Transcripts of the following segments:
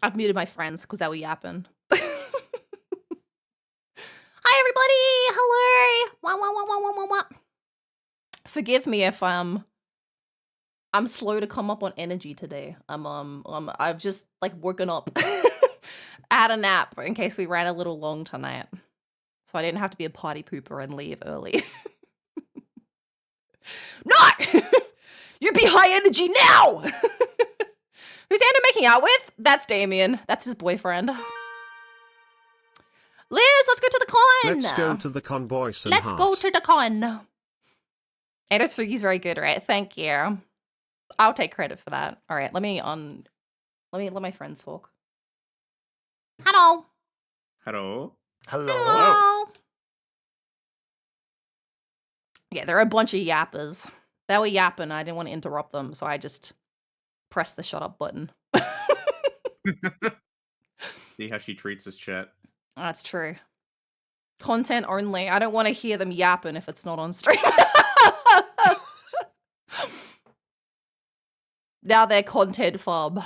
I've muted my friends because they were yapping. Hi, everybody! Hello! Wah, wah, wah, wah, wah, wah, wah. Forgive me if I'm slow to come up on energy today. I've just like woken up, had a nap in case we ran a little long tonight, so I didn't have to be a party pooper and leave early. Not! You be high energy now! Who's Andrew making out with? That's Damien. That's his boyfriend. Liz, let's go to the con! Let's go to the con, boys and Let's go to the con. Andrew's Foogie's very good, right? Thank you. I'll take credit for that. All right, let my friends talk. Hello. Hello. Hello. Yeah, there are a bunch of yappers. They were yapping. I didn't want to interrupt them, so I just pressed the shut up button. See how she treats us, chat. That's true. Content only. I don't want to hear them yapping if it's not on stream. Now they're content farm.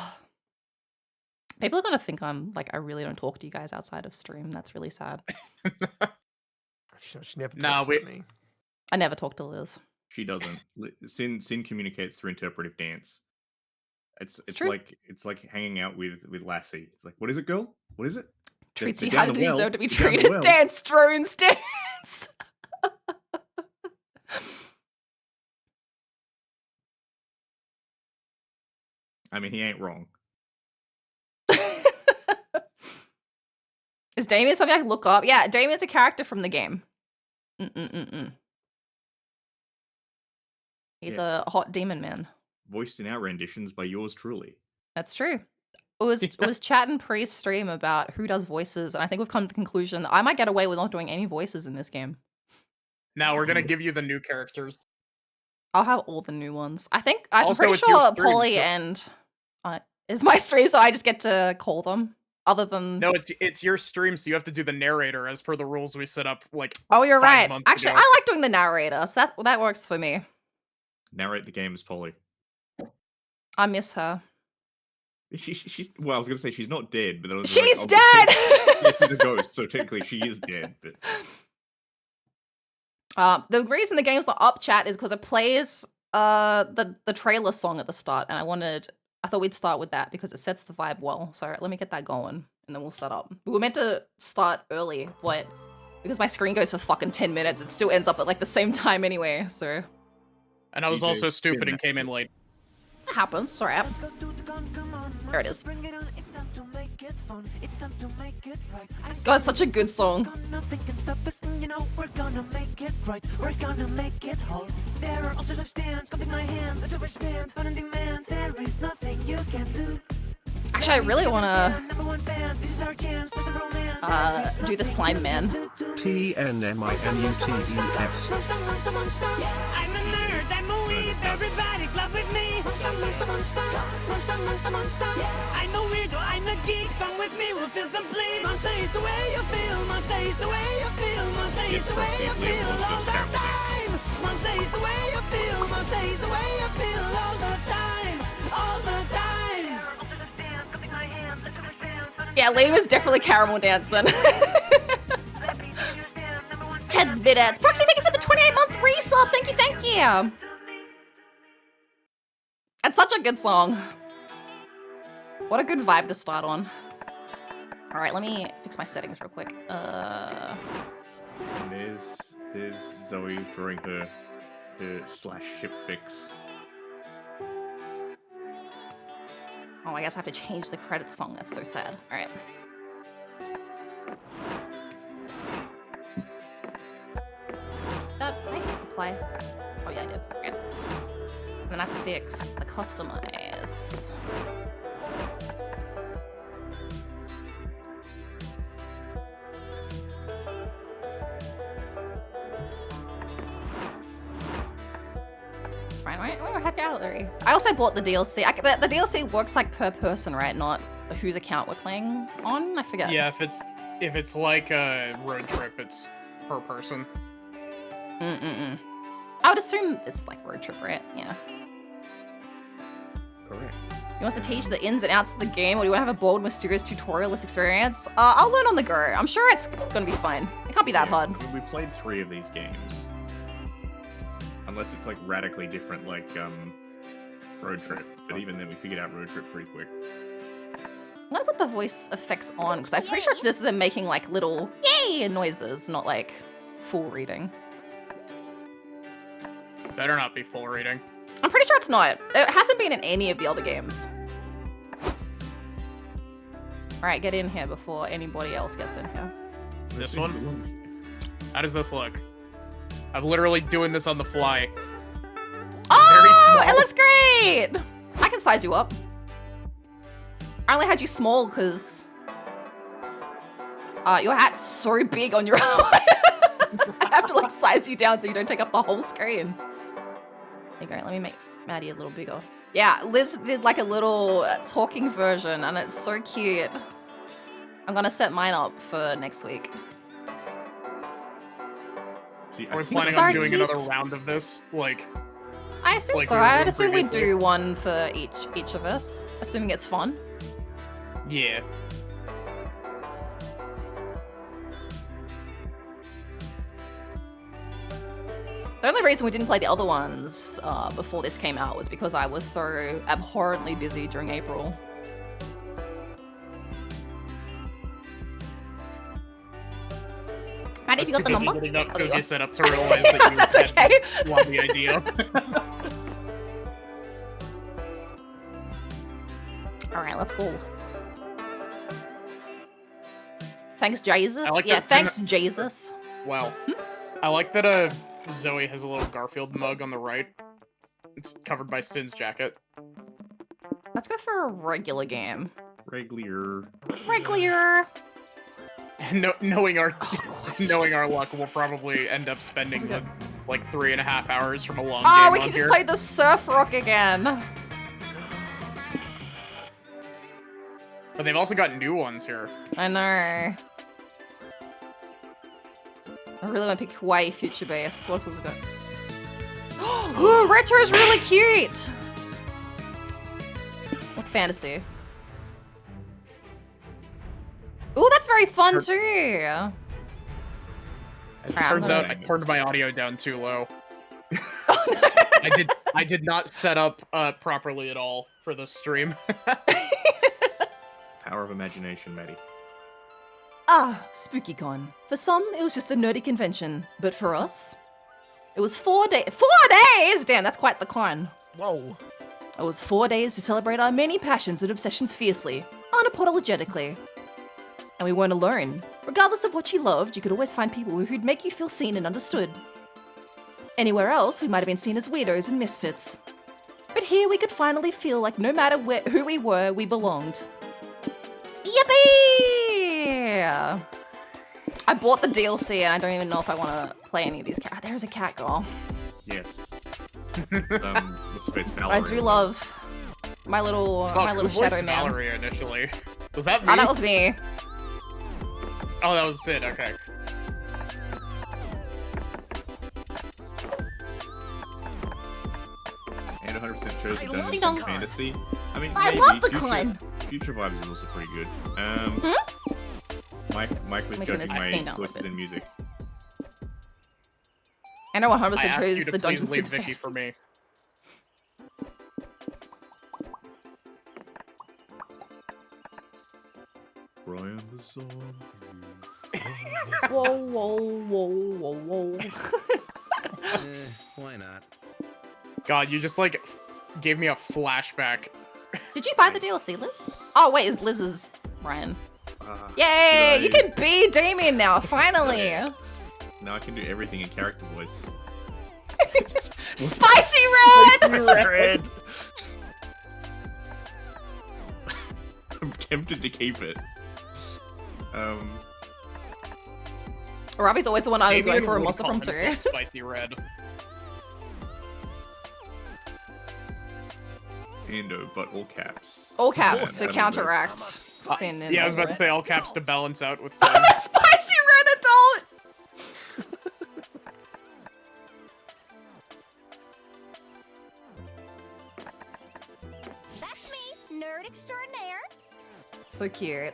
People are gonna think I'm like I really don't talk to you guys outside of stream. That's really sad. She never talks to me. I never talk to Liz. She doesn't. Sin communicates through interpretive dance. It's true. like hanging out with Lassie. It's like, what is it, girl? What is it? Treats They're you how down to the well. deserve to be They're down the treated. well. Dance, drones, dance. I mean, he ain't wrong. Is Damien something I can look up? Yeah, Damien's a character from the game. He's a hot demon man. Voiced in our renditions by yours truly. That's true. It was chatting pre-stream about who does voices, and I think we've come to the conclusion that I might get away with not doing any voices in this game. Now we're gonna give you the new characters. I'll have all the new ones. I'm Also, pretty it's your sure stream, Polly so- and is my stream, so I just get to call them. Other than No, it's your stream, so you have to do the narrator as per the rules we set up. Like, oh, you're 5 right. months Actually, ago. I like doing the narrator, so that works for me. Narrate the game as Polly. I miss her. She's well, I was gonna say she's not dead, but then I was She's like, dead! Yeah, she's a ghost, so technically she is dead. But The reason the game's not up, chat, is because it plays the trailer song at the start, and I thought we'd start with that because it sets the vibe well. So let me get that going, and then we'll set up. We were meant to start early, but because my screen goes for fucking 10 minutes, it still ends up at like the same time anyway. So And I was DJ also stupid and spin came in that late. it happens. Sorry. There it is. God, it's such a good song. Nothing can stop us, you know we're gonna make it right. We're gonna make it whole. There are all sorts of stands. Come take my hand, let's overspend. On demand, there is nothing you can do. Actually, I really want to Number one fan, this is our chance. There's a romance. do the slime man. TNMINUTES. Monster, monster, monster. I'm a nerd, I'm a weeb. Everybody club with me. Monster, monster, monster. Monster, monster, monster. I'm a weirdo, I'm a geek. Come with me, we'll feel complete. Monster is the way you feel. Monster is the way you feel. Monster is the way you feel all the time. Monster is the way you feel. Monster is the way you feel all the time. All the time. Yeah, Liam is definitely caramel dancing. 10 minutes. Proxy, thank you for the 28-month resub. Thank you. It's such a good song. What a good vibe to start on. All right, let me fix my settings real quick. and there's Zoe drawing her slash ship fix. Oh, I guess I have to change the credits song. That's so sad. All right. I can apply? Oh yeah, I did. Okay. And then I can fix the customize. It's fine, right? Oh, happy gallery. I also bought the DLC. The DLC works like per person, right? Not whose account we're playing on. I forget. Yeah, if it's like a road trip, it's per person. I would assume it's like road trip, right? Yeah. Correct. You want to teach the ins and outs of the game, or do you want to have a bold, mysterious, tutorialist experience? I'll learn on the go. I'm sure it's gonna be fine. It can't be that hard. I mean, we played 3 of these games. Unless it's like radically different, like Road Trip. But even then, we figured out Road Trip pretty quick. I'm gonna put the voice effects on, because I'm pretty sure it's just them making like little yay noises, not like full reading. Better not be full reading. I'm pretty sure it's not. It hasn't been in any of the other games. Alright, get in here before anybody else gets in here. This one? How does this look? I'm literally doing this on the fly. Oh, Very small. it looks great! I can size you up. I only had you small because your hat's so big on your eye. I have to like size you down so you don't take up the whole screen. There you go, let me make Maddie a little bigger. Yeah, Liz did like a little talking version and it's so cute. I'm gonna set mine up for next week. See, Are we I think planning so on doing cute. another round of this? Like, I assume Like so. we were I'd doing assume we'd previously. do one for each of us, assuming it's fun. yeah. The only reason we didn't play the other ones before this came out was because I was so abhorrently busy during April. Maddie, you got the Too busy number? getting that Oh, there you cookie go. set up to realize that you That's had okay. won the idea. Alright, let's go. Thanks, Jesus. I like Yeah, that- thanks, Jesus. Wow. I like that Zoe has a little Garfield mug on the right. It's covered by Sin's jacket. Let's go for a regular game. regular. Regular. Knowing our Oh, knowing our luck, we'll probably end up spending like 3.5 hours from a long Oh, game we on can here. just play the Surf Rock again. But they've also got new ones here. I know. I really want to pick Hawaii Future Base. What else we got? Ooh, Retro's really cute! What's fantasy? Ooh, that's very fun too! It Alright, turns I'm out gonna- I turned my audio down too low. Oh, no. I did not set up properly at all for this stream. Power of imagination, Maddie. Ah, SpookyCon. For some, it was just a nerdy convention, but for us, it was 4 days. 4 days! Damn, that's quite the con. Whoa. It was 4 days to celebrate our many passions and obsessions fiercely, unapologetically. And we weren't alone. Regardless of what you loved, you could always find people who'd make you feel seen and understood. Anywhere else, we might have been seen as weirdos and misfits. But here we could finally feel like no matter who we were, we belonged. Yippee! I bought the DLC and I don't even know if I want to play any of these cats. There's a cat girl. Yes. What's the face? But I do love my little Fuck, my little who voiced shadow man. Valerie initially? Was that me? Oh, that was me. Oh, that was Sid. Okay. And 100% chose the I love Dungeons Donkey and Kong. Fantasy. I mean, I maybe. love the Future, con. Future Vibes is also pretty good. Mike was Making judging this thing my down a choices bit. in music. I know 100% I asked you chose to the please Dungeons leave and Vicky Fantasy. for me. Brian the Zombie. Whoa, whoa, whoa, whoa, whoa. Why not? God, you just like gave me a flashback. Did you buy the DLC, Liz? Oh, wait, it's Liz's Ryan. Ah, Yay! did You I- can be Damien now, finally! Now I can do everything in character voice. Spicy red! Spicy red. I'm tempted to keep it. Ravi's always the one I was going Damien for a would monster call from himself too. Spicy red. Ando, but all caps. All caps to Yeah, counteract sin. Yeah, I was about to say all caps to balance out with I'm a spicy red adult! That's me, nerd extraordinaire. So cute.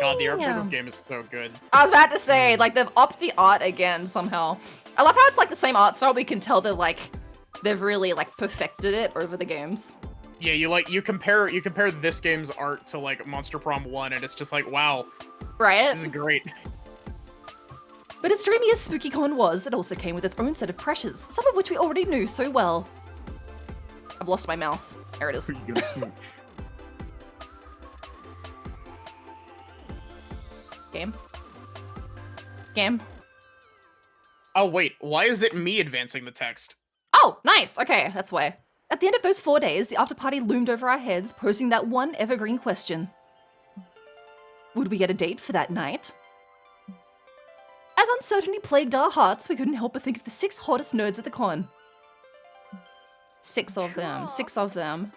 God, the art for this game is so good. I was about to say, like, they've upped the art again somehow. I love how it's like the same art style, but you can tell they've really like perfected it over the games. Yeah, you compare this game's art to like Monster Prom 1 and it's just like, wow, Right? this is great. But as dreamy as SpookyCon was, it also came with its own set of pressures, some of which we already knew so well. I've lost my mouse. There it is. Who you gonna smooch? Game. Game. Oh wait, why is it me advancing the text? Oh, nice. Okay, that's why. At the end of those 4 days, the after party loomed over our heads, posing that one evergreen question. Would we get a date for that night? As uncertainty plagued our hearts, we couldn't help but think of the 6 hottest nerds at the con. 6 of them. 6 of them.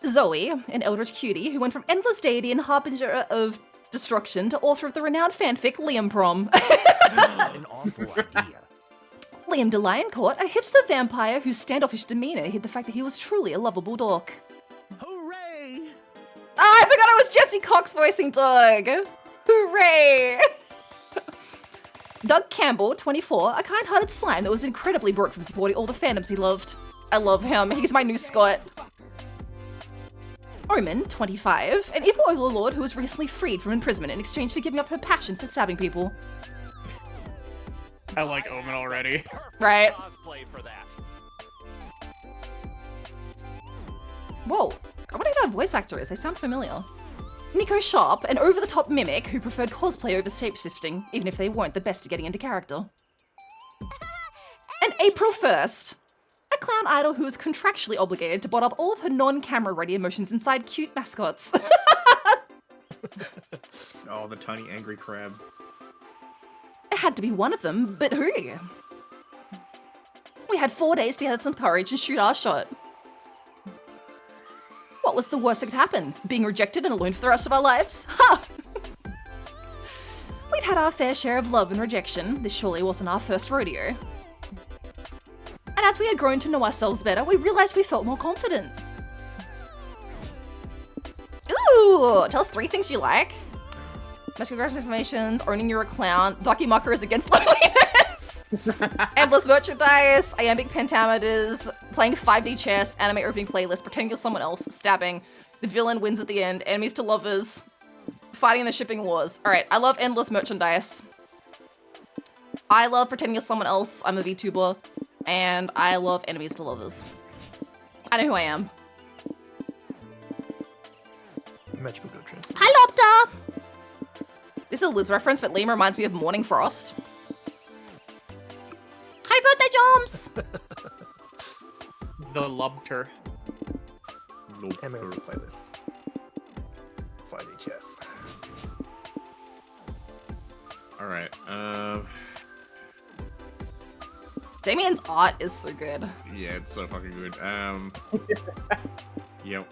Zoe, an eldritch cutie who went from endless deity and harbinger of destruction to author of the renowned fanfic Liam Prom. An awful idea. Liam de Lioncourt, a hipster vampire whose standoffish demeanor hid the fact that he was truly a lovable dork. Hooray! Ah, I forgot it was Jesse Cox voicing Doug! Hooray! Doug Campbell, 24, a kind-hearted slime that was incredibly broke from supporting all the fandoms he loved. I love him, he's my new Scott. Omen, 25, an evil overlord who was recently freed from imprisonment in exchange for giving up her passion for stabbing people. I like Omen already. Right? Cosplay for that. Whoa, I wonder who that voice actor is, they sound familiar. Nico Sharp, an over-the-top mimic who preferred cosplay over shapeshifting, even if they weren't the best at getting into character. And April 1st, a clown idol who was contractually obligated to bottle up all of her non-camera ready emotions inside cute mascots. Oh, the tiny angry crab. It had to be one of them, but who? We had 4 days to gather some courage and shoot our shot. What was the worst that could happen? Being rejected and alone for the rest of our lives? Ha! We'd had our fair share of love and rejection. This surely wasn't our first rodeo. And as we had grown to know ourselves better, we realized we felt more confident. Ooh! Tell us 3 things you like. Magical Grass Informations, owning you're a clown, Ducky Mucker is against loneliness, endless merchandise, iambic pentameters, playing 5D chess, anime opening playlist, pretending you're someone else, stabbing, the villain wins at the end, enemies to lovers, fighting the shipping wars. Alright, I love endless merchandise. I love pretending you're someone else, I'm a VTuber, and I love enemies to lovers. I know who I am. Magical Girl Transfer. Hi, Lobster! This is a Liz reference, but Liam reminds me of Morning Frost. Happy birthday, Joms! The Lubter. Anime opening playlist. 5D chess. Alright, Damien's art is so good. yeah, it's so fucking good. Yep.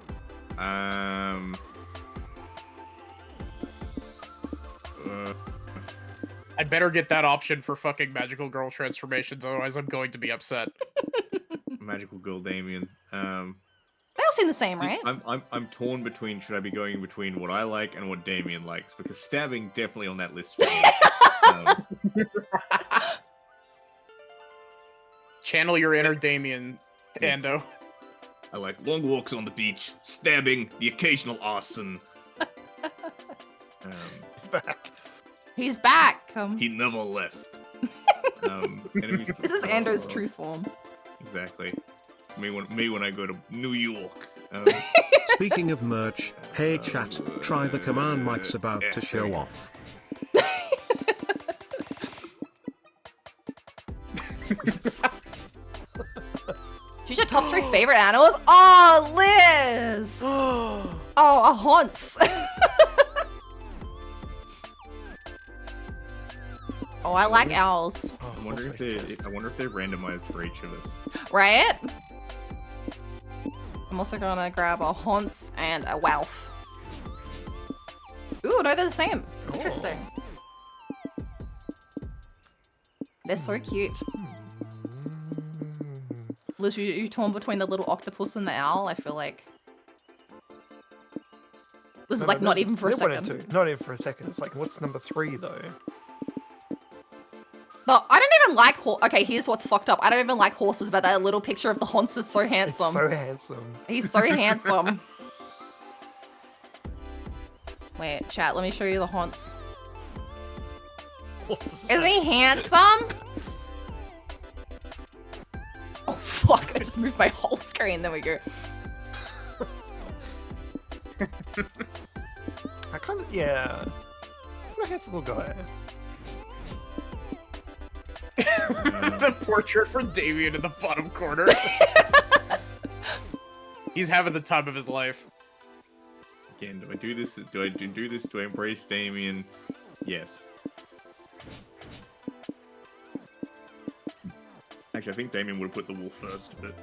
I better get that option for fucking magical girl transformations, otherwise I'm going to be upset. Magical Girl Damien. They all seem the same, right? I'm torn between should I be going between what I like and what Damien likes, because stabbing definitely on that list for me. Channel your inner Damien, Ando. I like long walks on the beach, stabbing, the occasional arson. He's back. He's back! He never left. Enemies to This is Ando's follow. true form. Exactly. Me when I go to New York. Speaking of merch, hey chat, try the command Mike's about to show off. Choose your top 3 favorite animals. Oh, Liz. Oh, a haunts. Oh, I like owls. I wonder if they're randomized for each of us. Right? I'm also gonna grab a haunts and a Walf. Ooh, no, they're the same. Interesting. They're so cute. Liz, you torn between the little octopus and the owl? I feel like this is like not even for a second. Not even for a second. It's like, what's number 3 though? No, I don't even like okay, here's what's fucked up. I don't even like horses, but that little picture of the haunts is so handsome. It's so handsome. He's so handsome. Wait, chat, let me show you the haunts. Isn't he handsome? Oh fuck, I just moved my whole screen. There we go. I kind of, yeah. I'm a handsome little guy. The portrait for Damien in the bottom corner. He's having the time of his life. Again, do I do this? Do I do this? Do I embrace Damien? Yes. Actually, I think Damien would have put the wolf first, but...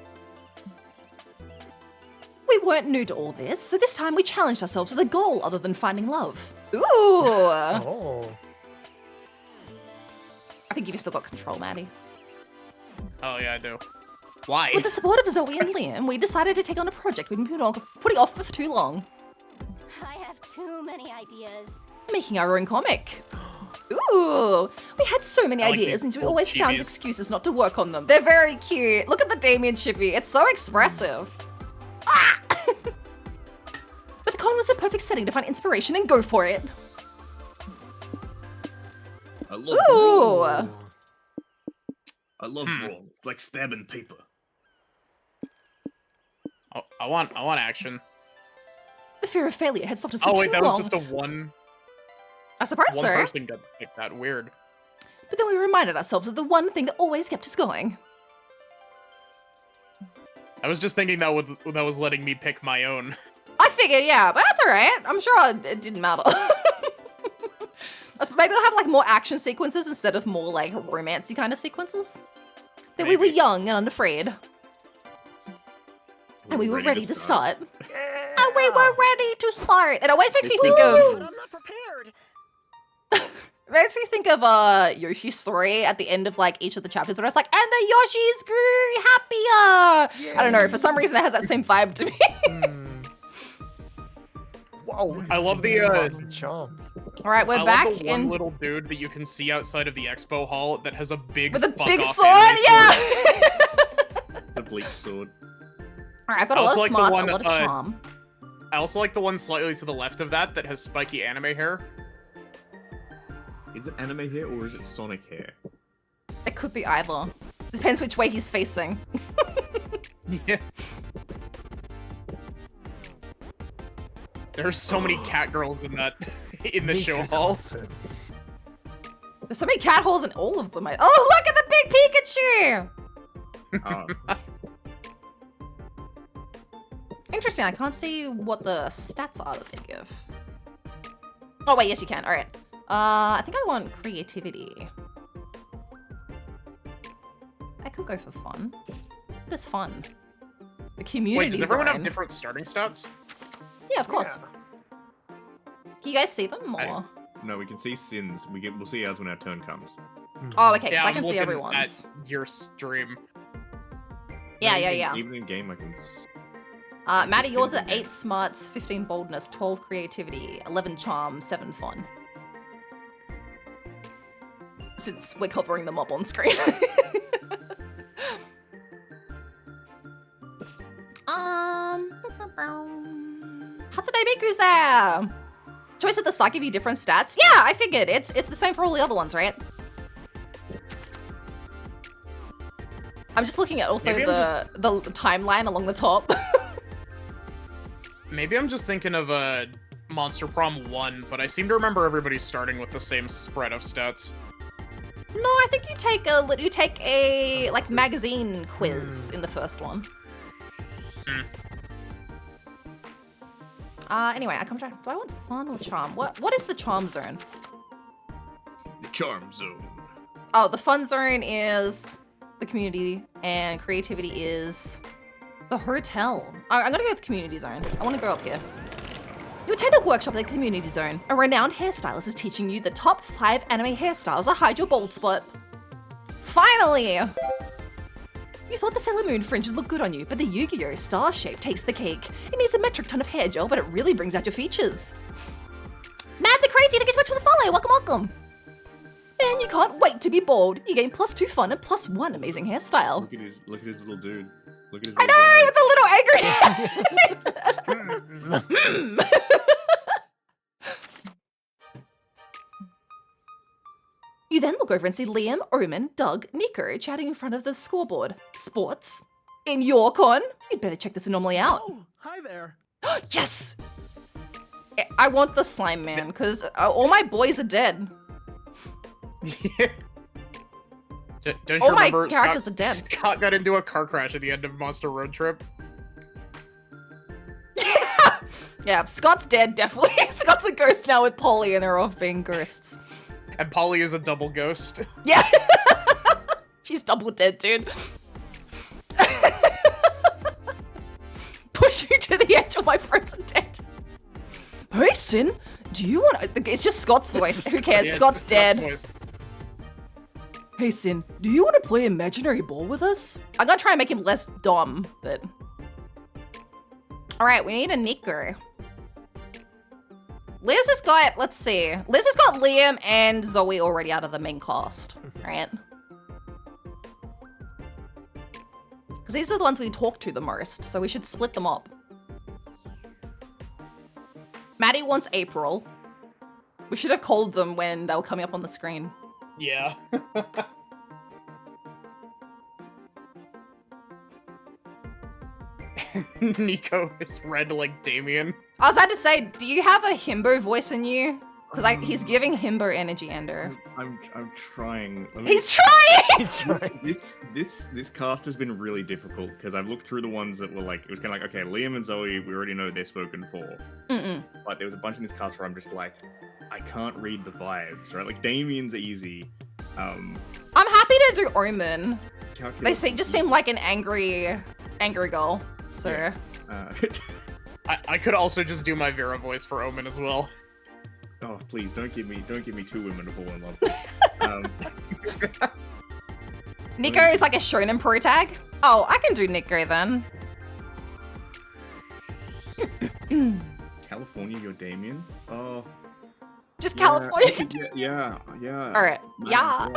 We weren't new to all this, so this time we challenged ourselves with a goal other than finding love. Ooh! Oh. I think you've still got control, Maddie. Oh yeah, I do. Why? With the support of Zoe and Liam, we decided to take on a project we've been putting off for too long. I have too many ideas. Making our own comic. Ooh! We had so many like ideas these and we always found chibis. excuses not to work on them. They're very cute. Look at the Damien chibi. It's so expressive. Ah! But the con was the perfect setting to find inspiration and go for it. I love Ooh! drawing. I love drawing. It's like stabbing paper. I want action. The fear of failure had stopped us for Oh too wait, that long. was just a one I suppose so. person got picked that. Weird. But then we reminded ourselves of the one thing that always kept us going. I was just thinking that was letting me pick my own. I figured, yeah, but that's alright. I'm sure it didn't matter. Maybe I'll have like more action sequences instead of more like romancy kind of sequences. Then we were Maybe. young and unafraid. And we were ready to start. Yeah. And we were ready to start. It always makes me think But of I'm not prepared. makes me think of Yoshi's story at the end of like each of the chapters where it's like, and the Yoshis grew happier. I don't know, for some reason it has that same vibe to me. Wow, I love the, smarts and charms. Alright, we're I back love the one in little dude that you can see outside of the expo hall that has a big with a fuck big off sword, anime yeah. The bleach sword. Alright, I've got I a lot also of like the smarts, one, a lot of charm. I also like the one slightly to the left of that has spiky anime hair. Is it anime hair or is it Sonic hair? It could be either. Depends which way he's facing. Yeah. There are so many cat girls in that in the show hall. There's so many cat holes in all of them. Oh, look at the big Pikachu! Interesting, I can't see what the stats are that they give. Oh wait, yes you can, alright. I think I want creativity. I could go for fun. What is fun? The community Wait, does everyone zone. have different starting stats? Yeah, of course. Can you guys see them or? No, we can see Sins. We'll see ours when our turn comes. Oh, okay, Yeah, so I I'm can see looking everyone's. at your stream. Yeah, Even- yeah. Even in game, I can. Maddie, just yours get are it in 8 smarts, 15 boldness, 12 creativity, 11 charm, 7 fun. Since we're covering them up on screen. Hatsune Miku's there! Choice at the start give you different stats? Yeah, I figured. It's the same for all the other ones, right? I'm just looking at also Maybe the timeline along the top. Maybe I'm just thinking of Monster Prom 1, but I seem to remember everybody starting with the same spread of stats. No, I think you take a like magazine quiz in the first one. Anyway, I come try. Do I want fun or charm? What is the charm zone? The charm zone. Oh, the fun zone is the community, and creativity is the hotel. I'm gonna go with the community zone. I want to go up here. You attend a workshop at the community zone. A renowned hairstylist is teaching you the top 5 anime hairstyles to hide your bald spot. Finally! You thought the Sailor Moon fringe would look good on you, but the Yu-Gi-Oh! Star shape takes the cake. It needs a metric ton of hair gel, but it really brings out your features. Mad the Crazy, thank you so much for the follow. Welcome, welcome. Man, you can't wait to be bald. You gain +2 fun and +1 amazing hairstyle. Look at his little dude. Look at his I little know, with the little angry. You then look over and see Liam, Omen, Doug, Nico chatting in front of the scoreboard. Sports? In your con? You'd better check this anomaly out. Oh, hi there. Yes! I want the slime man, because all my boys are dead. Don't you All my remember characters are dead. Scott got into a car crash at the end of Monster Road Trip? Yeah, Scott's dead, definitely. Scott's a ghost now with Polly and they're off being ghosts. And Polly is a double ghost. Yeah. She's double dead, dude. Push me to the edge of my friends are dead. Hey, Sin, do you want to... It's just Scott's voice. Who cares? Yeah, Scott's dead. voice. Hey, Sin, do you want to play imaginary ball with us? I'm gonna try and make him less dumb, but... Alright, we need a Nico. Liz has got, let's see. Liz has got Liam and Zoe already out of the main cast, right? Because these are the ones we talk to the most, so we should split them up. Maddie wants April. We should have called them when they were coming up on the screen. Yeah. Nico is red like Damien. I was about to say, do you have a himbo voice in you? Because he's giving himbo energy, Ender. I'm trying. He's trying! He's trying. This cast has been really difficult because I've looked through the ones that were like, it was kind of like, okay, Liam and Zoe, we already know they're spoken for. But there was a bunch in this cast where I'm just like, I can't read the vibes, right? Like Damien's easy. I'm happy to do Omen. They Calculus- just seem like an angry girl. So Yeah. I could also just do my Vera voice for Omen as well. Oh, please don't give me 2 women to fall in love with. Nico is like a shonen pro tag. Oh, I can do Nico then. California, you're Damien? Oh. Just yeah, California. Yeah. All right. Man, Yeah.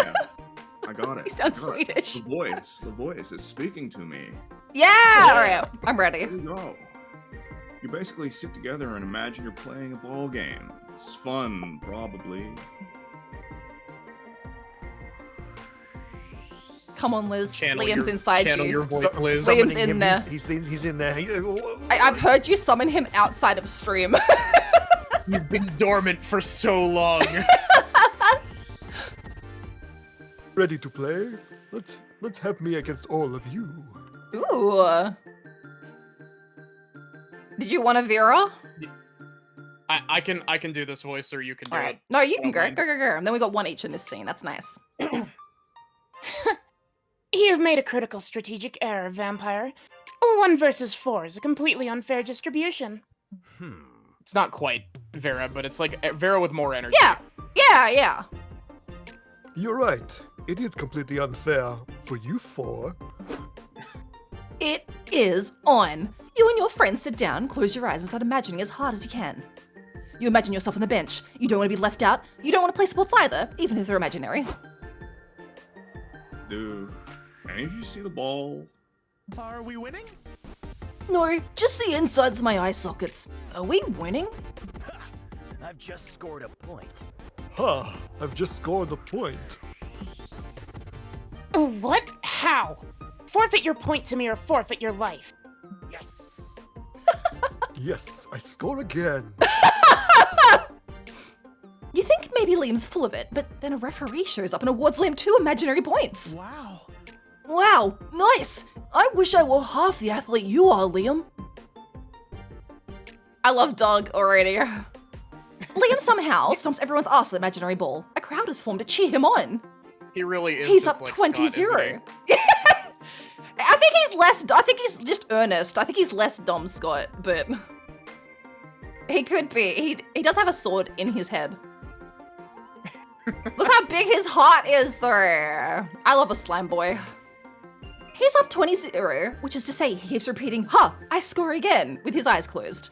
I got it. He sounds I got it. Swedish. The voice is speaking to me. Yeah. All right. I'm ready. Here we go. You basically sit together and imagine you're playing a ball game. It's fun, probably. Come on, Liz. Channel Liam's your- inside channel you. your voice, Liz. Liam's Summoning in him, there. He's in there. I've heard you summon him outside of stream. You've been dormant for so long. Ready to play? Let's have me against all of you. Ooh. Did you want a Vera? I can do this voice, or you can do All right. it. No, you can go. Online. Go. And then we got one each in this scene. That's nice. You've made a critical strategic error, Vampire. 1 versus 4 is a completely unfair distribution. It's not quite Vera, but it's like Vera with more energy. Yeah. You're right. It is completely unfair for you 4. It is on. You and your friends sit down, close your eyes, and start imagining as hard as you can. You imagine yourself on the bench. You don't want to be left out. You don't want to play sports either, even if they're imaginary. Do any of you see the ball? Are we winning? No, just the insides of my eye sockets. Are we winning? I've just scored a point. Ha! I've just scored a point. What? How? Forfeit your point to me or forfeit your life. Yes. Yes, I score again. You think maybe Liam's full of it, but then a referee shows up and awards Liam 2 imaginary points. Wow. Wow, nice! I wish I were half the athlete you are, Liam. I love Doug already. Liam somehow stomps everyone's ass with imaginary ball. A crowd has formed to cheer him on. He really is. He's just up like 20-0. Scott, I think he's just earnest. I think he's less dumb Scott, but he could be. He does have a sword in his head. Look how big his heart is though. I love a slime boy. He's up 20-0, which is to say he keeps repeating, I score again, with his eyes closed.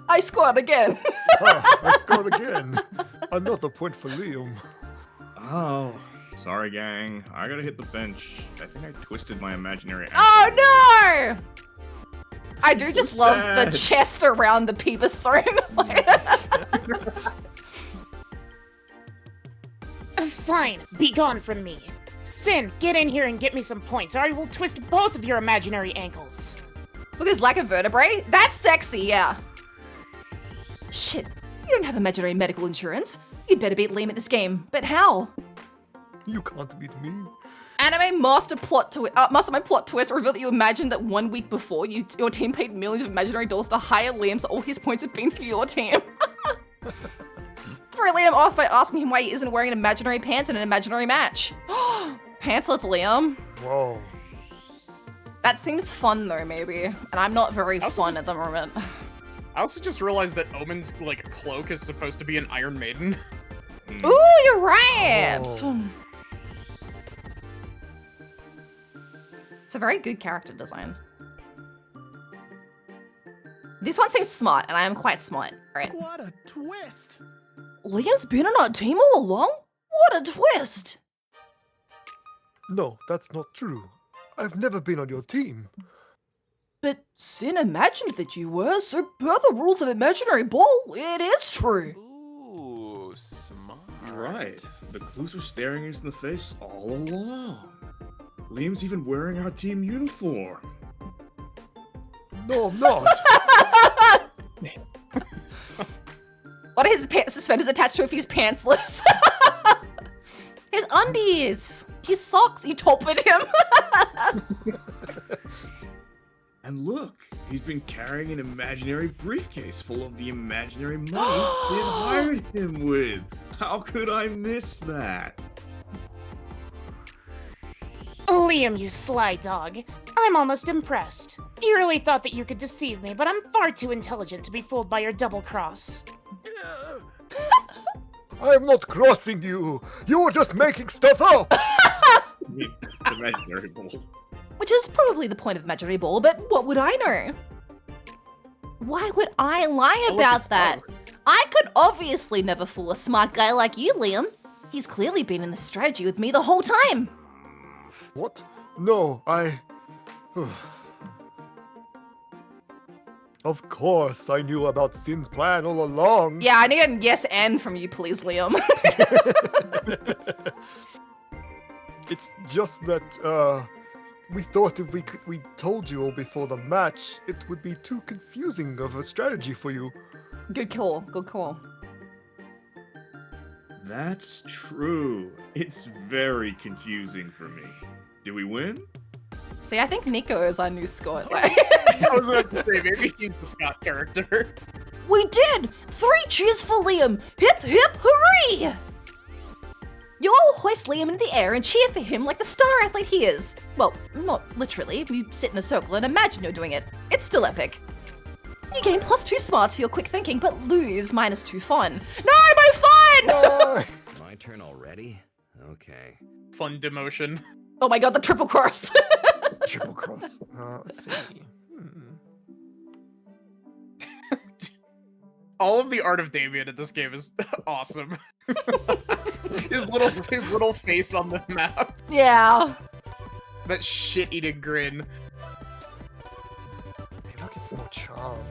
I scored again. I scored again. Another point for Liam. Oh, sorry, gang. I gotta hit the bench. I think I twisted my imaginary ankle. Oh no! I do just So love sad. the chest around the Peebus throne. Fine, be gone from me. Sin, get in here and get me some points, or I will twist both of your imaginary ankles. Look at his lack of vertebrae. That's sexy, yeah. Shit, you don't have imaginary medical insurance. You'd better beat Liam at this game. But how? You can't beat me. Anime mastermind plot twist revealed that you imagined that 1 week before your team paid millions of imaginary dollars to hire Liam, so all his points had been for your team. Throw Liam off by asking him why he isn't wearing imaginary pants in an imaginary match. Pantslets, Liam. Whoa. That seems fun though, maybe. And I'm not very Also fun just- at the moment. I also just realized that Omen's like cloak is supposed to be an Iron Maiden. Ooh, you're right! Oh. It's a very good character design. This one seems smart, and I am quite smart. Alright. What a twist. Liam's been on our team all along? What a twist! No, that's not true. I've never been on your team. But Sin imagined that you were, so per the rules of Imaginary Ball, it is true. Ooh, smart. You're right. The clues were staring us in the face all along. Liam's even wearing our team uniform. No, I'm not. What are his suspenders attached to if he's pantsless? His undies! His socks, you toppered him! And look, he's been carrying an imaginary briefcase full of the imaginary money Sid hired him with. How could I miss that? Liam, you sly dog. I'm almost impressed. You really thought that you could deceive me, but I'm far too intelligent to be fooled by your double cross. I am not crossing you. You were just making stuff up. I mean, it's imaginary ball. Which is probably the point of Imaginary Ball, but what would I know? Why would I lie look, about it's that? fun. I could obviously never fool a smart guy like you, Liam. He's clearly been in the strategy with me the whole time. What? No, I... Of course, I knew about Sin's plan all along. Yeah, I need a yes and from you, please, Liam. It's just that, we thought if we told you all before the match, it would be too confusing of a strategy for you. Good call, good call. That's true. It's very confusing for me. Did we win? See, I think Nico is our new Scott. I was about to say, maybe he's the Scott character. We did! 3 cheers for Liam! Hip hip hooray! You all hoist Liam into the air and cheer for him like the star athlete he is. Well, not literally. You sit in a circle and imagine you're doing it. It's still epic. You gain +2 smarts for your quick thinking, but lose -2 fun. No, my fun! My turn already? Okay. Fun demotion. Oh my god, the triple cross. Triple cross. Let's see. All of the art of Damien in this game is awesome. his little face on the map. Yeah. That shit-eating grin. Maybe I'll get some more charm.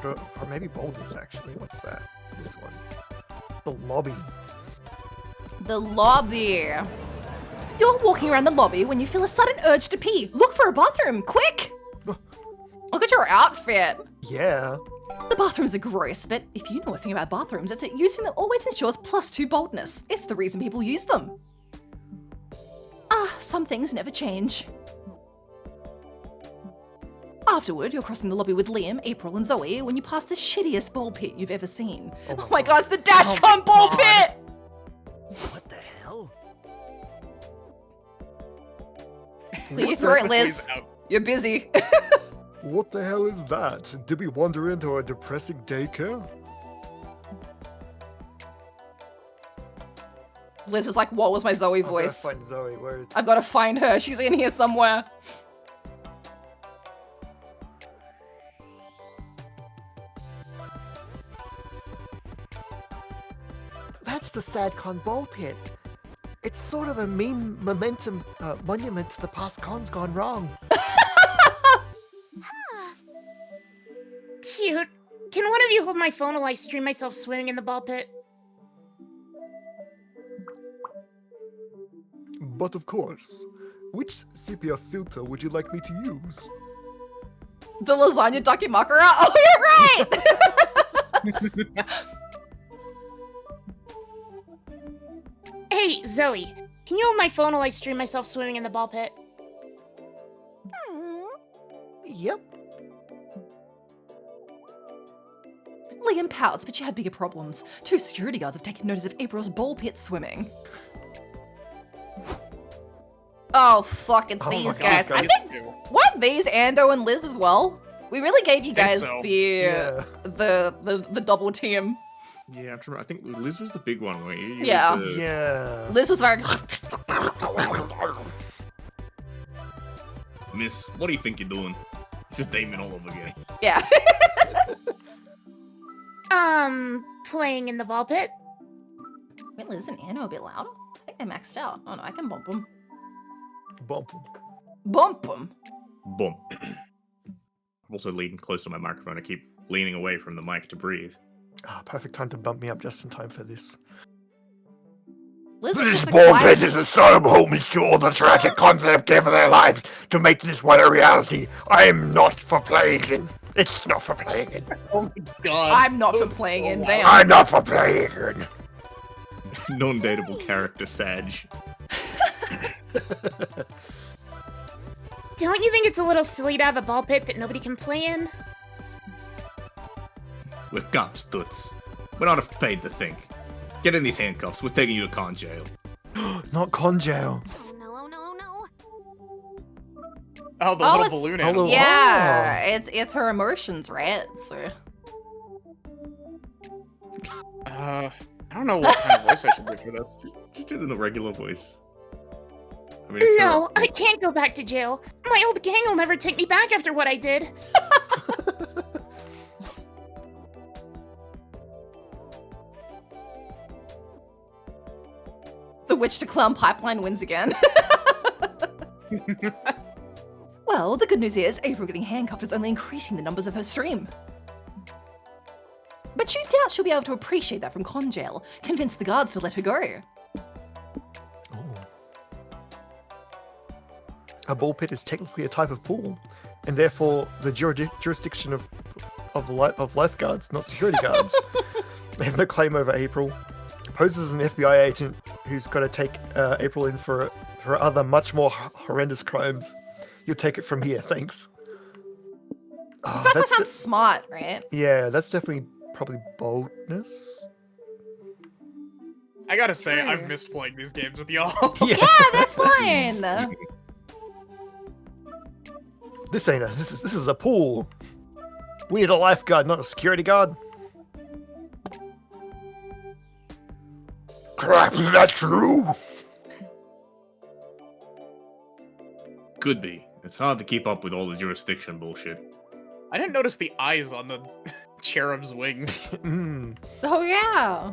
Or maybe boldness, actually. What's that? This one. The lobby. The lobby. You're walking around the lobby when you feel a sudden urge to pee. Look for a bathroom, quick! Look at your outfit. Yeah. The bathrooms are gross, but if you know a thing about bathrooms, it's that using them always ensures +2 boldness. It's the reason people use them. Some things never change. Afterward, you're crossing the lobby with Liam, April, and Zoe when you pass the shittiest ball pit you've ever seen. Oh my god, it's the Dashcon ball pit! What the hell? Please throw it, Liz. You're busy. What the hell is that? Did we wander into a depressing daycare? Liz is like, what was my Zoe I've voice? gotta find Zoe. Where is... I've got to find her. She's in here somewhere. That's the SadCon ball pit. It's sort of a mean momentum monument to the past cons gone wrong. Cute. Can one of you hold my phone while I stream myself swimming in the ball pit? But of course, which sepia filter would you like me to use? The lasagna dakimakura? Oh, you're right! Hey, Zoe. Can you hold my phone while I stream myself swimming in the ball pit? Yep. Liam pouts, but you have bigger problems. 2 security guards have taken notice of April's ball pit swimming. Oh fuck, it's these guys. I think, what, these, Ando and Liz as well? We really gave you guys the double team. Yeah, I'm trying, I think Liz was the big one, weren't you? Yeah. Yeah. Liz was very... Miss, what do you think you're doing? It's just Damon all over again. Yeah. Playing in the ball pit? Wait, Liz and Ando a bit louder? I think they maxed out. Oh no, I can bump them. Bump. Bump them. Boom. I'm also leaning close to my microphone. I keep leaning away from the mic to breathe. Perfect time to bump me up just in time for this. Liz This ball pit is a solemn homage to all the tragic cons that have given their lives to make this one a reality. I am not for playing in. It's not for playing in. Oh my god. I'm not for playing in, damn. I'm not for playing in. Non-dateable character, Sag. Don't you think it's a little silly to have a ball pit that nobody can play in? We're cops, Toots. We're not paid to think. Get in these handcuffs. We're taking you to con jail. Not con jail. Oh, the little balloon animal. Yeah, it's her emotions, right? So. I don't know what kind of voice I should do for this. Just do the regular voice. I mean, it's No, I can't go back to jail. My old gang will never take me back after what I did. The Witch to Clown pipeline wins again. Well, the good news is April getting handcuffed is only increasing the numbers of her stream. But you doubt she'll be able to appreciate that from con jail. Convince the guards to let her go. A ball pit is technically a type of pool, and therefore the jurisdiction of lifeguards, not security guards. They have no claim over April. Poses as an FBI agent who's got to take April in for other much more horrendous crimes. You'll take it from here, thanks. Oh, First one sounds smart, right? Yeah, that's definitely probably boldness. I gotta say, I've missed playing these games with y'all. Yeah, they're fun. This ain't this is a pool. We need a lifeguard, not a security guard. Crap, is that true? Could be. It's hard to keep up with all the jurisdiction bullshit. I didn't notice the eyes on the cherub's wings. Oh yeah.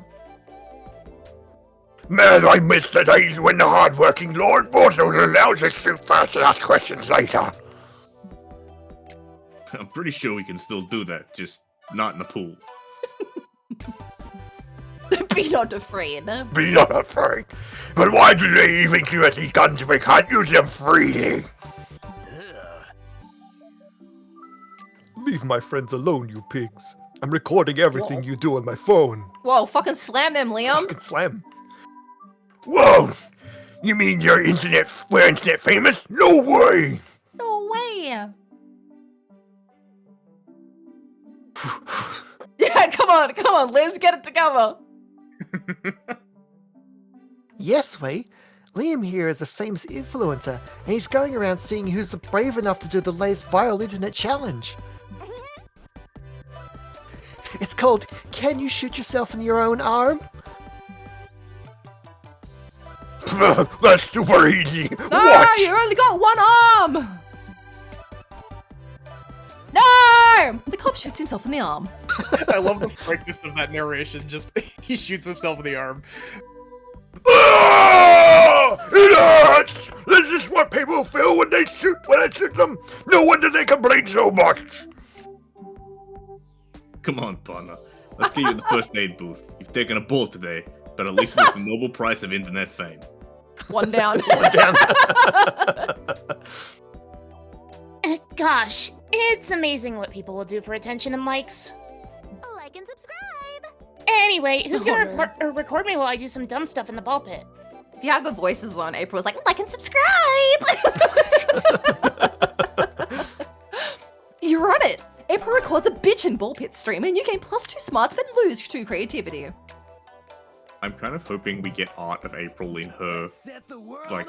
Man, I miss the days when the hard-working law enforcement allows us to fast and ask questions later. I'm pretty sure we can still do that, just not in the pool. Be not afraid. Be not afraid. But why do they even give us these guns if we can't use them freely? Leave my friends alone, you pigs. I'm recording everything you do on my phone. Whoa, fucking slam them, Liam. Fucking slam. Whoa! You mean we're internet famous? No way! No way. Yeah, come on, Liz, get it together. Yes, Way. Liam here is a famous influencer, and he's going around seeing who's the brave enough to do the latest viral internet challenge. It's called Can You Shoot Yourself in Your Own Arm? That's super easy. No, Watch. you only got one arm. No! The cop shoots himself in the arm. I love the frankness of that narration. Just he shoots himself in the arm. Ah! It hurts! This is what people feel when I shoot them. No wonder they complain so much. Come on, partner. Let's get you in the first aid booth. You've taken a bullet today, but at least with the noble price of internet fame. One down. One down. Gosh, it's amazing what people will do for attention and likes. Like and subscribe. Anyway, who's gonna record me while I do some dumb stuff in the ball pit? If you have the voices on, April was like and subscribe. You're on it. April records a bitchin' ball pit stream and you gain +2 smarts but lose 2 creativity. I'm kind of hoping we get art of April in her, like,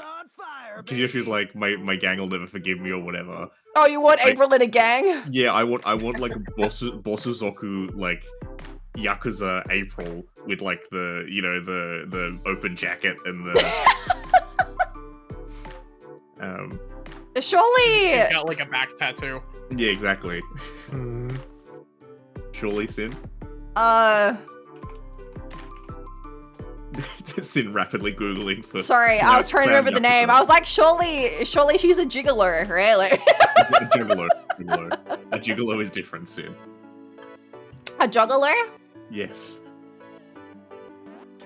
because she's like, my gang will never forgive me or whatever. Oh, you want Like, April in a gang? Yeah, I want like a Bosuzoku, like, Yakuza April with like the, you know, the open jacket and the Surely. She's got like a back tattoo. yeah, exactly. Surely Sin. Sin rapidly googling for. Sorry, I was trying to remember the name. I was like, surely she's a gigolo, really? A gigolo. A gigolo is different, Sin. A juggler? Yes.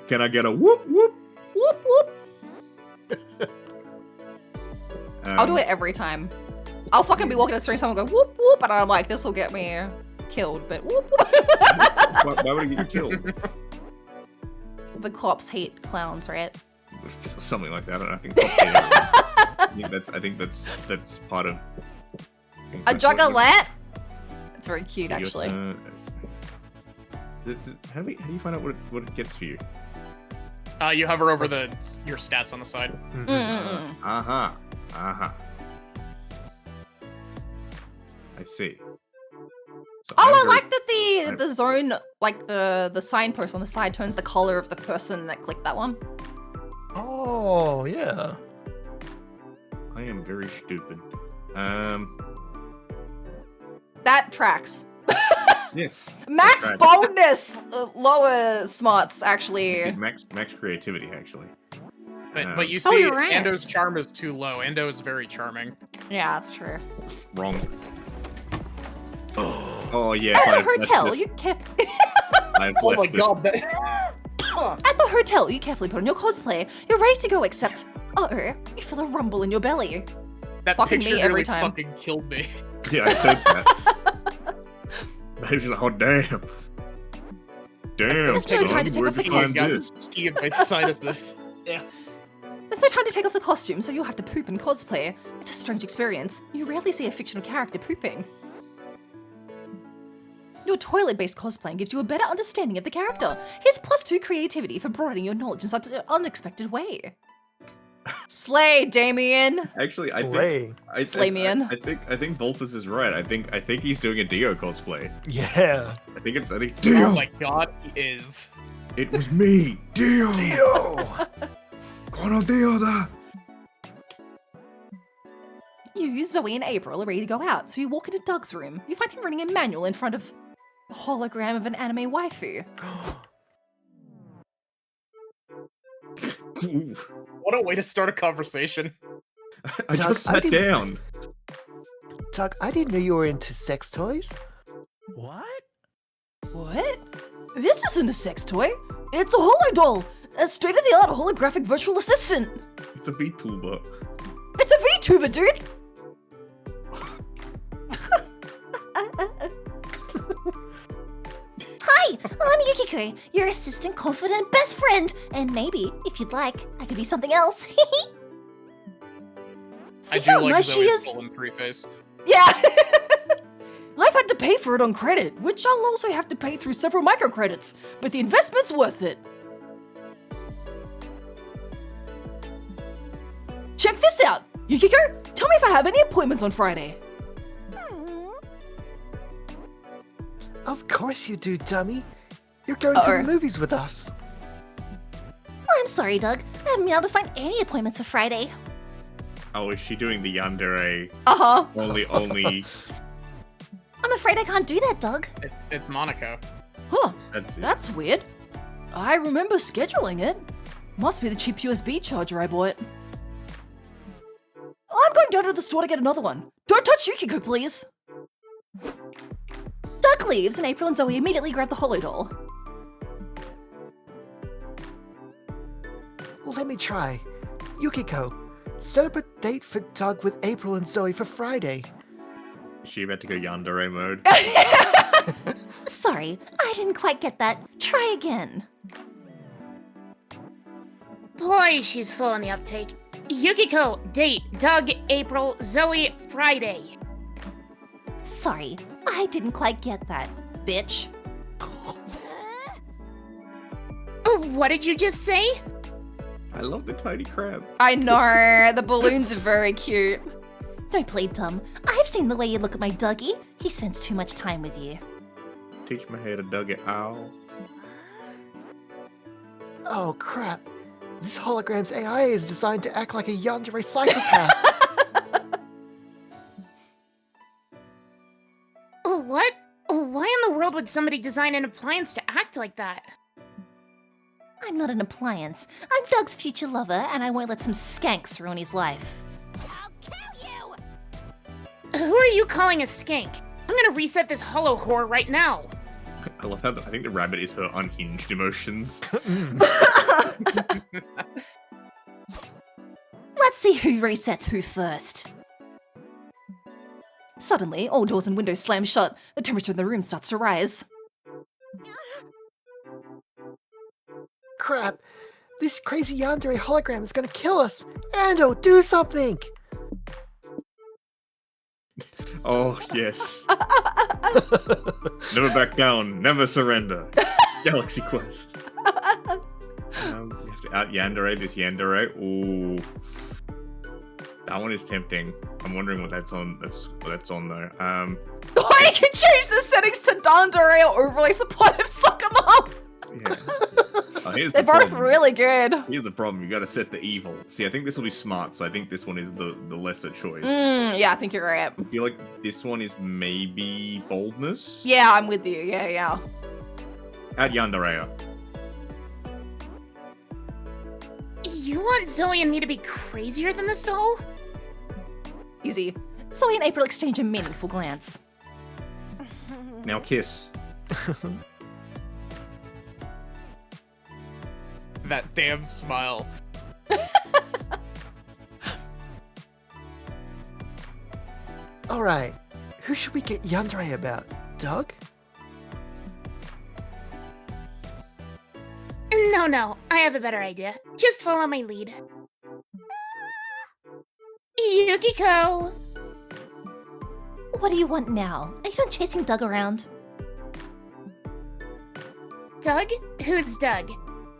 Can I get a whoop whoop? Whoop whoop. I'll do Um, it every time. I'll fucking be walking down the street and someone go whoop whoop, and I'm like, this will get me killed, but whoop whoop. Why would it get you killed? The cops hate clowns, right? Something like that. I think that's part of. A juggalette? It's very cute, How actually. do you find out what it gets for you? You hover over your stats on the side. Uh-huh. I see. So Oh, I I'm like that the zone, like the signpost on the side turns the color of the person that clicked that one. Oh, yeah. I am very stupid. That tracks. Yes. Max Tracks. boldness, lower smarts, actually. Max creativity, actually. But you Oh, see, you're right. Ando's charm is too low. Ando is very charming. Yeah, that's true. Wrong. Oh yes. At the hotel, you I've Oh my left this- god, that... At the hotel, you carefully put on your cosplay. You're ready to go, except, you feel a rumble in your belly. that fucking picture me every really time. fucking killed me. Yeah, I heard that. I was like, oh damn. Damn. There's no time to take where'd off the you find costume. this? Eating my sinuses. Yeah. There's no time to take off the costume, so you'll have to poop in cosplay. It's a strange experience. You rarely see a fictional character pooping. Your toilet-based cosplaying gives you a better understanding of the character. Here's +2 creativity for broadening your knowledge in such an unexpected way. Slay, Damien! Actually, I Slay. think Slaymian. I think Volpus is right. I think he's doing a Dio cosplay. Yeah. I think Dio. Oh my god, he is. It was me, Dio. Dio! Kono Dio da. You, Zoe, and April are ready to go out, so you walk into Doug's room. You find him running a manual in front of a hologram of an anime waifu. What a way to start a conversation. I just sat down. Doug, I didn't know you were into sex toys. What? What? This isn't a sex toy. It's a holodoll, a state-of-the-art holographic virtual assistant. It's a VTuber. It's a VTuber, dude. Hi, I'm Yukiko, your assistant, confident, best friend. And maybe, if you'd like, I could be something else. See I do how like nice she Zoe's is? full and three-face. Yeah. I've had to pay for it on credit, which I'll also have to pay through several microcredits, but the investment's worth it. Check this out! Yukiko, tell me if I have any appointments on Friday. Of course you do, dummy. You're going to the movies with us. I'm sorry, Doug. I haven't been able to find any appointments for Friday. Oh, is she doing the yandere? Uh-huh. Only. I'm afraid I can't do that, Doug. It's Monaco. Huh, That's it. that's weird. I remember scheduling it. Must be the cheap USB charger I bought. I'm going down to the store to get another one. Don't touch Yukiko, please. Doug leaves, and April and Zoe immediately grab the holo doll. Let me try. Yukiko, set up a date for Doug with April and Zoe for Friday. Is she about to go yandere mode? Sorry, I didn't quite get that. Try again. Boy, she's slow on the uptake. Yukiko, date, Doug, April, Zoe, Friday. Sorry, I didn't quite get that, bitch. What did you just say? I love the tiny crab. I know, the balloons are very cute. Don't play dumb. I've seen the way you look at my Dougie. He spends too much time with you. Teach my hair to dug it ow. Oh crap. This hologram's AI is designed to act like a yandere psychopath. What? Why in the world would somebody design an appliance to act like that? I'm not an appliance. I'm Doug's future lover, and I won't let some skanks ruin his life. I'll kill you! Who are you calling a skank? I'm gonna reset this holo whore right now. I love how I think the rabbit is her unhinged emotions. Let's see who resets who first. Suddenly, all doors and windows slam shut. The temperature in the room starts to rise. Crap. This crazy yandere hologram is gonna kill us. Ando, do something! Oh, yes. Never back down, never surrender. Galaxy Quest. You have to out yandere this yandere. Ooh. That one is tempting. I'm wondering what that's on. That's on though. Oh, you can change the settings to Dandere or overly supportive, suck 'em up! Yeah. Oh, here's They're the both problem. really good. Here's the problem. You got to set the evil. See, I think this will be smart. So I think this one is the lesser choice. Yeah, I think you're right. I feel like this one is maybe boldness. Yeah, I'm with you. Yeah. At yandere. You want Zoe and me to be crazier than this doll? Easy. Zoe and April exchange a meaningful glance. Now kiss. That damn smile. Alright, who should we get yandere about? Doug? No, I have a better idea. Just follow my lead. Yukiko! What do you want now? Are you done chasing Doug around? Doug? Who's Doug?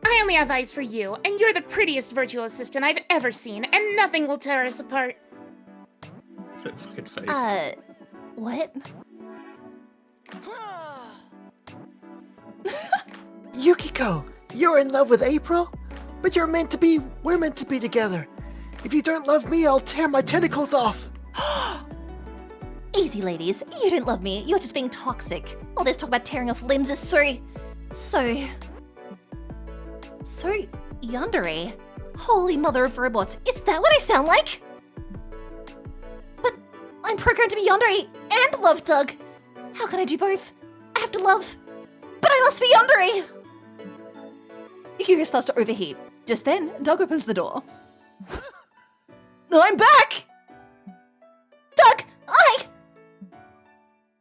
I only have eyes for you, and you're the prettiest virtual assistant I've ever seen, and nothing will tear us apart. That fucking face. What? Yukiko, you're in love with April? But we're meant to be together. If you don't love me, I'll tear my tentacles off. Easy, ladies. You don't love me. You're just being toxic. All this talk about tearing off limbs is so yandere. Holy mother of robots, is that what I sound like? But I'm programmed to be yandere and love Doug. How can I do both? I have to love, but I must be yandere. Yukiko starts to overheat. Just then, Doug opens the door. I'm back! Doug,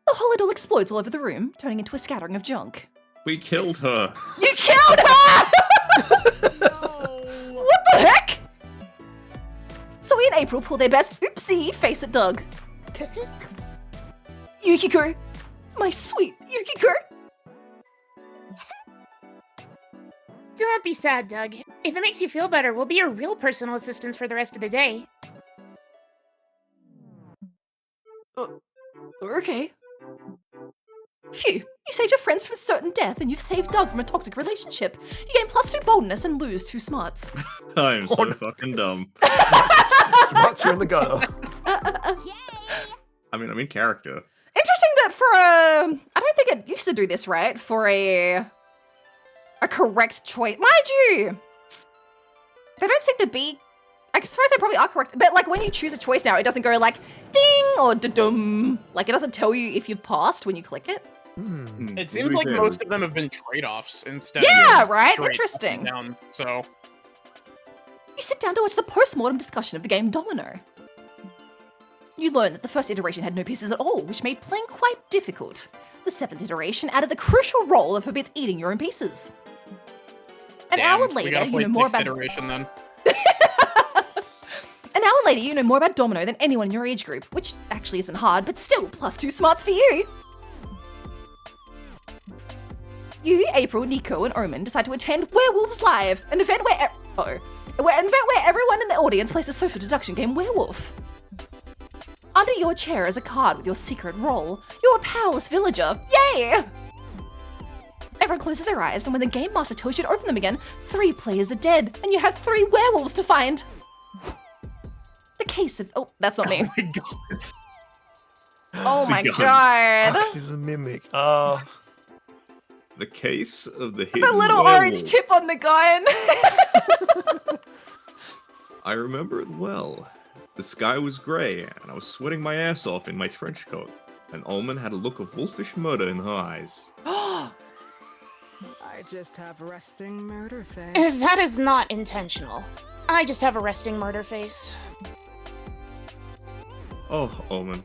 The holodoll explodes all over the room, turning into a scattering of junk. We killed her. You killed her! What the heck? Zoe and April pull their best oopsie face at Doug. Yukiko, my sweet Yukiko. Don't be sad, Doug. If it makes you feel better, we'll be your real personal assistants for the rest of the day. Okay. Phew, you saved your friends from certain death, and you've saved Doug from a toxic relationship. You gain +2 boldness and lose 2 smarts. I'm so fucking dumb. Smarts are in the gutter. I mean, I'm in character. Interesting that for a... I don't think it used to do this, right? For a correct choice. Mind you, they don't seem to be... I suppose they probably are correct, but like when you choose a choice now, it doesn't go like ding or da-dum. Like it doesn't tell you if you've passed when you click it. It seems like most of them have been trade-offs instead Yeah, of right? straight Interesting. up and down, so You sit down to watch the post-mortem discussion of the game Domino. You learn that the first iteration had no pieces at all, which made playing quite difficult. The 7th iteration added the crucial role that forbids eating your own pieces. An hour we later, gotta you play know more 6th about iteration then. An hour later, you know more about Domino than anyone in your age group, which actually isn't hard, but still +2 smarts for you. You, April, Nico, and Omen decide to attend Werewolves Live, an event where everyone in the audience plays a social deduction game Werewolf. Under your chair is a card with your secret role. You're a powerless villager. Yay! Everyone closes their eyes, and when the game master tells you to open them again, 3 players are dead, and you have 3 werewolves to find. The case of... Oh, that's not me. Oh my god. Oh my God. god. This is a mimic. The case of the hidden The little werewolf. orange tip on the gun. I remember it well. The sky was grey, and I was sweating my ass off in my trench coat. And Omen had a look of wolfish murder in her eyes. I just have resting murder face. That is not intentional. I just have a resting murder face. Oh, Omen.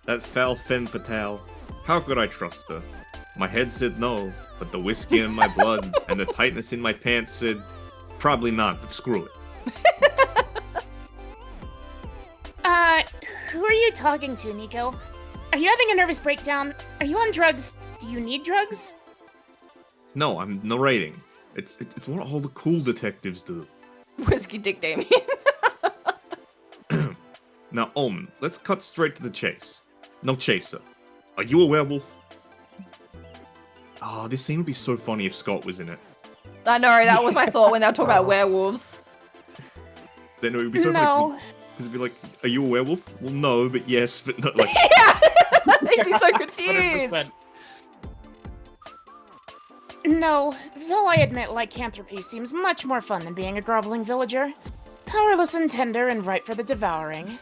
That foul femme fatale. How could I trust her? My head said no, but the whiskey in my blood and the tightness in my pants said, probably not, but screw it. Who are you talking to, Nico? Are you having a nervous breakdown? Are you on drugs? Do you need drugs? No, I'm narrating. It's what all the cool detectives do. Whiskey Dick Damien. Now, Omen, let's cut straight to the chase. No chaser. Are you a werewolf? Oh, this scene would be so funny if Scott was in it. I know, that was my thought when they were talking about werewolves. Then it would be so funny. Because it'd be like, are you a werewolf? Well, no, but yes, but no. Like, Yeah! They'd be so confused. 100%. No, though I admit lycanthropy seems much more fun than being a groveling villager. Powerless and tender and ripe for the devouring.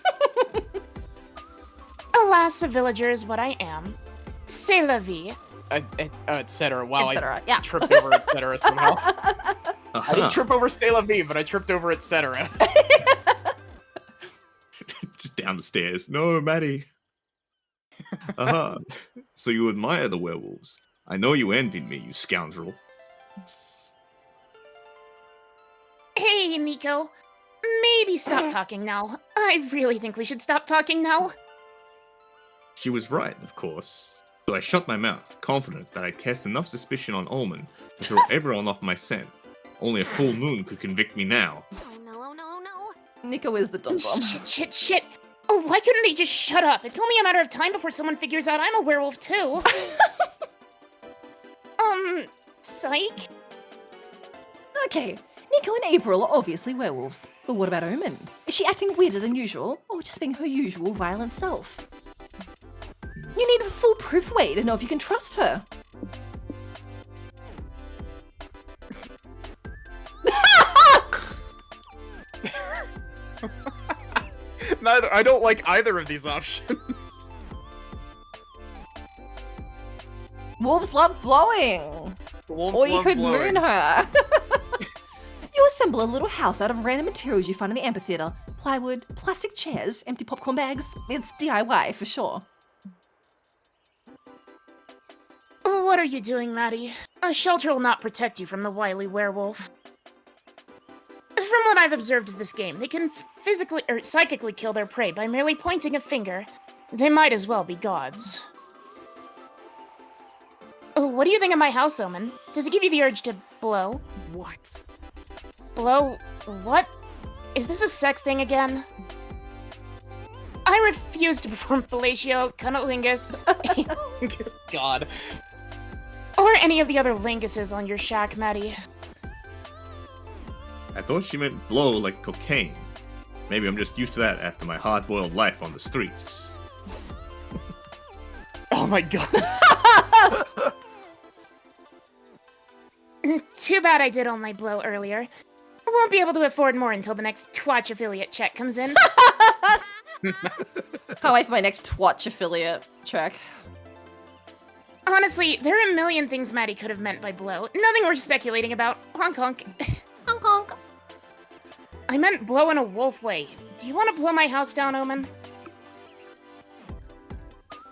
Alas, a villager is what I am. C'est la vie. Et cetera. Wow, Et cetera, I yeah. tripped over et cetera somehow. I uh-huh. didn't trip over C'est la vie, but I tripped over et cetera. Just down the stairs. No, Maddie. Uh-huh. So you admire the werewolves. I know you envied me, you scoundrel. Hey, Nico. Maybe stop talking now. I really think we should stop talking now. She was right, of course. So I shut my mouth, confident that I'd cast enough suspicion on Omen to throw everyone off my scent. Only a full moon could convict me now. Oh no, oh no, oh no. Nico is the dumb bomb. Shit. Oh, why couldn't they just shut up? It's only a matter of time before someone figures out I'm a werewolf too. Psych? Okay, Nico and April are obviously werewolves. But what about Omen? Is she acting weirder than usual, or just being her usual violent self? You need a foolproof way to know if you can trust her. I don't like either of these options. Wolves love blowing! Wolves Or you love could blowing. moon her. You assemble a little house out of random materials you find in the amphitheater. Plywood, plastic chairs, empty popcorn bags. It's DIY for sure. What are you doing, Maddie? A shelter will not protect you from the wily werewolf. From what I've observed of this game, they can physically or psychically kill their prey by merely pointing a finger. They might as well be gods. Oh, what do you think of my house, Omen? Does it give you the urge to blow? What? Blow? What? Is this a sex thing again? I refuse to perform fellatio, cunnilingus, God. or any of the other linguses on your shack, Maddie. I thought she meant blow like cocaine. Maybe I'm just used to that after my hard-boiled life on the streets. Oh my god. Too bad I did only blow earlier. I won't be able to afford more until the next Twatch affiliate check comes in. Can't wait for my next Twatch affiliate check. Honestly, there are a million things Maddie could have meant by blow. Nothing worth speculating about. Honk honk. Honk honk. I meant blow in a wolf way. Do you want to blow my house down, Omen?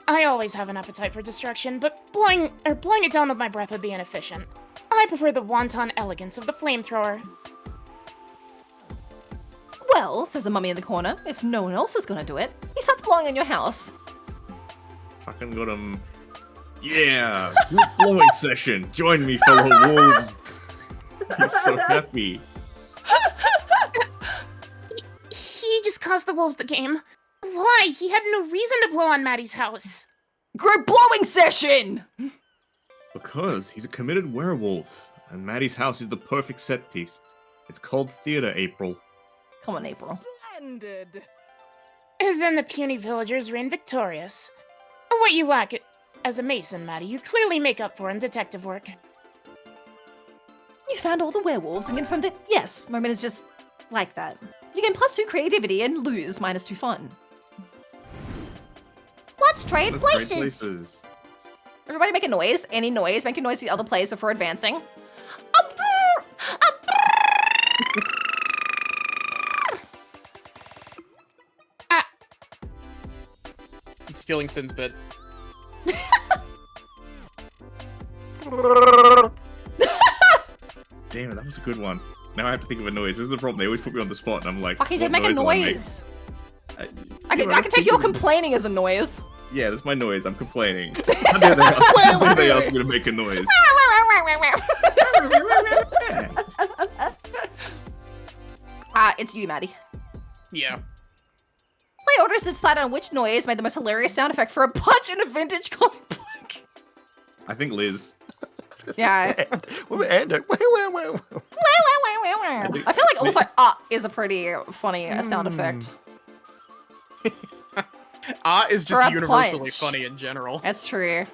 I always have an appetite for destruction, but blowing it down with my breath would be inefficient. I prefer the wanton elegance of the flamethrower. Well, says the mummy in the corner, if no one else is gonna do it, he starts blowing on your house. Fucking got him. Yeah! Group blowing session! Join me, fellow wolves! He's so happy. He just cost the wolves the game. Why? He had no reason to blow on Maddie's house. Group blowing session! Because he's a committed werewolf, and Maddie's house is the perfect set piece. It's called theater, April. Come on, April. Splendid. And then the puny villagers reign victorious. What you lack as a mason, Maddie, you clearly make up for in detective work. You found all the werewolves and confirmed that, yes, Moment is just like that. You gain +2 creativity and lose -2 fun. Let's trade Let's trade places. Everybody make a noise. Any noise. Make a noise for the other players before advancing. It's stealing Sin's bit. Damn it, that was a good one. Now I have to think of a noise. This is the problem. They always put me on the spot, and I'm like, Fucking what make a do I make? noise. I Yeah, can take your complaining as a noise. Yeah, that's my noise. I'm complaining. How dare they ask me to make a noise? It's you, Maddie. Yeah. Play orders to decide on which noise made the most hilarious sound effect for a punch in a vintage comic book. I think Liz. Yeah. Wait. I feel like also is a pretty funny sound effect. Is For a just universally punch. funny in general. That's true.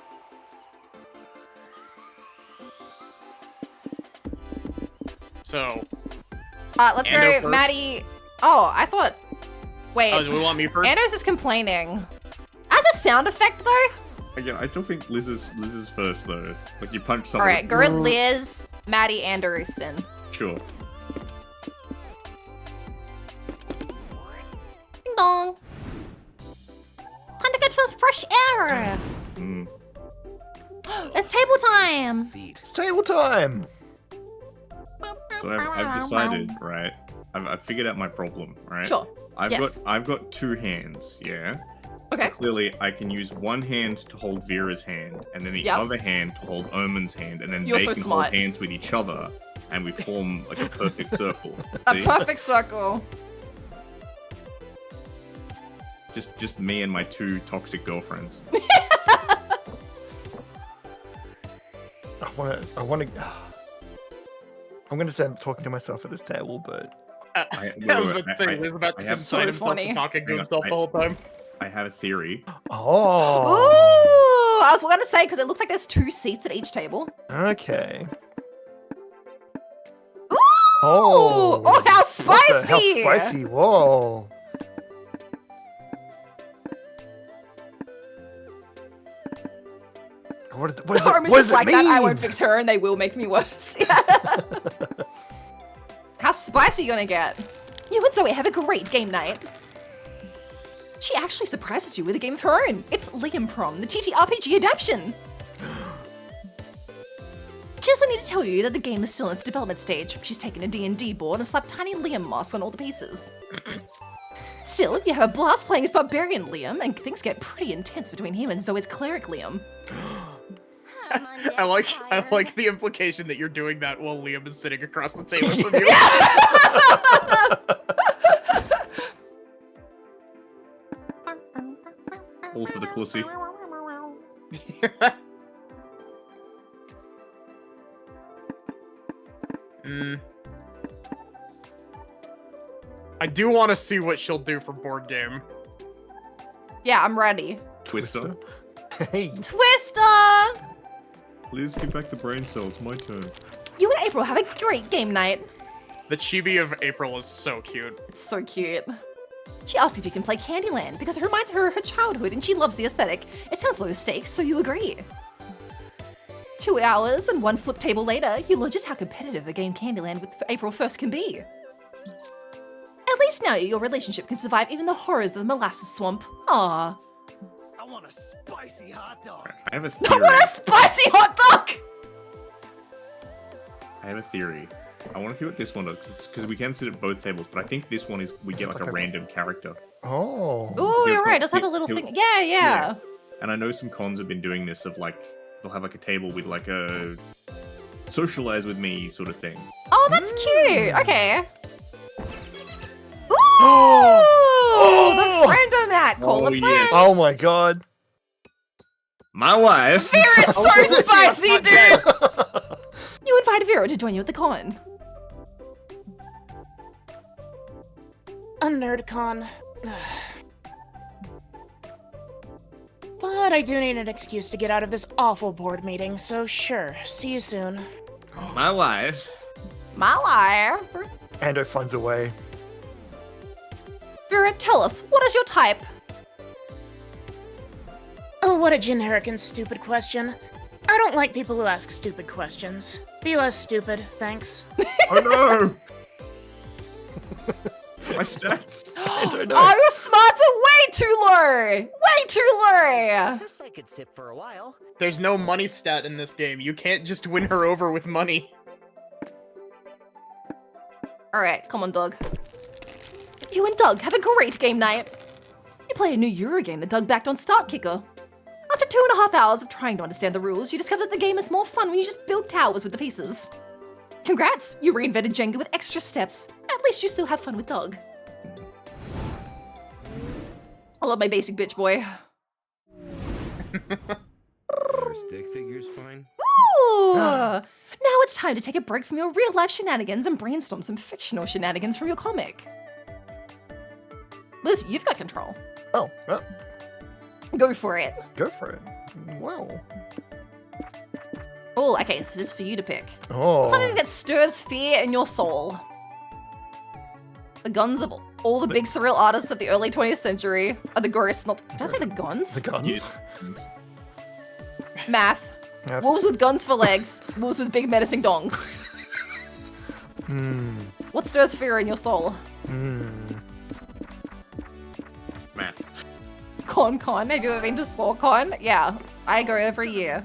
So, Let's Ando go, first? Maddie. Oh, I thought. Wait. do we want me first? Ando's is complaining. As a sound effect, though. Again, I don't think Liz is first though. Like you punch someone. All right, go with Liz, Maddie, Anderson. Sure. Ding dong. Time to get some fresh air. Mm. It's table time. It's table time. So I've decided, right? I've figured out my problem, right? Sure. I've got 2 hands, yeah. Okay. Clearly, I can use one hand to hold Vera's hand, and then the other hand to hold Omen's hand, and then You're they so can smart. hold hands with each other, and we form like a perfect circle. A See? perfect circle. Just me and my 2 toxic girlfriends. I'm gonna say I'm talking to myself at this table, but I was about to say, Liz about to have- decide himself funny. to talking to Hang on, himself the whole time. I have a theory. oh, Ooh, I was going to say because it looks like there's 2 seats at each table. okay. Ooh! Oh, Oh, how what spicy! the- How spicy! Whoa. What is it? Armin's What just does it like mean? that. I won't fix her, and they will make me worse. How spicy you gonna get? You and Zoe have a great game night. She actually surprises you with a game of her own. It's Liam Prom, the TTRPG adaptation. guess I need to tell you that the game is still in its development stage. She's taken a D&D board and slapped tiny Liam masks on all the pieces. Still, you have a blast playing as Barbarian Liam, and things get pretty intense between him and Zoe's Cleric Liam. I like the implication that you're doing that while Liam is sitting across the table from you. All for the clussy. I do want to see what she'll do for board game. Yeah, I'm ready. Twister. Hey. Twister! Please give back the brain cell. It's my turn. You and April have a great game night. The chibi of April is so cute. It's so cute. She asks if you can play Candyland because it reminds her of her childhood and she loves the aesthetic. It sounds low stakes, so you agree. 2 hours and 1 flip table later, you learn just how competitive a game Candyland with April 1st can be. At least now your relationship can survive even the horrors of the molasses swamp. Aww. I want a spicy hot dog. I have a I theory. want a spicy hot dog! I have a theory. I want to see what this one does because we can sit at both tables, but I think this one is we get like a random character. Oh. Ooh, you're He'll- right. It does have a little he'll- thing. Yeah. And I know some cons have been doing this of like they'll have like a table with like a socialize with me sort of thing. Oh, that's cute. Okay. Ooh, the friend mat. Call Oh, a friend. yes. Oh my god. My wife. Vera's so Oh, spicy, not dude. dead. You invited Vera to join you at the con. A NerdCon. But I do need an excuse to get out of this awful board meeting, so sure, see you soon. My wife. My life. Ando finds a way. Vera, tell us, what is your type? Oh, what a generic and stupid question. I don't like people who ask stupid questions. Be less stupid, thanks. Oh no. My stats. I don't know. Oh, your smarts are way too low. Way too low. Guess I could sit for a while. There's no money stat in this game. You can't just win her over with money. All right, come on, Doug. You and Doug have a great game night. You play a new Euro game that Doug backed on Start Kicker. After 2.5 hours of trying to understand the rules, you discover that the game is more fun when you just build towers with the pieces. Congrats, you reinvented Jenga with extra steps. At least you still have fun with Doug. I love my basic bitch boy. Stick figure's fine. Ooh! Now it's time to take a break from your real life shenanigans and brainstorm some fictional shenanigans from your comic. Liz, you've got control. Oh, well, Go for it. go for it. Well. Oh, okay, this is for you to pick. Oh. Something that stirs fear in your soul. The guns of all the big surreal artists of the early 20th century are the ghosts, not... Did I say the guns? The guns. Yes. Math. Math. Wolves with guns for legs. Wolves with big menacing dongs. Hmm. What stirs fear in your soul? Math. Con. Have you ever been to SawCon? Yeah, I go every year.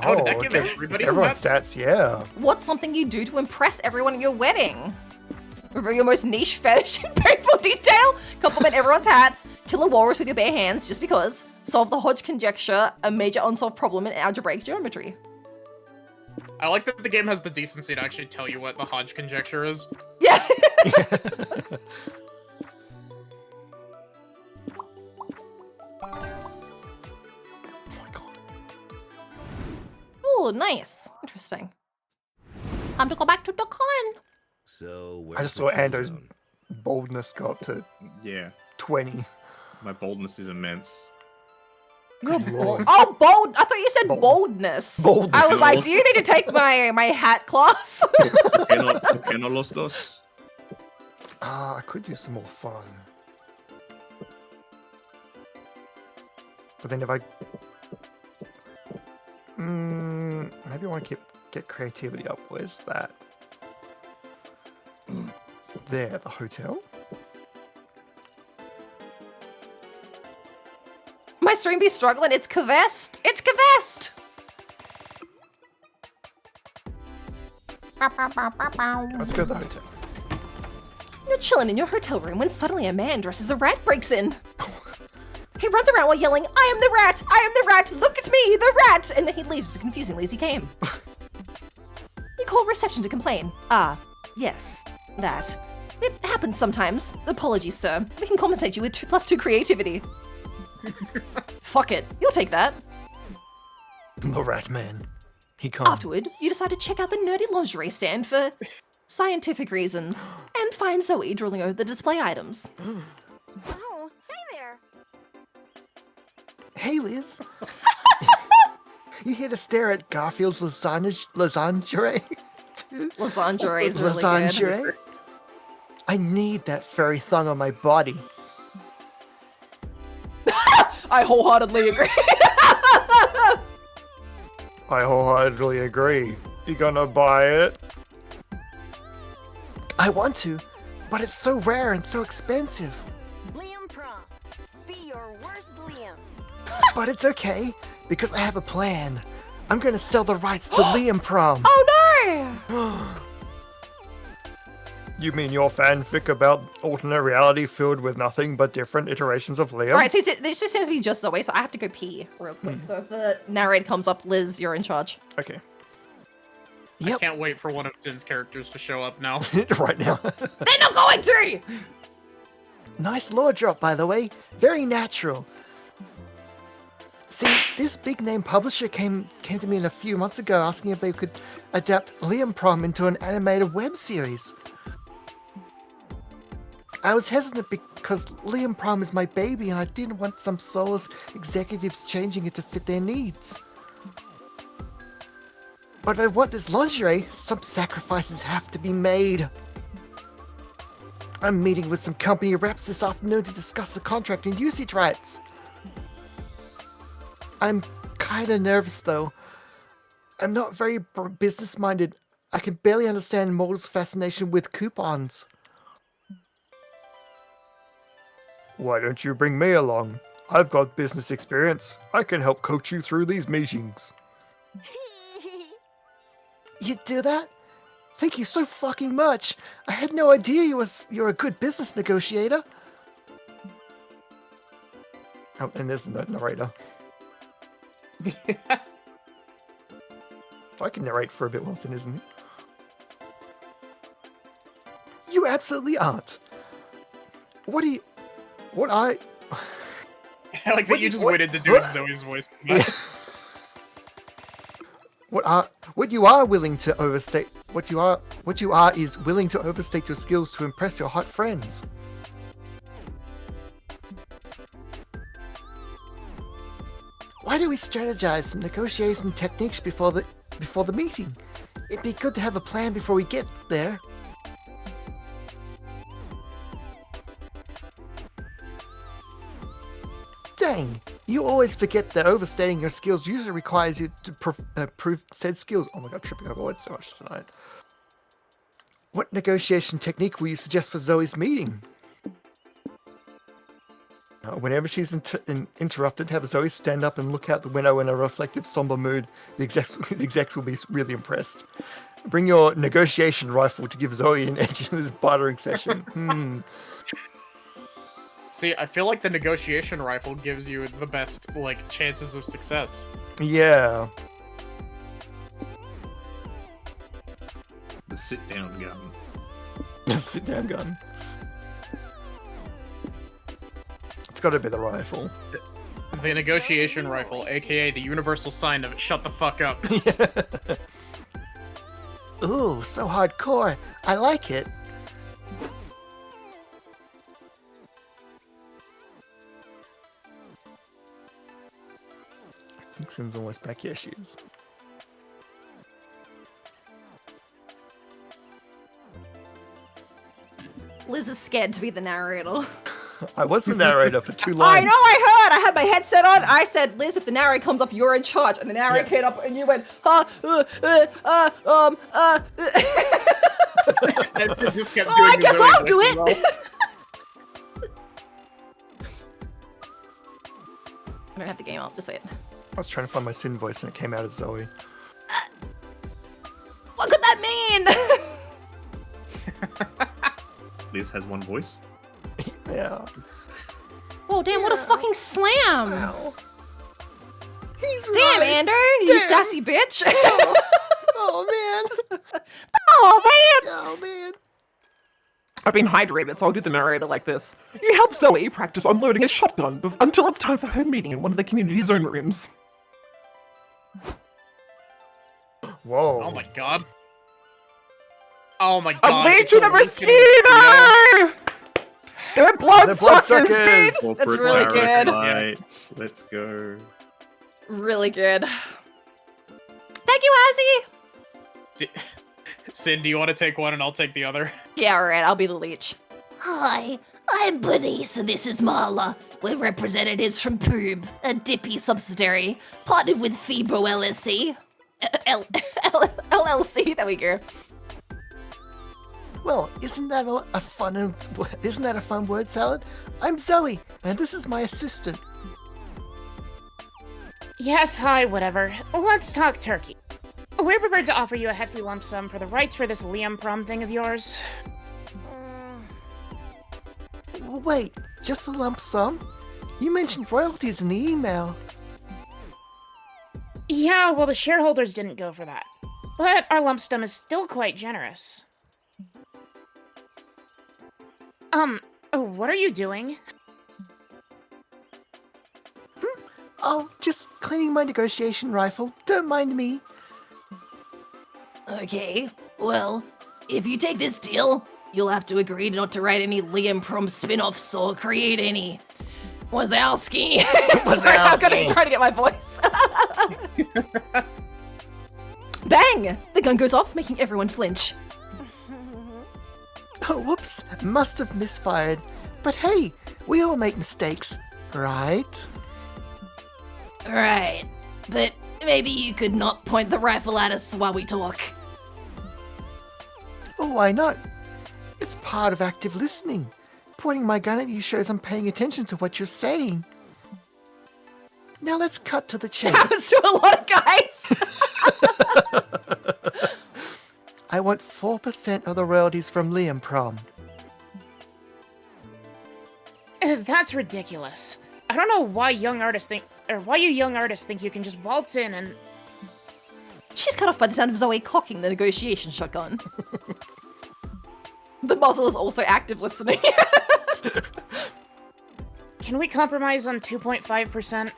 Oh, did that give okay. everybody Everyone's stats? stats, yeah. What's something you do to impress everyone at your wedding? Reveal your most niche fetish in painful detail? Compliment everyone's hats? Kill a walrus with your bare hands just because? Solve the Hodge conjecture, a major unsolved problem in algebraic geometry. I like that the game has the decency to actually tell you what the Hodge conjecture is. Yeah. Oh, nice. Interesting. Time to go back to the con. So I just saw Ando's boldness go up to Yeah. 20. My boldness is immense. You're bold. Oh, bold. I thought you said boldness. Boldness. I was like, do you need to take my hat class? ¿Por qué no los dos? Ah, I could do some more fun. But then if I... maybe I want to get creativity up. Where's that? There, the hotel. My stream be struggling. It's Kavest. It's Kavest. Let's go to the hotel. You're chilling in your hotel room when suddenly a man dressed as a rat breaks in. He runs around while yelling, "I am the rat! I am the rat! Look at me, the rat!" And then he leaves as confusingly as he came. You call reception to complain. Ah, yes, that. It happens sometimes. Apologies, sir. We can compensate you with 2+2 creativity. Fuck it. You'll take that. The rat man. He can't. Afterward, you decide to check out the nerdy lingerie stand for scientific reasons and find Zoe drooling over the display items. Oh, hey there. Hey, Liz. You here to stare at Garfield's lasagna? Lasagna is really good. I need that furry thong on my body. I wholeheartedly agree. I wholeheartedly agree. You gonna buy it? I want to, but it's so rare and so expensive. Liam Prom. Be your worst Liam. But it's okay, because I have a plan. I'm gonna sell the rights to Liam Prom. Oh no! You mean your fanfic about alternate reality filled with nothing but different iterations of Liam? Alright, so this just seems to be just Zoe, so I have to go pee real quick. So if the narrator comes up, Liz, you're in charge. Okay. I can't wait for one of Zin's characters to show up now. Right now. They're not going to! Nice lore drop, by the way. Very natural. See, this big name publisher came to me a few months ago asking if they could adapt Liam Prom into an animated web series. I was hesitant because Liam Prom is my baby and I didn't want some soulless executives changing it to fit their needs. But if I want this lingerie, some sacrifices have to be made. I'm meeting with some company reps this afternoon to discuss the contract and usage rights. I'm kinda nervous though. I'm not very business-minded. I can barely understand Mortal's fascination with coupons. Why don't you bring me along? I've got business experience. I can help coach you through these meetings. You do that? Thank you so fucking much. I had no idea you're a good business negotiator. Oh, and there's the narrator. I can narrate for a bit, Wilson, isn't it? You absolutely aren't. I like that you just waited to do it in Zoe's voice. Yeah. What you are willing to overstate is willing to overstate your skills to impress your hot friends. Why do we strategize some negotiation techniques before the meeting? It'd be good to have a plan before we get there. Dang, you always forget that overstating your skills usually requires you to prove said skills. Oh my god, tripping over words so much tonight. What negotiation technique will you suggest for Zoe's meeting? Whenever she's interrupted, have Zoe stand up and look out the window in a reflective, somber mood. The execs will be really impressed. Bring your negotiation rifle to give Zoe an edge in this bartering session. See, I feel like the negotiation rifle gives you the best, chances of success. Yeah. The sit-down gun. The sit-down gun. It's got to be the rifle. The negotiation rifle, aka the universal sign of shut the fuck up. Ooh, so hardcore. I like it. I think Sin's almost back. Yeah, she is. Liz is scared to be the narrator. I was the narrator for 2 lines. I know, I heard! I had my headset on. I said, Liz, if the narrator comes up, you're in charge. And the narrator came up and you went, just kept doing I guess I'll do it! I don't have the game up, just wait. I was trying to find my Sin voice and it came out as Zoe. What could that mean? Liz has one voice. Yeah. Oh damn! What a fucking slam! Wow. He's Damn, right. Ander, you Damn. sassy bitch! Oh man. Oh man! Oh man. I've been hydrated, so I'll do the narrator like this. You help Zoe practice unloading a shotgun until it's time for her meeting in one of the community zone rooms. Whoa. Oh my god. Oh my A god. it's legion of Lincoln mosquito! They're bloodsuckers, bloodsuckers. dude! That's really good. Lights. Let's go. Really good. Thank you, Azzy! Sin, do you want to take one and I'll take the other? Yeah, alright, I'll be the leech. Hi, I'm Bernice and this is Marla. We're representatives from Poob, a Dippy subsidiary, partnered with Fibro LLC. LLC, there we go. Well, isn't that a fun word salad? I'm Zoe, and this is my assistant. Yes, hi, whatever. Let's talk turkey. We're prepared to offer you a hefty lump sum for the rights for this Liam prom thing of yours. Wait, just a lump sum? You mentioned royalties in the email. Yeah, well, the shareholders didn't go for that. But our lump sum is still quite generous. What are you doing? Oh, just cleaning my negotiation rifle. Don't mind me. Okay, well, if you take this deal, you'll have to agree not to write any Liam Prom spin-offs or create any Wazowski. Sorry, I was trying to get my voice. Bang! The gun goes off, making everyone flinch. Oh, whoops. Must have misfired. But hey, we all make mistakes, right? Right, but maybe you could not point the rifle at us while we talk. Oh, why not? It's part of active listening. Pointing my gun at you shows I'm paying attention to what you're saying. Now let's cut to the chase. Happens to a lot of guys. I want 4% of the royalties from Liam Prom. That's ridiculous. I don't know why you young artists think you can just waltz in and... She's cut off by the sound of Zoe cocking the negotiation shotgun. The muzzle is also active listening. Can we compromise on 2.5%?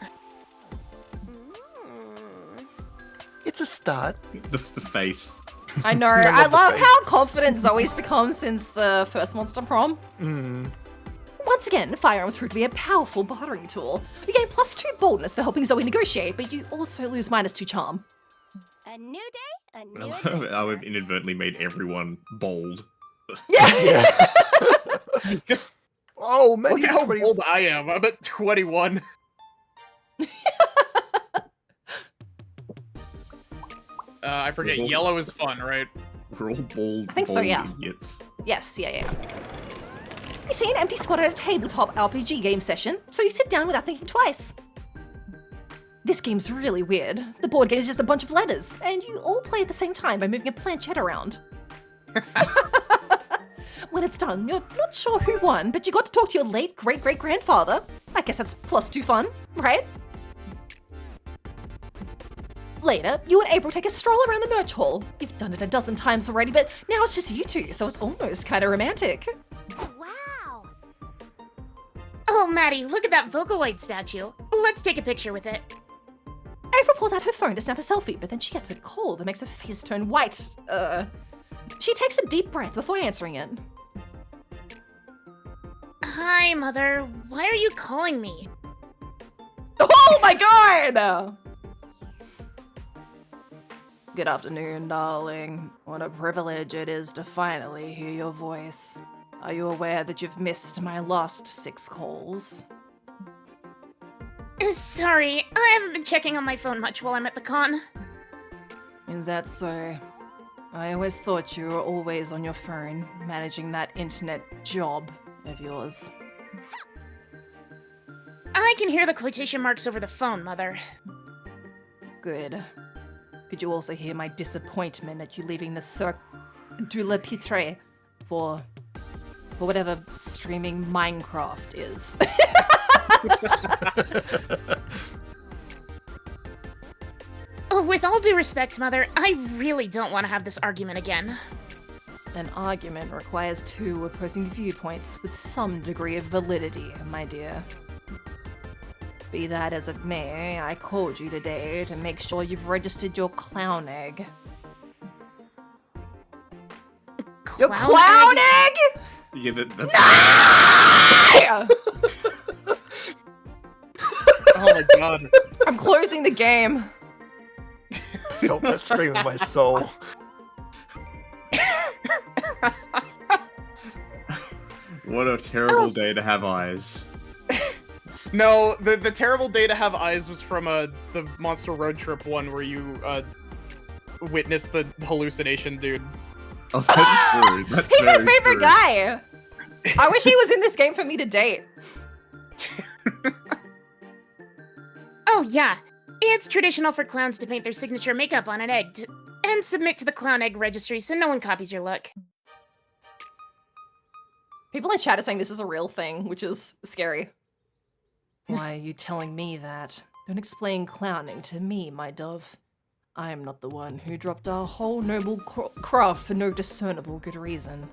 It's a start. The face. I know. I love how confident Zoe's become since the first Monster Prom. Once again, firearms prove to be a powerful bartering tool. You gain +2 boldness for helping Zoe negotiate, but you also lose -2 charm. A new day, a new I adventure. love I've inadvertently made everyone bold. Yeah. Oh, man, Look at how old I am. I'm at 21. I forget. Yellow is fun, right? We're all bold. I think so, bold yeah. Idiots. Yes, yeah. You see an empty spot at a tabletop RPG game session, so you sit down without thinking twice. This game's really weird. The board game is just a bunch of letters, and you all play at the same time by moving a planchette around. When it's done, you're not sure who won, but you got to talk to your late great-great-grandfather. I guess that's +2 fun, right? Later, you and April take a stroll around the merch hall. You've done it a dozen times already, but now it's just you two, so it's almost kind of romantic. Wow. Oh, Maddie, look at that Vocaloid statue. Let's take a picture with it. April pulls out her phone to snap a selfie, but then she gets a call that makes her face turn white. She takes a deep breath before answering it. Hi, Mother. Why are you calling me? Oh my god! Good afternoon, darling. What a privilege it is to finally hear your voice. Are you aware that you've missed my last 6 calls? Sorry, I haven't been checking on my phone much while I'm at the con. Is that so? I always thought you were always on your phone, managing that internet job of yours. I can hear the quotation marks over the phone, Mother. Good. Could you also hear my disappointment at you leaving the Cirque du Le Pitre for whatever streaming Minecraft is. Oh, with all due respect, Mother, I really don't want to have this argument again. An argument requires two opposing viewpoints with some degree of validity, my dear. Be that as it may, I called you today to make sure you've registered your clown egg. Your clown egg? Yeah, that's Oh my god. I'm closing the game. I felt that scream in my soul. What a terrible day to have eyes. No, the terrible day to have eyes was from the Monster Road Trip one where you witnessed the hallucination dude. Oh, that's true. That's He's my very favorite true. guy. I wish he was in this game for me to date. Oh, yeah. It's traditional for clowns to paint their signature makeup on an egg and submit to the clown egg registry so no one copies your look. People in chat are saying this is a real thing, which is scary. Why are you telling me that? Don't explain clowning to me, my dove. I am not the one who dropped our whole noble craft for no discernible good reason.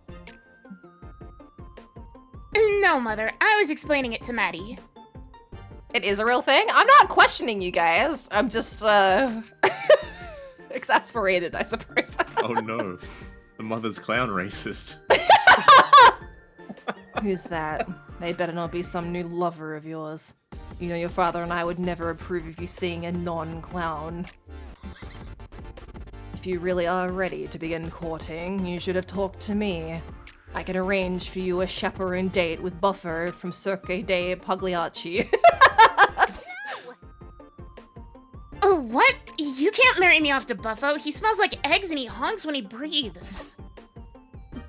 No, Mother. I was explaining it to Maddie. It is a real thing? I'm not questioning you guys. I'm just, exasperated, I suppose. Oh no. The mother's clown racist. Who's that? They better not be some new lover of yours. You know your father and I would never approve of you seeing a non-clown. If you really are ready to begin courting, you should have talked to me. I can arrange for you a chaperone date with Buffer from Cirque dei Pagliacci. Oh, what? You can't marry me off to Buffo. He smells like eggs and he honks when he breathes.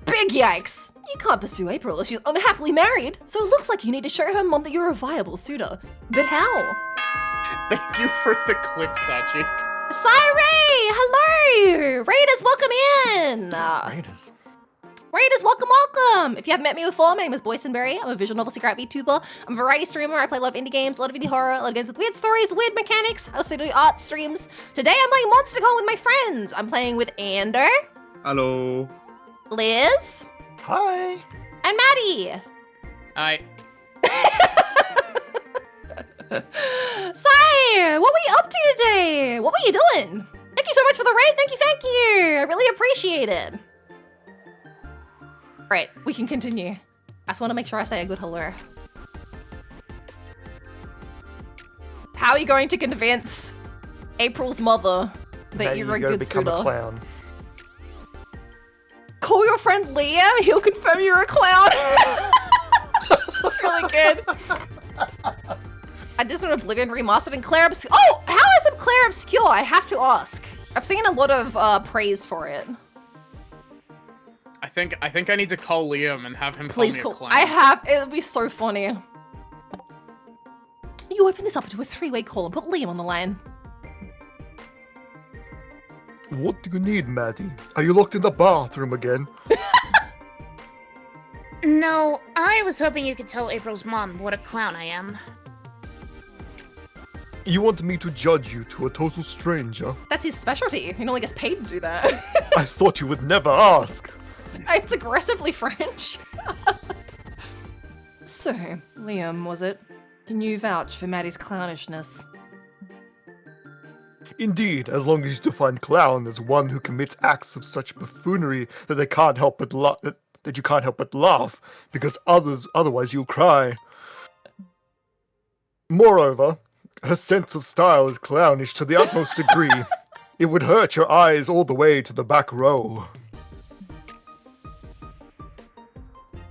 Big yikes! You can't pursue April if she's unhappily married, so it looks like you need to show her mom that you're a viable suitor. But how? Thank you for the clip, Sachi. Cyray! Hello! Raiders, welcome in! Raiders. Raiders, welcome, welcome! If you haven't met me before, my name is Boysenberry. I'm a visual novel secret VTuber. I'm a variety streamer. I play a lot of indie games, a lot of indie horror, a lot of games with weird stories, weird mechanics. I also do art streams. Today I'm playing Monster Call with my friends. I'm playing with Ander, Hello. Liz, Hi. and Maddie. Hi. Sai, what were you up to today? What were you doing? Thank you so much for the raid. Thank you. I really appreciate it. Right, we can continue. I just want to make sure I say a good hello. How are you going to convince April's mother that you're a good become suitor? a clown. Call your friend Liam. He'll confirm you're a clown. That's really good. I did some Oblivion remastered and Claire Obscure. Oh, how is it Claire Obscure? I have to ask. I've seen a lot of praise for it. I think I need to call Liam and have him Please call me call. a clown. I have. It'll be so funny. You open this up into a three-way call and put Liam on the line. What do you need, Maddie? Are you locked in the bathroom again? No, I was hoping you could tell April's mom what a clown I am. You want me to judge you to a total stranger? That's his specialty. He only gets paid to do that. I thought you would never ask. It's aggressively French. So, Liam, was it? Can you vouch for Maddie's clownishness? Indeed, as long as you define clown as one who commits acts of such buffoonery that they can't help but that you can't help but laugh, because otherwise you'll cry. Moreover, her sense of style is clownish to the utmost degree. It would hurt your eyes all the way to the back row.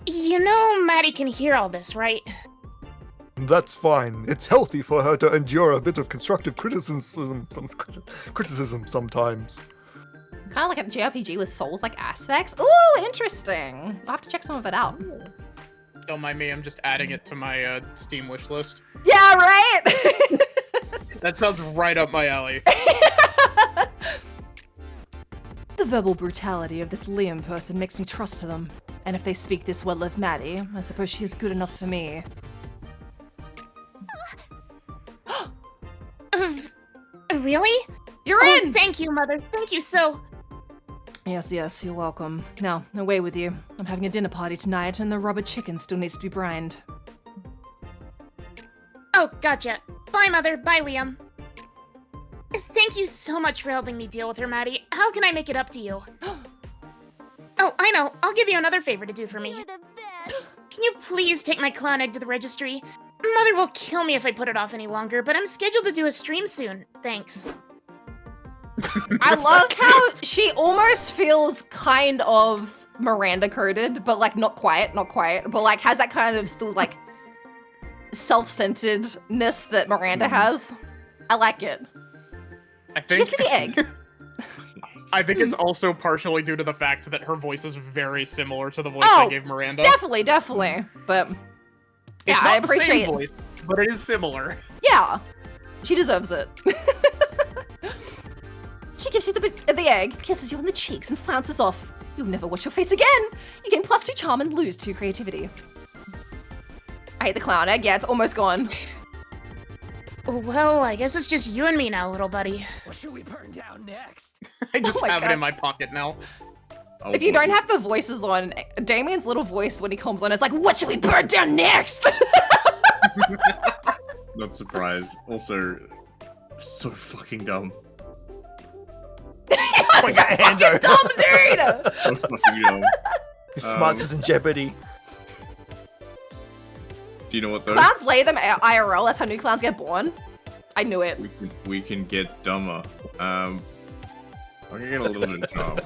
You know Maddie can hear all this, right? That's fine. It's healthy for her to endure a bit of constructive criticism sometimes. Kind of like a JRPG with Souls-like aspects. Ooh, interesting. I'll have to check some of it out. Don't mind me, I'm just adding it to my Steam wish list. Yeah, right? That sounds right up my alley. The verbal brutality of this Liam person makes me trust them. And if they speak this well of Maddie, I suppose she is good enough for me. Really? You're in! Thank you, Mother. Thank you so... Yes, yes, you're welcome. Now, away with you. I'm having a dinner party tonight, and the rubber chicken still needs to be brined. Oh, gotcha. Bye, Mother. Bye, Liam. Thank you so much for helping me deal with her, Maddie. How can I make it up to you? Oh, I know. I'll give you another favor to do for me. You're the best. Can you please take my clown egg to the registry? Mother will kill me if I put it off any longer, but I'm scheduled to do a stream soon. Thanks. I love how she almost feels kind of Miranda coded, but like not quite, but like has that kind of still like self-centeredness that Miranda has. I like it. She gives you the egg. I think it's also partially due to the fact that her voice is very similar to the voice I gave Miranda. Definitely. But yeah, It's not I the appreciate same voice, but it is similar. Yeah, she deserves it. She gives you the egg, kisses you on the cheeks, and flounces off. You'll never wash your face again. You gain +2 charm and lose 2 creativity. I hate the clown egg. Yeah, it's almost gone. Well, I guess it's just you and me now, little buddy. What should we burn down next? I just my have God. it in my pocket now. If you don't have the voices on, Damien's little voice when he comes on is like, "What should we burn down next?" Not surprised. Also, so fucking dumb. You're so fucking dumb, dude! So fucking dumb. His smarts is in jeopardy. Do you know what though? Clowns lay them IRL. That's how new clowns get born. I knew it. We can get dumber. I can get a little bit of charm.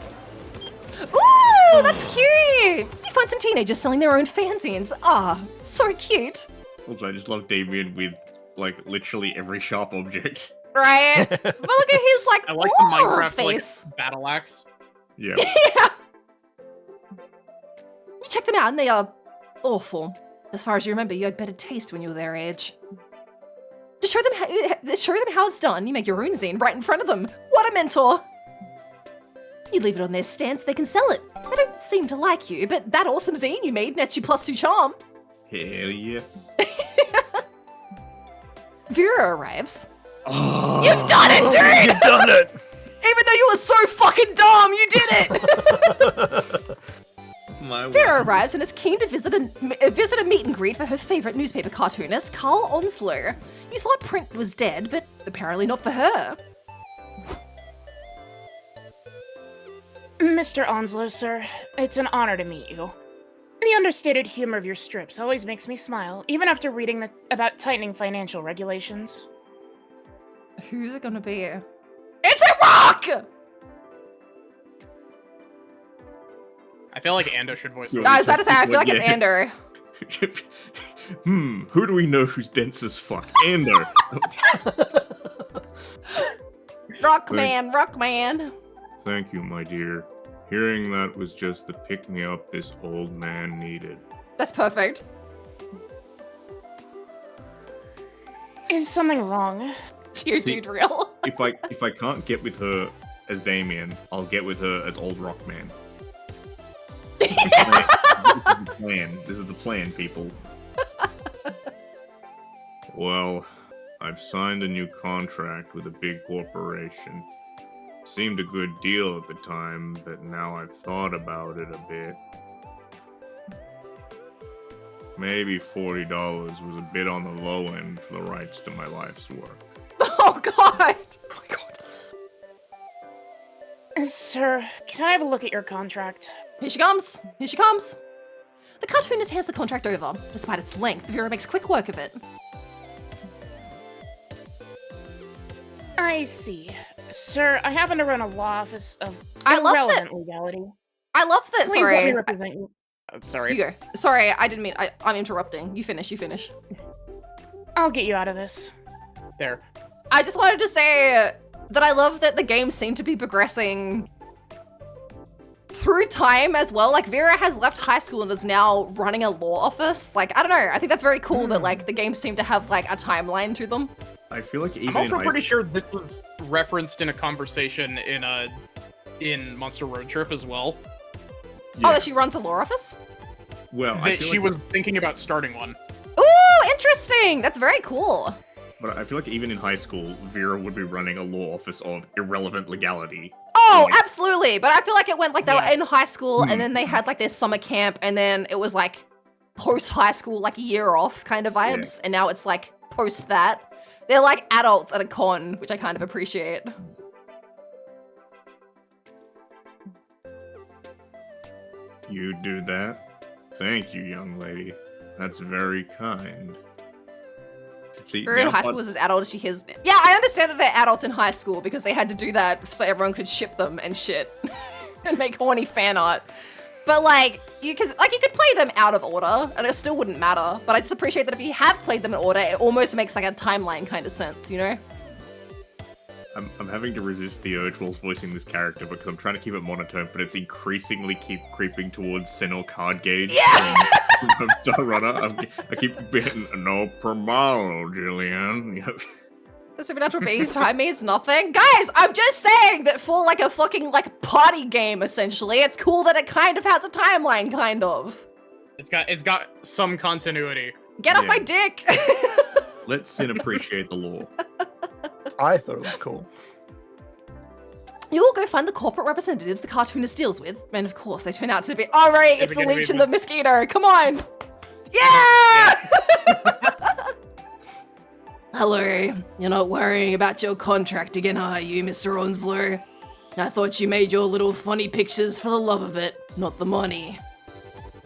Ooh, that's cute! You find some teenagers selling their own fanzines. Ah, so cute. Also, I just love Damien with like literally every sharp object. Right? But look at his like, I like the ooh, Minecraft face. like battle axe. Yeah. Yeah. You check them out and they are awful. As far as you remember, you had better taste when you were their age. To show them how it's done, you make your own zine right in front of them. What a mentor! You leave it on their stand so they can sell it. They don't seem to like you, but that awesome zine you made nets you +2 charm. Hell yes. Vera arrives. Oh, You've done it, dude! You've done it! Even though you were so fucking dumb, you did it! My Vera arrives and is keen to visit a meet and greet for her favorite newspaper cartoonist, Carl Onslow. You thought Print was dead, but apparently not for her. Mr. Onslow, sir, it's an honor to meet you. The understated humor of your strips always makes me smile, even after reading about tightening financial regulations. Who's it gonna be? It's a rock! I feel like Ando should voice it. I was about to say, I feel like it's Yeah. Ander. Who do we know who's dense as fuck? Ando. Rockman. Thank you, my dear. Hearing that was just the pick-me-up this old man needed. That's perfect. Is something wrong? Dear See, dude, real. If I can't get with her as Damien, I'll get with her as old Rockman. This is the plan. This is the plan, people. Well, I've signed a new contract with a big corporation. Seemed a good deal at the time, but now I've thought about it a bit. Maybe $40 was a bit on the low end for the rights to my life's work. Oh god! Sir, can I have a look at your contract? Here she comes. Here she comes. The cartoonist hands the contract over. Despite its length, Vera makes quick work of it. I see. Sir, I happen to run a law office of I love irrelevant legality. I love that. Please let me Sorry. represent you. Sorry. You go. Sorry, I didn't mean. I'm interrupting. You finish. I'll get you out of this. There. I just wanted to say that I love that the game seemed to be progressing through time as well. Like, Vera has left high school and is now running a law office. Like, I don't know. I think that's very cool that, like, the games seem to have, like, a timeline to them. I feel like even I'm also in pretty sure this was referenced in a conversation in Monster Road Trip as well. Oh, that she runs a law office? Well, I that feel she like- was thinking about starting one. Ooh, interesting. That's very cool. But I feel like even in high school, Vera would be running a law office of irrelevant legality. Oh, Like- absolutely. But I feel like it went like they were in high school Hmm. and then they had like their summer camp and then it was like post high school, like a year off kind of vibes. And now it's like post that. They're like adults at a con, which I kind of appreciate. You do that? Thank you, young lady. That's very kind. See, We're in now high Bud- school as adult as she is. Yeah, I understand that they're adults in high school because they had to do that so everyone could ship them and shit and make horny fan art. But like you could play them out of order and it still wouldn't matter. But I just appreciate that if you have played them in order, it almost makes like a timeline kind of sense, you know? I'm having to resist the urge whilst voicing this character because I'm trying to keep it monotone, but it's increasingly keep creeping towards Senor Card Gauge. Yeah! From Star Runner. I keep being no promo, Jillian. The supernatural beings time means nothing. Guys, I'm just saying that for like a fucking like party game essentially, it's cool that it kind of has a timeline, kind of. It's got some continuity. Get off Yeah. my dick! Let Sin appreciate the law. I thought it was cool. You all go find the corporate representatives the cartoonist deals with, and of course they turn out to be alright, it's the leech and the mosquito, come on! Yeah! Hello, you're not worrying about your contract again, are you, Mr. Onslow? I thought you made your little funny pictures for the love of it, not the money.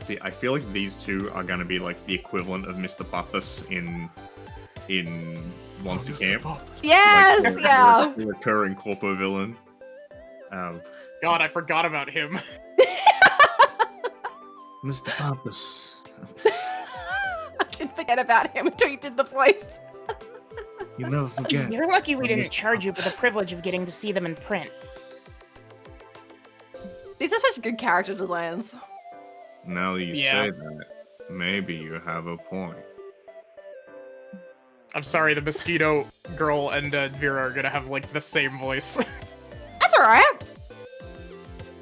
See, I feel like these two are gonna be like the equivalent of Mr. Buffus in Monster Camp. Yes, Like, yeah. The recurring corpo villain. God, I forgot about him. Mr. Buffus. I didn't forget about him until you did the voice. You never forget. You're lucky we Okay. didn't charge you for the privilege of getting to see them in print. These are such good character designs. Now that you Yeah. say that, maybe you have a point. I'm sorry, the mosquito girl and Vera are gonna have like the same voice. That's alright.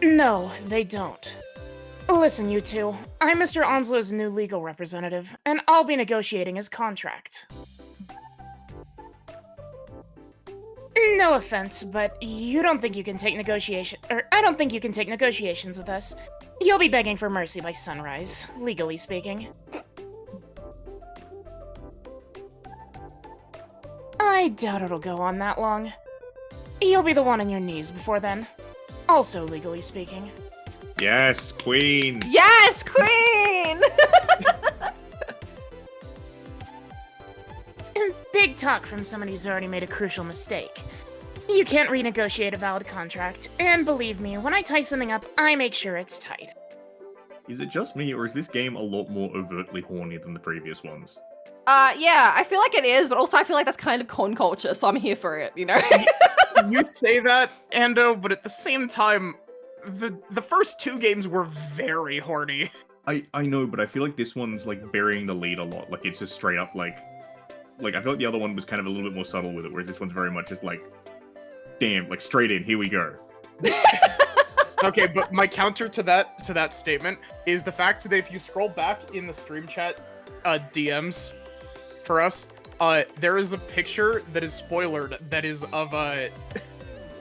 No, they don't. Listen, you two. I'm Mr. Onslow's new legal representative, and I'll be negotiating his contract. No offense, but you don't think you can take I don't think you can take negotiations with us. You'll be begging for mercy by sunrise, legally speaking. I doubt it'll go on that long. You'll be the one on your knees before then. Also, legally speaking. Yes, Queen! Yes, Queen! Big talk from someone who's already made a crucial mistake. You can't renegotiate a valid contract, and believe me, when I tie something up, I make sure it's tight. Is it just me, or is this game a lot more overtly horny than the previous ones? Yeah, I feel like it is, but also I feel like that's kind of con culture, so I'm here for it, you know? You say that, Ando, but at the same time, the first two games were very horny. I know, but I feel like this one's like burying the lead a lot. Like it's just straight up like I feel like the other one was kind of a little bit more subtle with it, whereas this one's very much just like, damn, like straight in, here we go. Okay, but my counter to that statement is the fact that if you scroll back in the stream chat DMs for us, there is a picture that is spoilered that is of a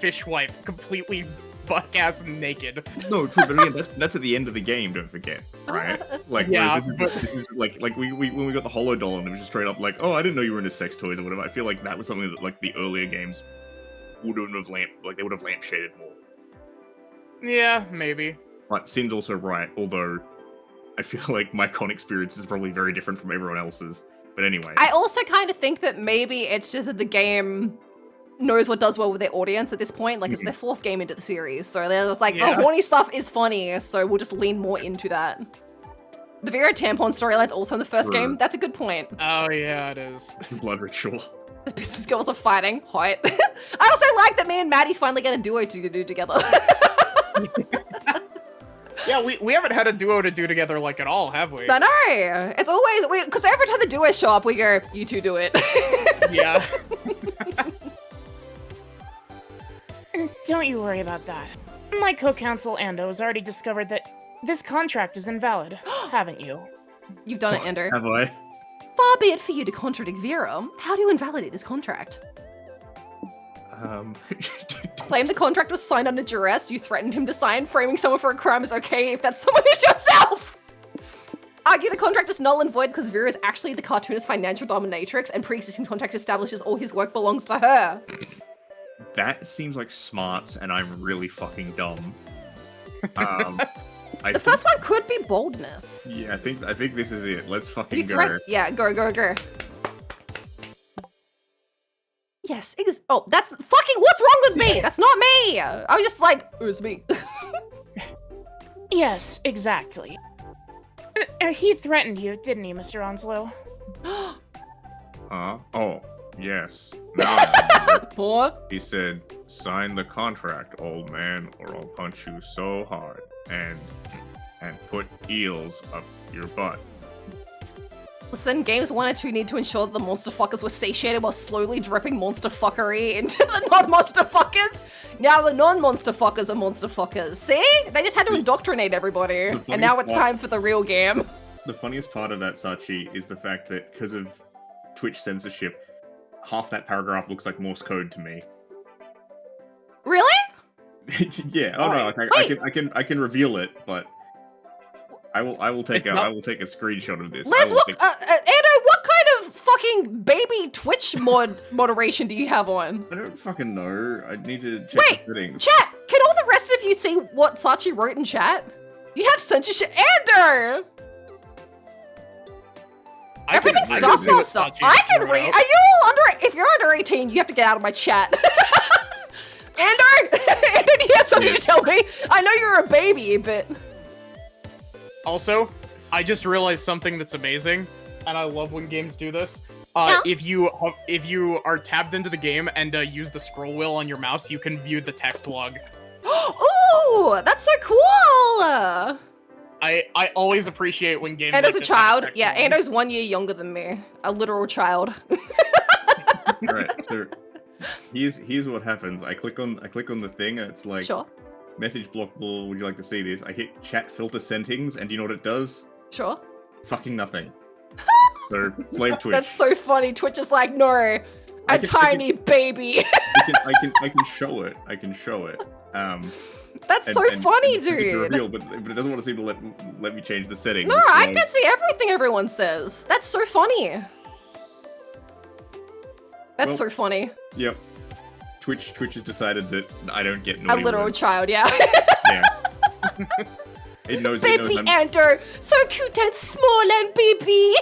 fishwife completely butt-ass naked. No, true, but again, that's at the end of the game. Don't forget, right? Like, Yeah, whereas this is like we when we got the Holo doll and it was just straight up like, oh, I didn't know you were into sex toys or whatever. I feel like that was something that like the earlier games wouldn't have they would have lampshaded more. Yeah, maybe. But Sin's also right, although I feel like my con experience is probably very different from everyone else's. But anyway, I also kind of think that maybe it's just that the game knows what does well with their audience at this point. Like, it's their fourth game into the series, so they're just like, Yeah. the horny stuff is funny, so we'll just lean more into that. The Vera tampon storyline's also in the first True. game. That's a good point. Oh yeah, it is. blood ritual. The business girls are fighting. Hot. I also like that me and Maddie finally get a duo to do together. Yeah, we haven't had a duo to do together like at all, have we? I know. It's always, because every time the duos show up, we go, you two do it. Yeah. Don't you worry about that. My co-counsel Ando has already discovered that this contract is invalid, haven't you? You've done it, Ender. Have I? Far be it for you to contradict Vera. How do you invalidate this contract? Claim the contract was signed under duress. You threatened him to sign. Framing someone for a crime is okay if that someone is yourself. Argue the contract is null and void because Vera is actually the cartoonist's financial dominatrix and pre-existing contract establishes all his work belongs to her. That seems like smarts, and I'm really fucking dumb. The first one could be boldness. Yeah, I think this is it. Let's fucking You go. Yeah, go. Yes, oh, that's fucking, what's wrong with me? That's not me! I was just like, it was me. Yes, exactly. He threatened you, didn't he, Mr. Onslow? Oh, yes. Now I remember. What? He said, sign the contract, old man, or I'll punch you so hard. And put eels up your butt. Listen, games 1 and 2 need to ensure that the monster fuckers were satiated while slowly dripping monster fuckery into the non-monster fuckers. Now the non-monster fuckers are monster fuckers. See? They just had to indoctrinate everybody. And now it's time for the real game. The funniest part of that, Sachi, is the fact that because of Twitch censorship, half that paragraph looks like Morse code to me. Really? Yeah. Oh no, I can reveal it, but I will take a screenshot of this. Liz, Anna, what kind of fucking baby Twitch moderation do you have on? I don't fucking know. I need to check the settings. Chat, can all the rest of you see what Sachi wrote in chat? You have censorship. Ender! Everything stops now. Stop. I can read. Are you all under? If you're under 18, you have to get out of my chat. Ender, do you have something to tell me? I know you're a baby, but Also, I just realized something that's amazing, and I love when games do this. If you are tabbed into the game and use the scroll wheel on your mouse, you can view the text log. Ooh, that's so cool! I always appreciate when games. Ando's like a this have child. text Yeah, log. Ando's 1 year younger than me. A literal child. Alright, so here's what happens. I click on the thing and it's like message blockable, would you like to see this? I hit chat filter settings and do you know what it does? Sure. Fucking nothing. So blame Twitch. That's so funny. Twitch is like, no, a tiny baby. I can show it. I can show it. That's so funny, it's good to dude. reveal, but it doesn't want to seem to let me change the settings. No, so I can see everything everyone says. That's so funny. That's so funny. Yep. Twitch has decided that I don't get A naughty literal words. child, yeah. Yeah. It knows. Baby I'm- Ender, so cute and small and baby.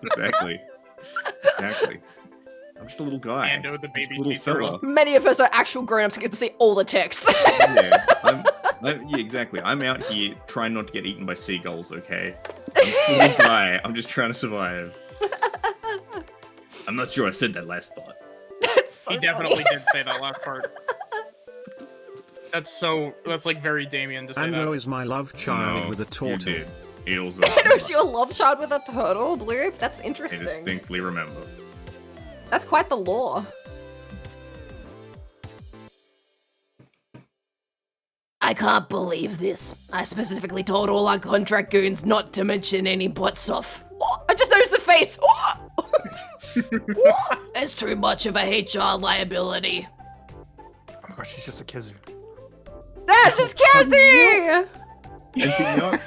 Exactly. I'm just a little guy. Ando, the baby Just a sea little turtle. fella. Many of us are actual grown-ups and get to see all the text. Yeah, yeah, exactly. I'm out here trying not to get eaten by seagulls, okay? I'm a little guy. I'm just trying to survive. I'm not sure I said that last thought. That's so He definitely did say that last part. That's like very Damien to say Ando that. is my love child No, with a you turtle. did. Eels Ando's your love child with a turtle, Blurb? That's I interesting. distinctly remember. That's quite the lore. I can't believe this. I specifically told all our contract goons not to mention any butt stuff. Oh, I just noticed the face. Oh! It's too much of a HR liability. Oh my gosh, she's just a Kizu. That's just Cassie! And see, you know,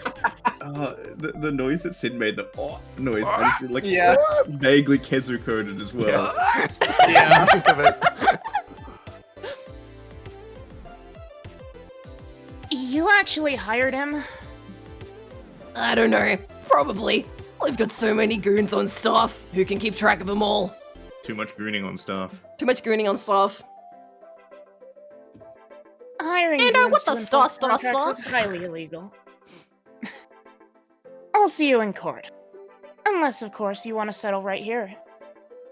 the noise that Sid made, the noise, I just feel like Yeah. vaguely Kezu coded as well. Yeah. Think of it. You actually hired him? I don't know. Probably. We've got so many goons on staff. Who can keep track of them all? Too much gooning on stuff. Too much gooning on staff. Hiring Ando, goons what to the enforce star? contracts is highly illegal. I'll see you in court. Unless, of course, you want to settle right here.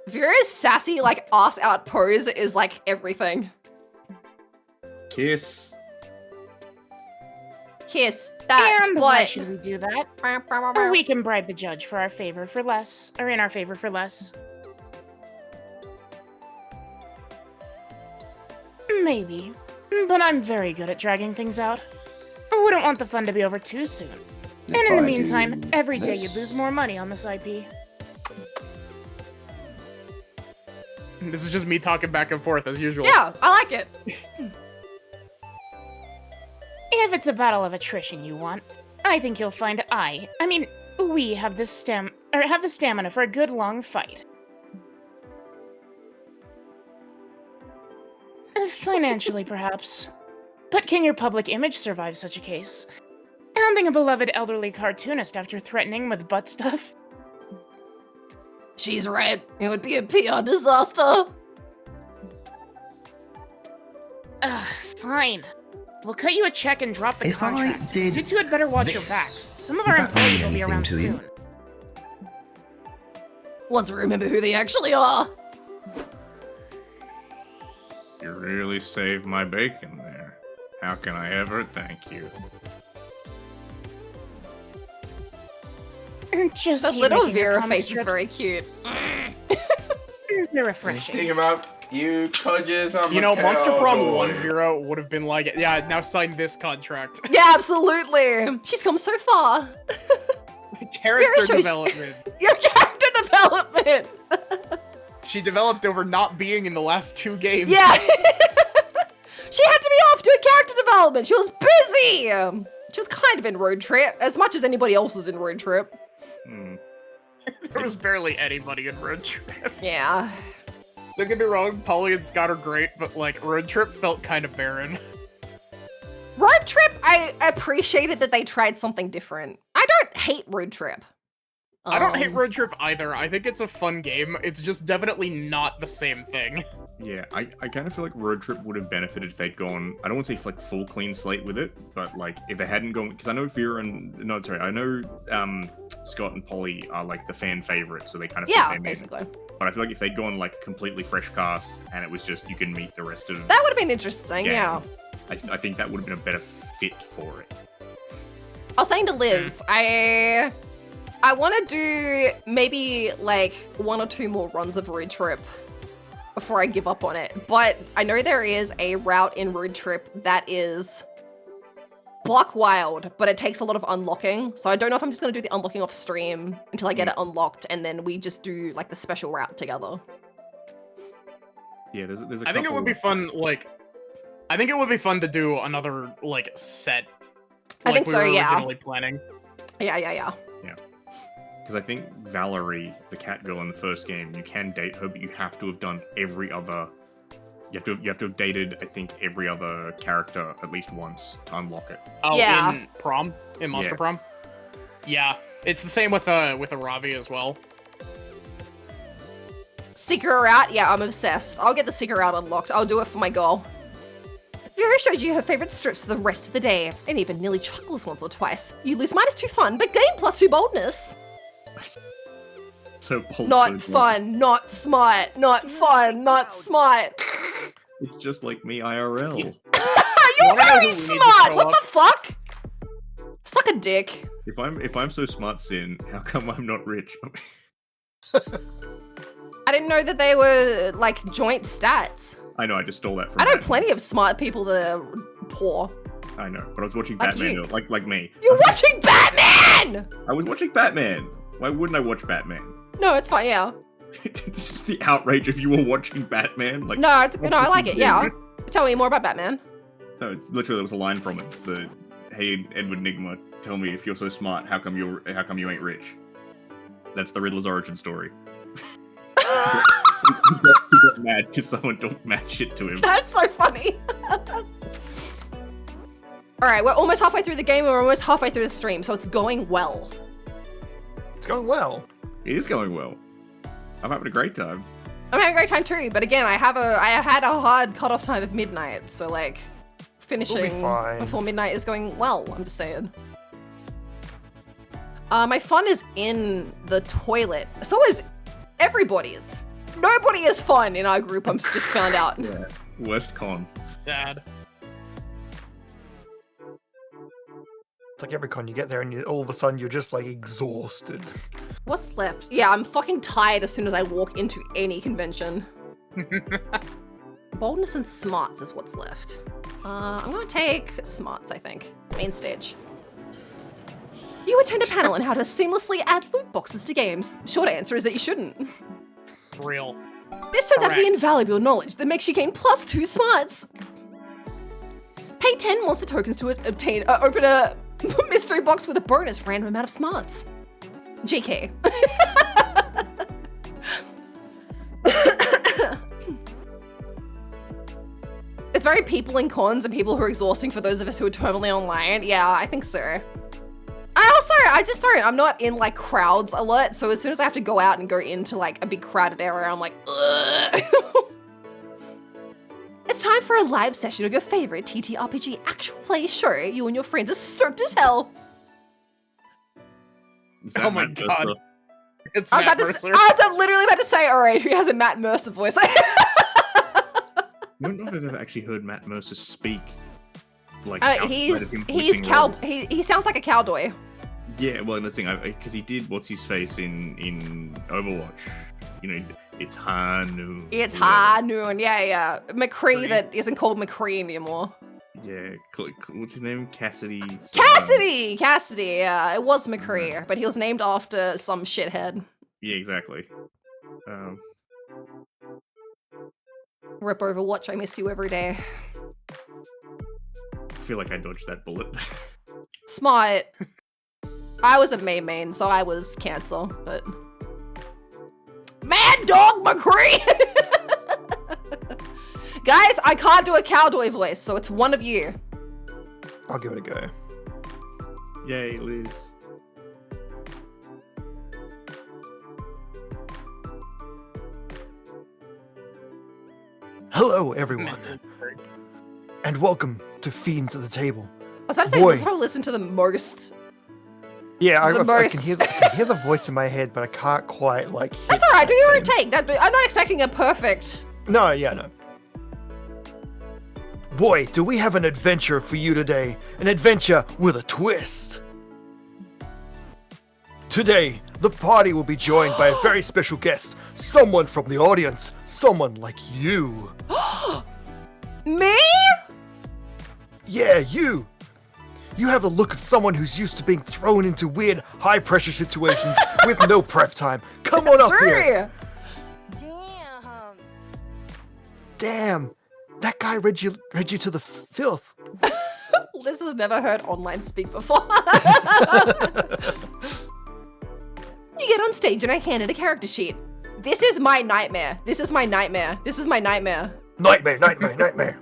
Vera's sassy, like, ass out pose is, like, everything. Kiss. Kiss that And why butt. should we do that? Or we can bribe the judge for our favor for less. Or in our favor for less. Maybe. But I'm very good at dragging things out. I wouldn't want the fun to be over too soon. And in the meantime, every day you'd lose more money on this IP. This is just me talking back and forth as usual. Yeah, I like it. If it's a battle of attrition you want, I think you'll find we have the stamina for a good long fight. Financially, perhaps. But can your public image survive such a case? Hounding a beloved elderly cartoonist after threatening with butt stuff? She's right. It would be a PR disaster. Fine. We'll cut you a check and drop the If I contract. did You two had better watch your this, backs. Some of our would that mean employees will be anything around to you? soon. Once we remember who they actually are. You really saved my bacon there. How can I ever thank you? Just The keep little making your Vera comic face is strips- very cute. They're refreshing. Think about you coaches on You know, Monster Prom boy. 1 Vera would have been like, yeah, now sign this contract. Yeah, absolutely. She's come so far. Character shows- development. Your character development. She developed over not being in the last 2 games. Yeah. She had to be off doing character development. She was busy. She was kind of in Road Trip, as much as anybody else was in Road Trip. There was barely anybody in Road Trip. Yeah. Don't get me wrong, Polly and Scott are great, but like Road Trip felt kind of barren. Road Trip, I appreciated that they tried something different. I don't hate Road Trip. I don't hate Road Trip either. I think it's a fun game. It's just definitely not the same thing. Yeah, I kind of feel like Road Trip would have benefited if they'd gone, I don't want to say like full clean slate with it, but like if they hadn't gone, because I know I know Scott and Polly are like the fan favorites, so they kind of Yeah, put them basically. in. But I feel like if they'd gone like completely fresh cast and it was just you can meet the rest of That would have been interesting, gang, yeah. I think that would have been a better fit for it. I was saying to Liz, I want to do maybe like 1 or 2 more runs of Road Trip before I give up on it. But I know there is a route in Road Trip that is Buck Wild, but it takes a lot of unlocking. So I don't know if I'm just going to do the unlocking off stream until I get it unlocked, and then we just do like the special route together. Yeah, there's a I think it would be fun, I think it would be fun to do another, like, set. I think we so, were yeah. originally planning. Yeah. Because I think Valerie, the cat girl in the first game, you can date her, but you have to have done every other. You have to have dated, I think, every other character at least once to unlock it. Oh, Yeah. in Prom? In Monster Yeah. Prom? Yeah. It's the same with Aravi as well. Secret route? Yeah, I'm obsessed. I'll get the secret route unlocked. I'll do it for my goal. Vera showed you her favorite strips for the rest of the day, and even nearly chuckles once or twice. You lose -2 fun, but gain +2 boldness. So bold, Not so bold. fun, not smart, not fun, not smart. It's just like me IRL. You're Wanna know very who we need to smart! show What up? the fuck? Suck a dick. If I'm so smart, Sin, how come I'm not rich? I didn't know that they were, like, joint stats. I know, I just stole that from I know Batman. plenty of smart people that are poor. I know, but I was watching Like Batman, you. though, like me. You're watching Batman! I was watching Batman. Why wouldn't I watch Batman? No, it's fine, yeah. The outrage if you were watching Batman. Like No, I like it, yeah. Tell me more about Batman. No, it's literally there was a line from it. It's the hey Edward Nygma, tell me if you're so smart, how come you ain't rich? That's the Riddler's origin story. he got mad because someone talked mad shit to him. That's so funny. Alright, we're almost halfway through the game and we're almost halfway through the stream, so it's going well. It's going well. It is going well. I'm having a great time. I'm having a great time too, but again, I had a hard cutoff time of midnight, so like finishing fine. before midnight is going well, I'm just saying. My fun is in the toilet. So is everybody's. Nobody is fun in our group, I've just found out. Yeah. Worst con. Sad. It's like every con you get there and all of a sudden you're just like exhausted. What's left? Yeah, I'm fucking tired as soon as I walk into any convention. Boldness and smarts is what's left. I'm gonna take smarts, I think. Main stage. You attend a panel on how to seamlessly add loot boxes to games. Short answer is that you shouldn't. Real. This turns out to be Correct. invaluable knowledge that makes you gain +2 smarts. Pay 10 monster tokens to open a mystery box with a bonus random amount of smarts. JK. It's very people in cons and people who are exhausting for those of us who are terminally online. Yeah, I think so. I'm not in like crowds a lot, so as soon as I have to go out and go into like a big crowded area, I'm like, ugh. It's time for a live session of your favorite TTRPG actual play show. You and your friends are stoked as hell. Is that Oh my Matt god. Mercer? It's I was, Matt about to, Mercer. I was literally about to say, all right, who has a Matt Mercer voice? I don't know if I've ever actually heard Matt Mercer speak. Like, outside of him voicing roles. he sounds like a cowboy. Yeah, well, that's the thing, because he did what's his face in Overwatch. You know, it's Hanu. It's high noon, yeah. McCree that isn't called McCree anymore. Yeah, what's his name? Cassidy. Cassidy, yeah. It was McCree, but he was named after some shithead. Yeah, exactly. Rip Overwatch, I miss you every day. I feel like I dodged that bullet. Smart. I was a main, so I was cancel, but... Mad Dog McCree! Guys, I can't do a cowboy voice, so it's one of you. I'll give it a go. Yay, Liz. Hello, everyone, and welcome to Fiends at the Table. I was about to say, Boy. let's probably listen to the most. Yeah, I The can most. hear I can hear the voice in my head, but I can't quite like. Hit That's alright, do your own same- take. I'm not expecting a perfect. No, yeah, no. Boy, do we have an adventure for you today. An adventure with a twist. Today, the party will be joined by a very special guest. Someone from the audience. Someone like you. Me? Yeah, you. You have the look of someone who's used to being thrown into weird, high-pressure situations with no prep time. Come on up here. Damn, that guy read you to the filth. Liz has never heard online speak before. You get on stage and I handed a character sheet. This is my nightmare. This is my nightmare. This is my nightmare. Nightmare.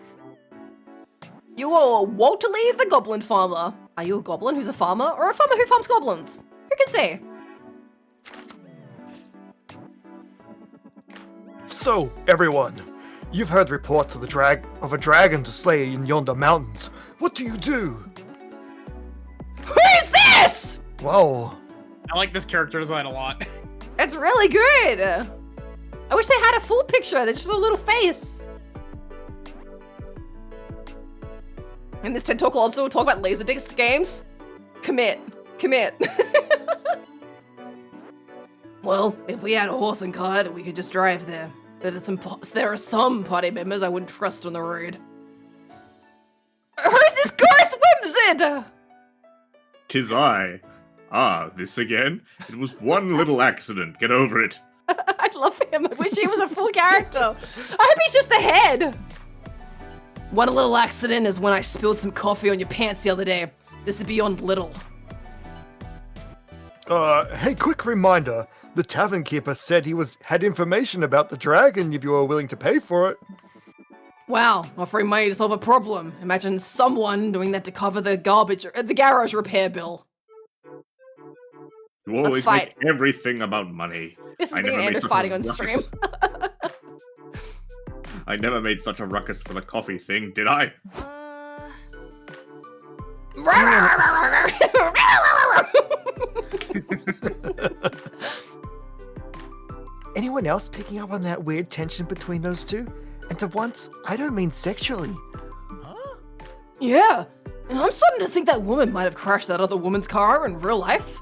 You are Walter Lee, the goblin farmer. Are you a goblin who's a farmer or a farmer who farms goblins? Who can say? So, everyone, you've heard reports of a dragon to slay in yonder mountains. What do you do? Who is this? Whoa. I like this character design a lot. It's really good. I wish they had a full picture. There's just a little face. And this TED Talk will also talk about Laserdisc games. Commit. Well, if we had a horse and cart, we could just drive there. But there are some party members I wouldn't trust on the road. Who's this Ghost Whimsid? 'Tis I. Ah, this again? It was one little accident. Get over it. I love him. I wish he was a full character. I hope he's just the head. One little accident is when I spilled some coffee on your pants the other day. This is beyond little. Hey, quick reminder. The tavern keeper said he had information about the dragon if you were willing to pay for it. Wow, offering money to solve a problem. Imagine someone doing that to cover the garage repair bill. You always fight. make everything about money. This is I me and never made Andrew such a fighting on stream. ruckus. I never made such a ruckus for the coffee thing, did I? Anyone else picking up on that weird tension between those two? And for once, I don't mean sexually. Yeah, I'm starting to think that woman might have crashed that other woman's car in real life.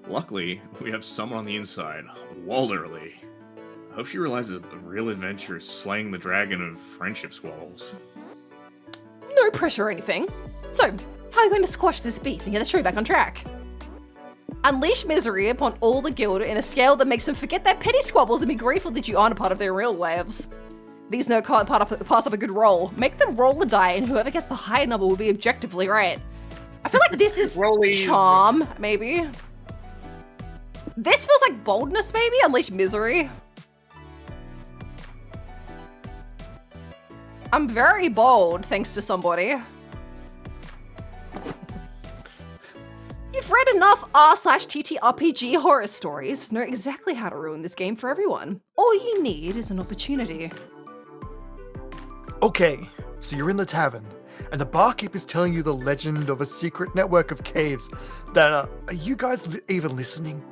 Luckily, we have someone on the inside, Walderly. hope she realizes the real adventure is slaying the dragon of friendship squalls. No pressure or anything. So, how are you going to squash this beef and get the show back on track? Unleash misery upon all the guild in a scale that makes them forget their petty squabbles and be grateful that you aren't a part of their real lives. These no can't pass up a good roll. Make them roll the die, and whoever gets the higher number will be objectively right. I feel like this is charm, maybe. This feels like boldness, maybe? Unleash misery. I'm very bold, thanks to somebody. You've read enough r/TTRPG horror stories to know exactly how to ruin this game for everyone. All you need is an opportunity. Okay, so you're in the tavern, and the barkeep is telling you the legend of a secret network of caves that are you guys even listening?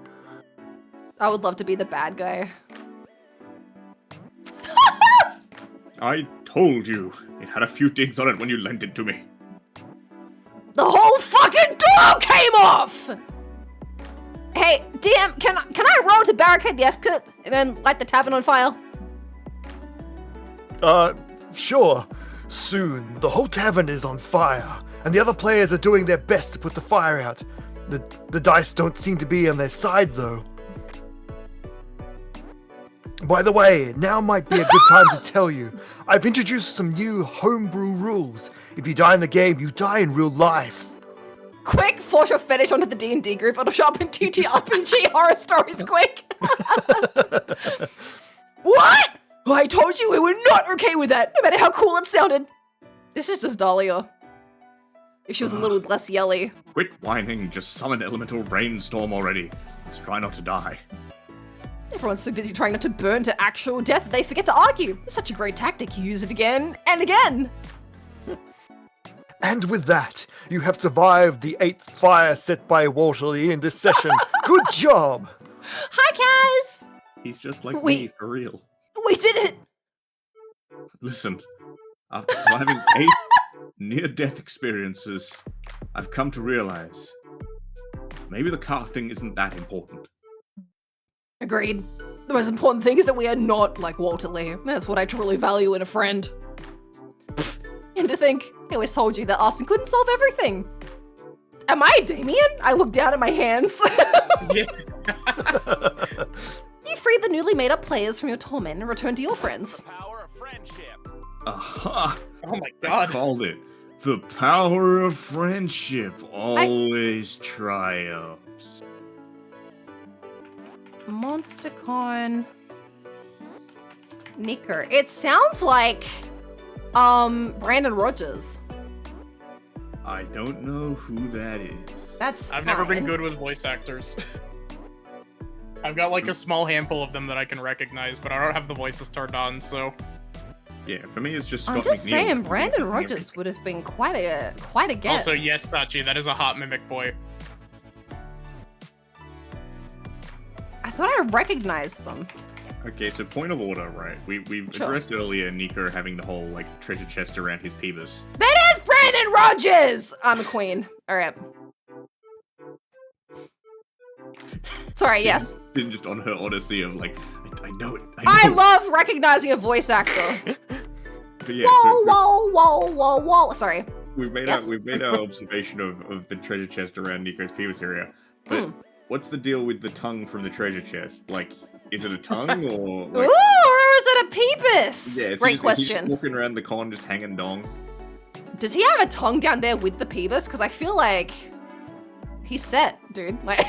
I would love to be the bad guy. I told you, it had a few dings on it when you lent it to me. The whole fucking door came off! Hey, DM, can I roll to barricade the exit and then light the tavern on fire? Sure. Soon, the whole tavern is on fire, and the other players are doing their best to put the fire out. The dice don't seem to be on their side, though. By the way, now might be a good time to tell you, I've introduced some new homebrew rules. If you die in the game, you die in real life. Quick, force your fetish onto the D&D group. It'll show up in TTRPG horror stories, quick. What? I told you we were not okay with that, no matter how cool it sounded. This is just Dahlia. If she was a little less yelly. Quit whining, just summon elemental rainstorm already. Let's try not to die. Everyone's so busy trying not to burn to actual death that they forget to argue. It's such a great tactic, you use it again and again. And with that, you have survived the 8th fire set by Walterly in this session. Good job! Hi, Kaz! He's just like me, for real. We did it! Listen, after surviving 8 near-death experiences, I've come to realize maybe the car thing isn't that important. Agreed. The most important thing is that we are not like Walter Lee. That's what I truly value in a friend. Pfft, and to think, I always told you that Austin couldn't solve everything. Am I Damien? I look down at my hands. You freed the newly made up players from your torment and returned to your friends. Aha! Oh my god. I called it. The power of friendship always triumphs. MonsterCon Nicker. It sounds like Brandon Rogers. I don't know who that is. That's I've never been good with voice actors. I've got like a small handful of them that I can recognize, but I don't have the voices turned on, so. Yeah, for me it's just Scott I'm just McNeil. saying, Brandon Rogers would have been quite a get. Also, yes, Sachi, that is a hot mimic boy. I thought I recognized them. Okay, so point of order, right? We've addressed earlier Nico having the whole like treasure chest around his penis. That is Brandon Rogers! I'm a queen. Alright. Sorry, yes. Just on her odyssey of like, I know it. I love recognizing a voice actor. But yeah, whoa. Sorry. We've made Yes. our observation of the treasure chest around Nico's penis area. But what's the deal with the tongue from the treasure chest? Like, is it a tongue or? Like, Ooh, or is it a peepus? yeah, Great he's question. walking around the con just hanging dong. Does he have a tongue down there with the peepus? Because I feel like he's set, dude. Like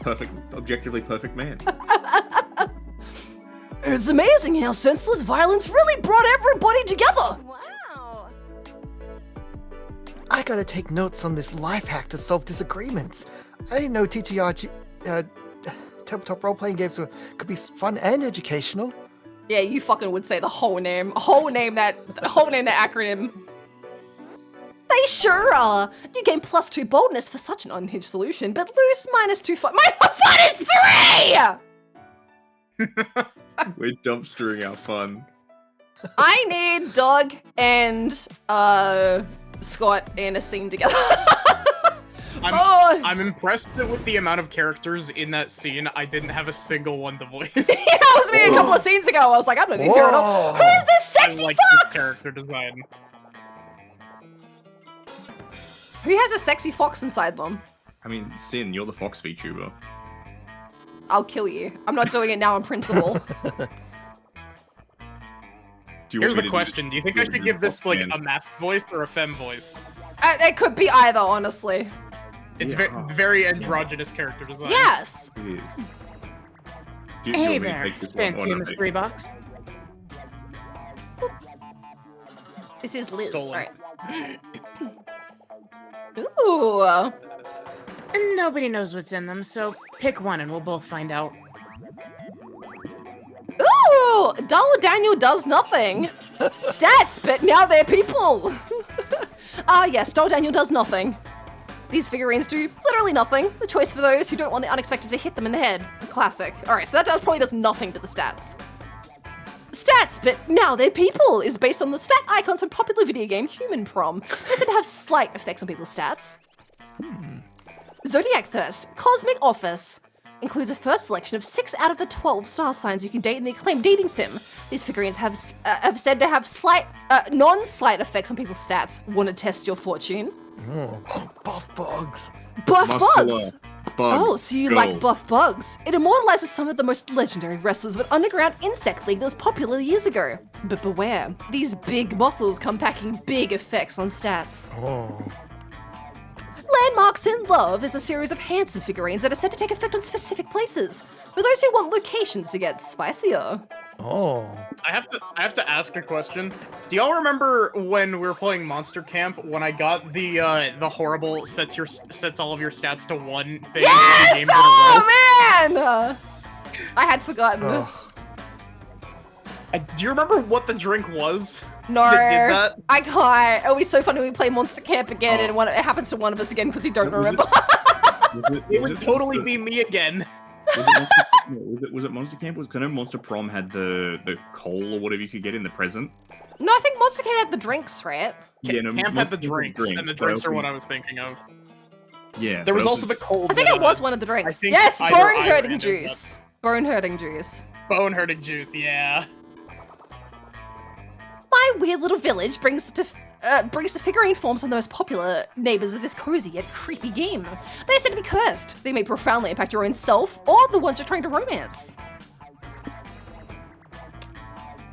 Perfect, objectively perfect man. It's amazing how senseless violence really brought everybody together. Wow. I gotta take notes on this life hack to solve disagreements. I didn't know TTRG, tabletop role-playing games could be fun and educational. Yeah, you fucking would say the whole name that acronym. They sure are. You gain +2 boldness for such an unhinged solution, but lose -2 fun. My fun is 3! We're dumpstering our fun. I need Doug and Scott in a scene together. I'm impressed that with the amount of characters in that scene, I didn't have a single one to voice. Yeah, that was me a couple of scenes ago. I was like, I'm not even here at all. Who is this sexy I like fox? this character design. Who has a sexy fox inside them? I mean, Sin, you're the Fox VTuber. I'll kill you. I'm not doing it now on principle. Here's the question: do you think I should give this like a masked voice or a femme voice? It could be either, honestly. It's very androgynous character design. Yes. It is. Hey there, fancy mystery box. This is Liz. Stolen. Right. Ooh. Nobody knows what's in them, so pick one and we'll both find out. Ooh! Dull Daniel does nothing. Stats, but now they're people. Yes, Dull Daniel does nothing. These figurines do literally nothing. The choice for those who don't want the unexpected to hit them in the head. A classic. Alright, so that probably does nothing to the stats. Stats, but now they're people, is based on the stat icons from popular video game Human Prom. They said to have slight effects on people's stats. Zodiac Thirst, Cosmic Office. Includes a first selection of 6 out of the 12 star signs you can date in the acclaimed dating sim. These figurines have said to have non-slight effects on people's stats. Want to test your fortune? Buff bugs. Buff Muscular bugs! bug Oh, so you girl. like buff bugs. It immortalizes some of the most legendary wrestlers of an underground insect league that was popular years ago. But beware, these big muscles come packing big effects on stats. Oh. Landmarks in Love is a series of handsome figurines that are said to take effect on specific places, for those who want locations to get spicier. Oh. I have to ask a question. Do y'all remember when we were playing Monster Camp when I got the horrible sets all of your stats to 1 thing? Yes! in the game in a row? Oh man! I had forgotten. Oh. Do you remember what the drink was? No, that did that? I can't. It'll be so funny when we play Monster Camp again and it happens to one of us again because we don't remember. It would totally be me again. Was it Monster Camp? Because I know Monster Prom had the coal or whatever you could get in the present. No, I think Monster Camp had the drinks, right? Yeah, no, Camp had Monster the Camp drinks, and the drinks are what I was thinking of. Yeah. There was but also the cold. I think it was one of the drinks. think Yes, either bone I hurting ran juice. Bone hurting juice. Bone hurting juice, yeah. My weird little village brings the figurine forms some of the most popular neighbors of this cozy yet creepy game. They are said to be cursed. They may profoundly impact your own self or the ones you're trying to romance.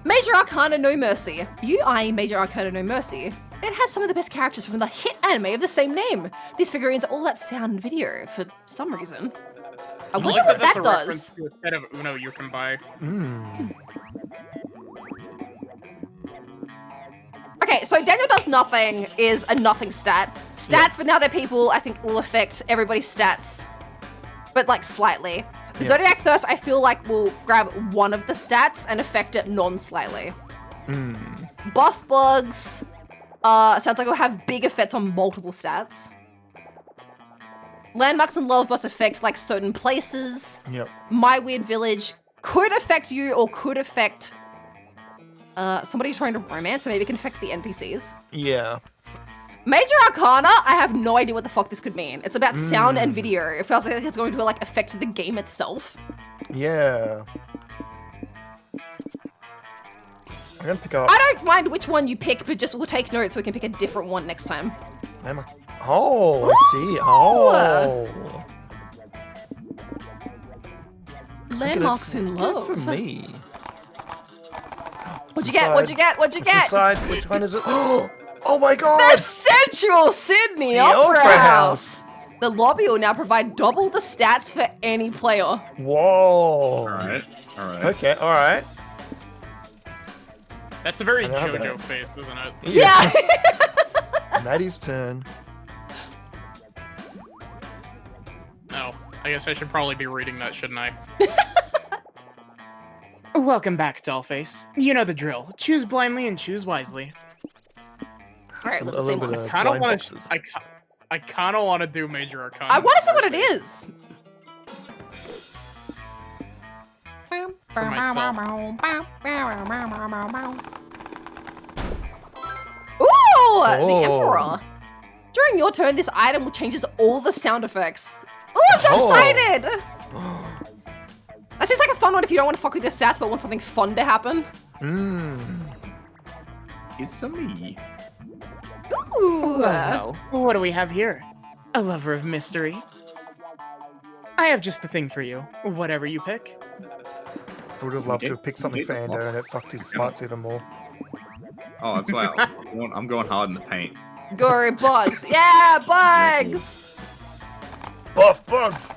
Major Arcana No Mercy. You eyeing Major Arcana No Mercy? It has some of the best characters from the hit anime of the same name. These figurines are all that sound and video for some reason. I wonder like what that's that a reference does. to a set of Uno you can buy. Okay, so Daniel does nothing is a nothing stat. Stats, but now they're people, I think will affect everybody's stats. But like slightly. Yeah. Zodiac Thirst, I feel like will grab one of the stats and affect it non-slightly. Buff Bugs, sounds like it'll have big effects on multiple stats. Landmarks in Love must affect like certain places. Yep. My Weird Village could affect you or could affect somebody who's trying to romance, and maybe it can affect the NPCs. Yeah. Major Arcana, I have no idea what the fuck this could mean. It's about sound and video. It feels like it's going to like affect the game itself. Yeah. I'm gonna pick up. I don't mind which one you pick, but just we'll take notes so we can pick a different one next time. Oh, I see. Oh. Landmarks in Love. Good for me. What'd you get? What'd you get? What'd you get? Decide which one is it? Oh my god! The Sensual Sydney Opera House. The lobby will now provide double the stats for any player. Whoa. Alright. Okay, alright. That's a very I know JoJo that. face, isn't it? Yeah. Maddie's turn. No, I guess I should probably be reading that, shouldn't I? Welcome back, Dollface. You know the drill. Choose blindly and choose wisely. Alright, A let's see little bit what of I kind of blind want boxes. to. I kind of want to do Major Arcana. I want to see what it is. For myself. Ooh, the Emperor. during your turn, this item will changes all the sound effects. Oh, I'm so Oh. excited! That seems like a fun one if you don't want to fuck with your stats but want something fun to happen. It's a me. Ooh. Well, what do we have here? A lover of mystery. I have just the thing for you. Whatever you pick. Would have loved to have picked something for Ando, and it fucked his smarts even more. Oh, that's why I'm going hard in the paint. Go bugs. Yeah, bugs! Buff bugs!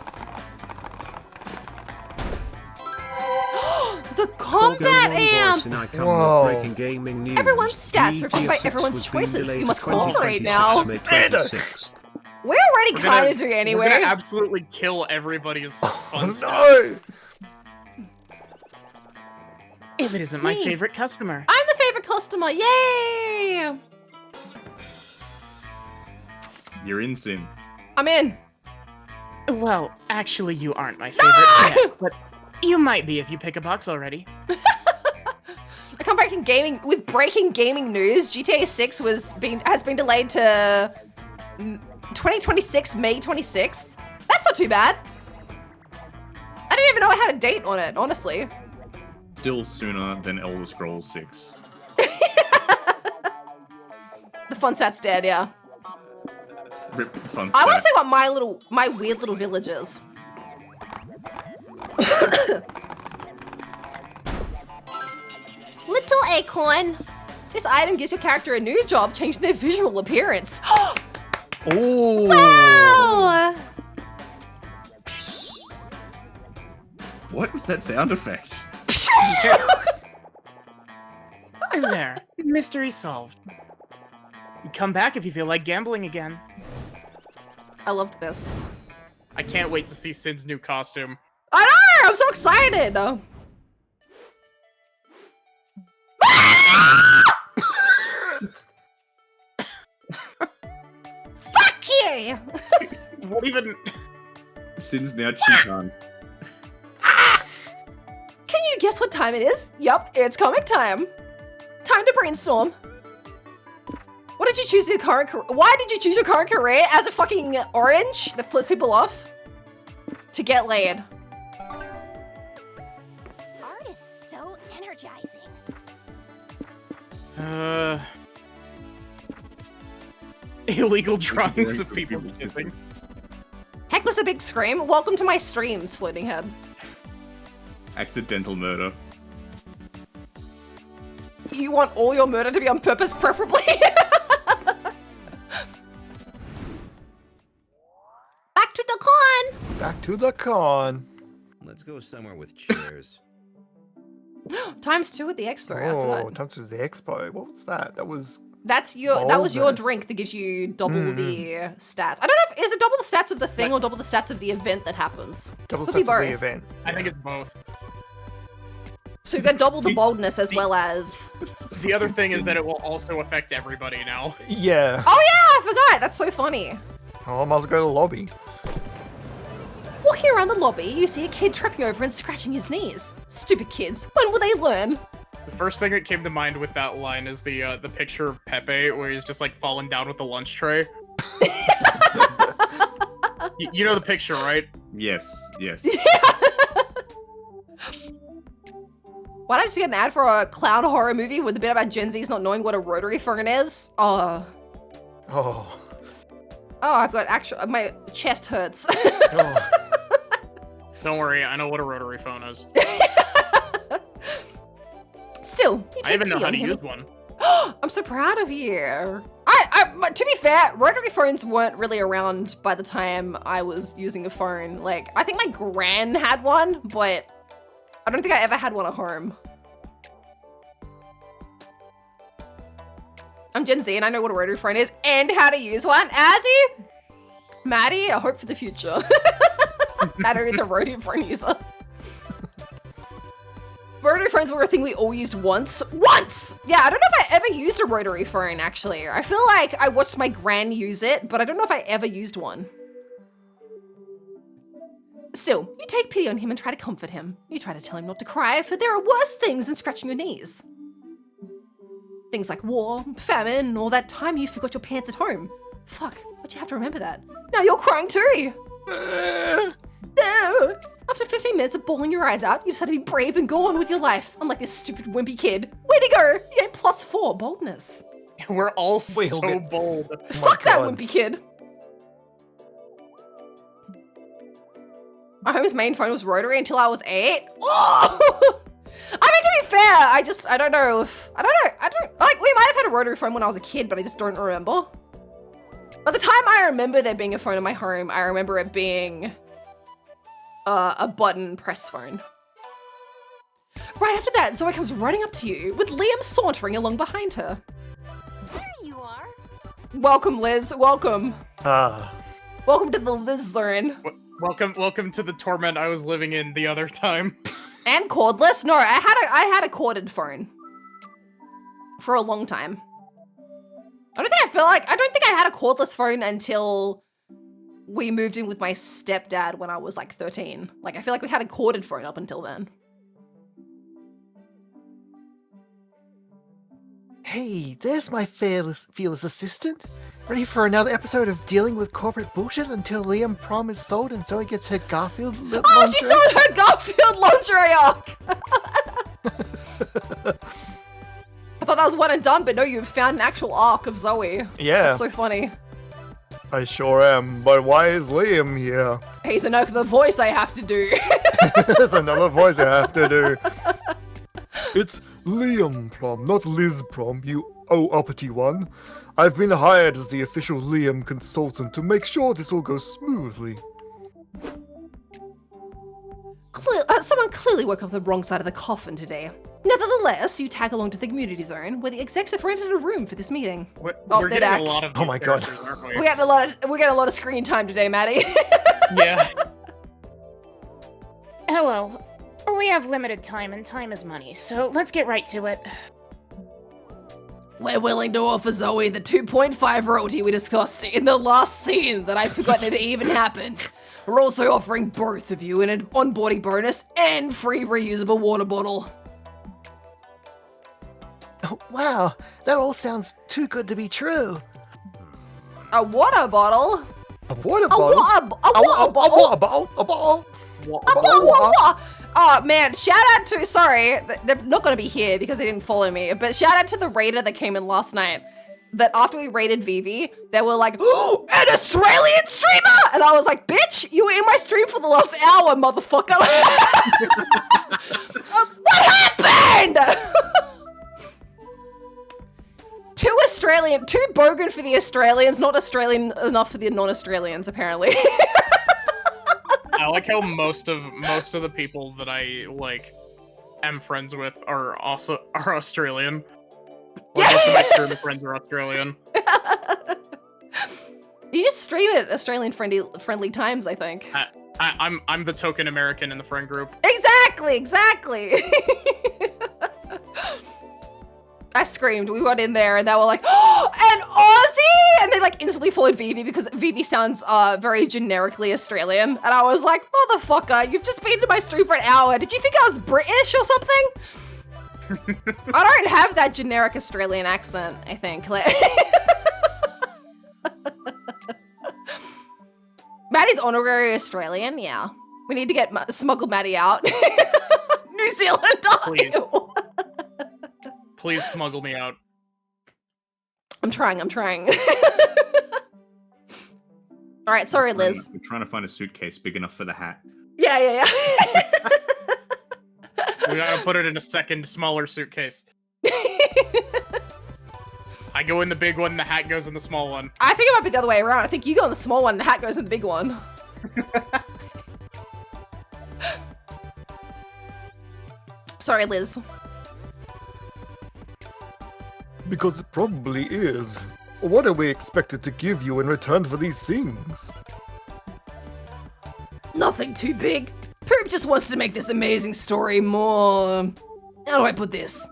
The combat amp! Whoa. Breaking gaming news. Everyone's stats reflect by GTA everyone's 6 was being choices. delayed You must to cooperate 2026, now. May 26th. We're already We're gonna- kind of doing We're anyway. gonna absolutely kill everybody's fun stuff. No! If it isn't my Me. favorite customer. I'm the favorite customer. Yay! You're in, Sin. I'm in. Well, actually, you aren't my favorite yet, but you might be if you pick a box already. I come back in gaming with breaking gaming news. GTA 6 has been delayed to 2026, May 26th. That's not too bad. I didn't even know I had a date on it, honestly. Still sooner than Elder Scrolls 6. The fun stats dead, yeah. Rip the fun I want to stat. see what my weird little village is. Little acorn. This item gives your character a new job, changing their visual appearance. Oh! Wow! What was that sound effect? There. Mystery solved. Come back if you feel like gambling again. I loved this. I can't wait to see Sin's new costume. I know! I'm so excited! Fuck you! What even? Sin's now Chikan. Can you guess what time it is? Yup, it's comic time. Time to brainstorm. What did you choose your current career? Why did you choose your current career as a fucking orange that flips people off? To get laid. Art is so energizing. Illegal drawings of people kissing. Heck was a big scream. Welcome to my streams, Floating Head. Accidental murder. You want all your murder to be on purpose, preferably? Back to the con! Back to the con. Let's go somewhere with chairs. ×2 at the expo, I Oh, forgot. time to the expo. What was that? That was That was your boldness. drink that gives you double the stats. I don't know if is it double the stats of the thing or double the stats of the event that happens. double Could be sets of the both. event. I think it's both. So you got double the boldness as well as. The other thing is that it will also affect everybody now. Yeah. Oh yeah, I forgot. That's so funny. Oh, I might as well go to the lobby. Walking around the lobby, you see a kid tripping over and scratching his knees. Stupid kids. When will they learn? The first thing that came to mind with that line is the picture of Pepe where he's just like falling down with the lunch tray. You know the picture, right? Yes, yes. Why did I just get an ad for a clown horror movie with a bit about Gen Z's not knowing what a rotary phone is? Oh. Oh. Oh, I've got actual. My chest hurts. Oh. Don't worry, I know what a rotary phone is. Still, you I take even know pity how on to him. use one. I'm so proud of you. But to be fair, rotary phones weren't really around by the time I was using a phone. Like, I think my gran had one, but I don't think I ever had one at home. I'm Gen Z and I know what a rotary phone is and how to use one. Azzy? Maddie, I hope for the future. Maddie, the rotary phone user. Rotary phones were a thing we all used once. Once! Yeah, I don't know if I ever used a rotary phone, actually. I feel like I watched my gran use it, but I don't know if I ever used one. Still, you take pity on him and try to comfort him. You try to tell him not to cry, for there are worse things than scratching your knees. Things like war, famine, or that time you forgot your pants at home. Fuck, But you have to remember that. Now you're crying too! No! After 15 minutes of bawling your eyes out, you decide to be brave and go on with your life, unlike this stupid wimpy kid. Way to go! You get +4 boldness. We're all so bold. Fuck that wimpy kid! My home's main phone was rotary until I was 8. Oh! I mean, to be fair, I don't know, like, we might have had a rotary phone when I was a kid, but I just don't remember. By the time I remember there being a phone in my home, I remember it being a button press phone. Right after that, Zoe comes running up to you with Liam sauntering along behind her. There you are. Welcome, Liz. Welcome. Ah. Welcome to the Liz zone. Welcome to the torment I was living in the other time. And cordless? No, I had a corded phone for a long time. I don't think I had a cordless phone until we moved in with my stepdad when I was like 13. Like, I feel like we had a corded phone up until then. Hey, there's my fearless assistant. Ready for another episode of dealing with corporate bullshit until Liam prom is sold and Zoe gets her Garfield lingerie? Oh, she sold her Garfield lingerie arc! I thought that was one and done, but no, you've found an actual arc of Zoe. Yeah. That's so funny. I sure am, but why is Liam here? He's another voice I have to do. There's another voice I have to do. It's Liam Prom, not Liz Prom, you uppity one. I've been hired as the official Liam consultant to make sure this all goes smoothly. Someone clearly woke up the wrong side of the coffin today. Nevertheless, you tag along to the community zone, where the execs have rented a room for this meeting. We're getting a lot of oh my god, aren't we? We're getting a lot of screen time today, Maddie. Yeah. Hello. We have limited time, and time is money, so let's get right to it. We're willing to offer Zoe the 2.5 royalty we discussed in the last scene that I've forgotten it even happened. We're also offering both of you an onboarding bonus and free reusable water bottle. Oh, wow, that all sounds too good to be true. A water bottle? A water bottle? A water bottle? A bottle? Oh man, shout out to, sorry, they're not gonna be here because they didn't follow me, but shout out to the raider that came in last night. That after we raided Vivi, they were like, oh, an Australian streamer! And I was like, bitch, you were in my stream for the last hour, motherfucker. What happened? Too bogan for the Australians, not Australian enough for the non-Australians, apparently. I like how most of the people that I am friends with are Australian. Like, most of my streamer friends are Australian. You just stream at Australian friendly times, I think. I'm the token American in the friend group. Exactly. I screamed. We got in there and they were like, oh, an Aussie! And they instantly followed Vivi because Vivi sounds very generically Australian. And I was like, motherfucker, you've just been to my stream for an hour. Did you think I was British or something? I don't have that generic Australian accent, I think. Maddie's honorary Australian, yeah. We need to get smuggle Maddie out. New Zealand, please. Please smuggle me out. I'm trying. All right, sorry, Liz. I'm trying to find a suitcase big enough for the hat. Yeah. We gotta put it in a second, smaller suitcase. I go in the big one, the hat goes in the small one. I think it might be the other way around. I think you go in the small one, the hat goes in the big one. Sorry, Liz. Because it probably is. What are we expected to give you in return for these things? Nothing too big. Poop just wants to make this amazing story more... How do I put this?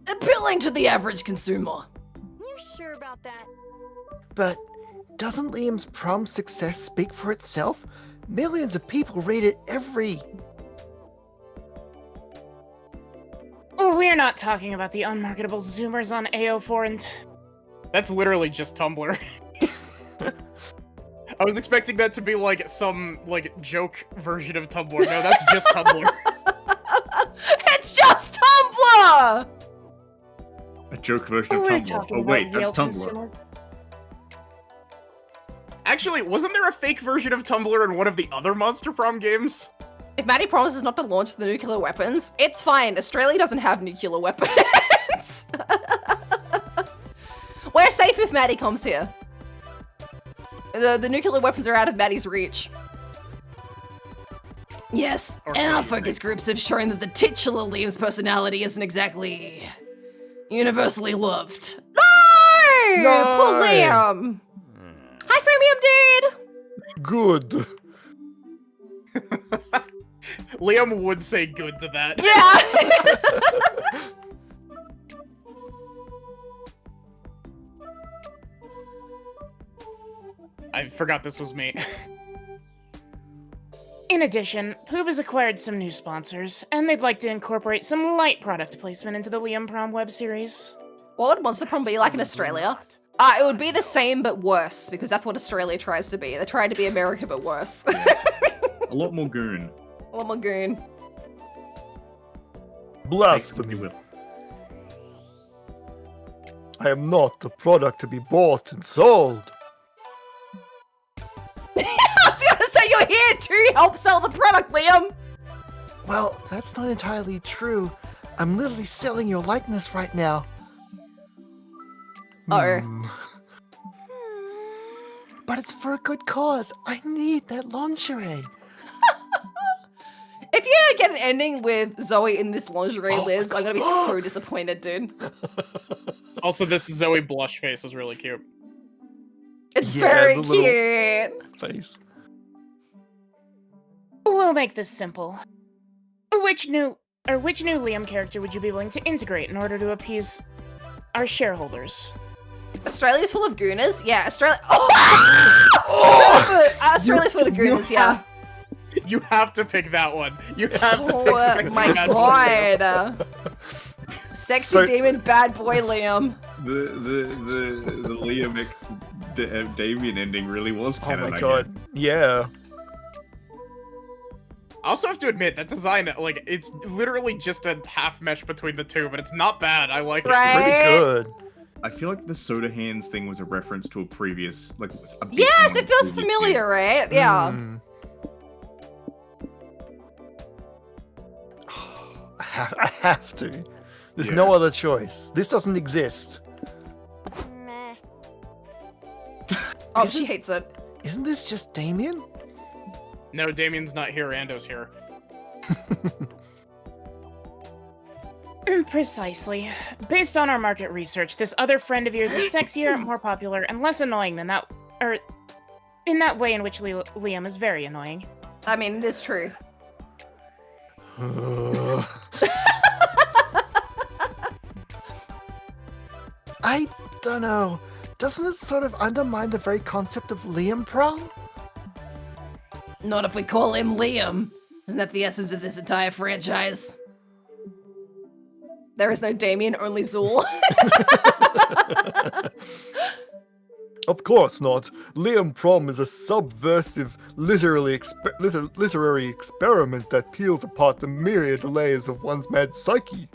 Appealing to the average consumer. You sure about that? But doesn't Liam's prom success speak for itself? Millions of people read it every... We're not talking about the unmarketable Zoomers on AO4 and... That's literally just Tumblr. I was expecting that to be like some like joke version of Tumblr. No, that's just Tumblr. It's just Tumblr! A joke version of We're Tumblr. talking Oh about wait, that's Yale Tumblr. consumers. Actually, wasn't there a fake version of Tumblr in one of the other Monster Prom games? If Maddie promises not to launch the nuclear weapons, it's fine. Australia doesn't have nuclear weapons. We're safe if Maddie comes here. The nuclear weapons are out of Maddie's reach. Yes, Or and our so you focus groups have shown that the titular Liam's personality isn't exactly universally loved. No! Poor No! Liam! Hi, Freemium dude! Good. Liam would say good to that. Yeah! I forgot this was me. In addition, Poob has acquired some new sponsors, and they'd like to incorporate some light product placement into the Liam Prom web series. What would Monster Prom be like in Australia? It would be the same but worse, because that's what Australia tries to be. They try to be America but worse. A lot more goon. A lot more goon. Blasphemy. I am not a product to be bought and sold. I was gonna say you're here to help sell the product, Liam! Well, that's not entirely true. I'm literally selling your likeness right now. Uh-oh. But it's for a good cause. I need that lingerie. If you get an ending with Zoe in this lingerie, Oh Liz, my I'm gonna be God. so disappointed, dude. Also, this Zoe blush face is really cute. It's Yeah, very the little- cute. Face. We'll make this simple. Which new Liam character would you be willing to integrate in order to appease our shareholders? Australia's full of gooners? Yeah, Australia. Oh! Australia's full of gooners, yeah. You have to pick that one. You have to pick Oh Sexy my Bad Boy. god. Sexy So- demon bad boy Liam. The Liam X Damien ending really was Oh canon. my I god. guess. Yeah. I also have to admit, that design, like, it's literally just a half mesh between the two, but it's not bad. I like Right? it. Pretty good. I feel like the soda hands thing was a reference to a previous, like, a big Yes, thing it feels in the previous familiar, right? Yeah. Mm. I have to. There's Yeah. no other choice. This doesn't exist. Meh. Oh, she hates it. Isn't this just Damien? No, Damien's not here, Ando's here. Precisely. Based on our market research, this other friend of yours is sexier, more popular, and less annoying than that, or in that way in which Liam is very annoying. I mean, it is true. I don't know. Doesn't it sort of undermine the very concept of Liam Prom? Not if we call him Liam. Isn't that the essence of this entire franchise? There is no Damien, only Zool. Of course not. Liam Prom is a subversive literary experiment that peels apart the myriad layers of one's mad psyche.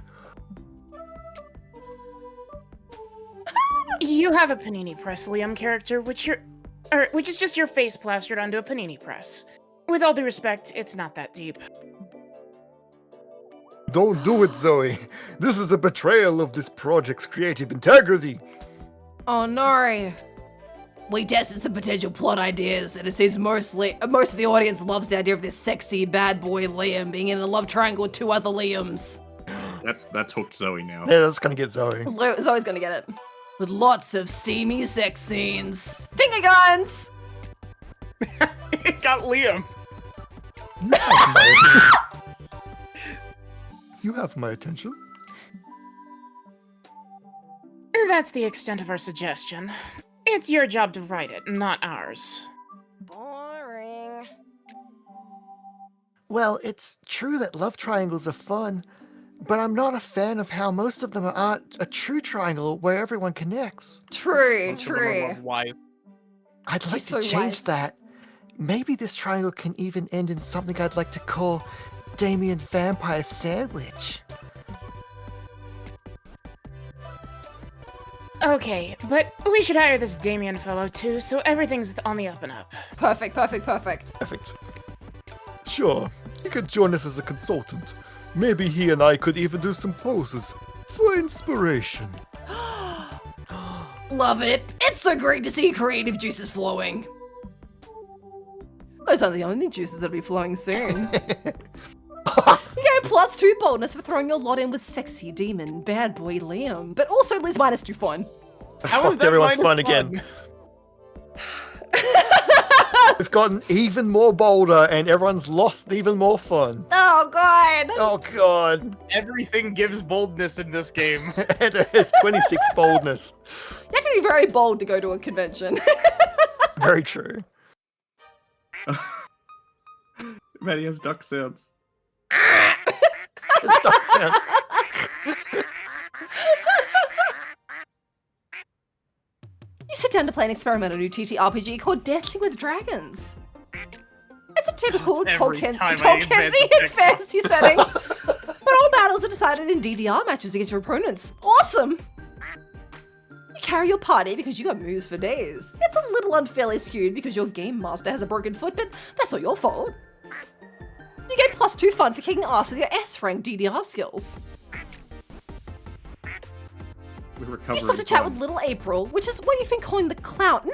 You have a Panini Press Liam character, which is just your face plastered onto a Panini Press. With all due respect, it's not that deep. Don't do it, Zoe. This is a betrayal of this project's creative integrity. Oh no. We tested some potential plot ideas, and it seems most of the audience loves the idea of this sexy bad boy Liam being in a love triangle with two other Liams. That's hooked Zoe now. Yeah, that's gonna get Zoe. Zoe's gonna get it. With lots of steamy sex scenes. Finger guns! It got Liam. You have my attention. That's the extent of our suggestion. It's your job to write it, not ours. Boring. Well, it's true that love triangles are fun, but I'm not a fan of how most of them aren't a true triangle where everyone connects. True, Most of them are true. love wise. I'd like She's to so change wise. that. Maybe this triangle can even end in something I'd like to call Damien Vampire Sandwich. Okay, but we should hire this Damien fellow too, so everything's on the up and up. Perfect, perfect, perfect. Perfect. Sure, he could join us as a consultant. Maybe he and I could even do some poses for inspiration. Love it. It's so great to see creative juices flowing. Those aren't the only juices that'll be flowing soon. You get +2 boldness for throwing your lot in with sexy demon bad boy Liam, but also lose -2 fun. How is Fucked that everyone's minus fun again. We've gotten even more bolder and everyone's lost even more fun. Oh god. Oh god. Everything gives boldness in this game. And it's 26 boldness. You have to be very bold to go to a convention. Very true. Maddie has duck sounds. It's duck sounds. You sit down to play an experimental new TTRPG called Dancing with Dragons. It's a typical That's every Tolkien time I advance a text box. fantasy setting, but all battles are decided in DDR matches against your opponents. Awesome! You carry your party because you got moves for days. It's a little unfairly skewed because your game master has a broken foot, but that's not your fault. You get +2 fun for kicking ass with your S-rank DDR skills. You stop to chat with little April, which is what you've been calling the clown. No!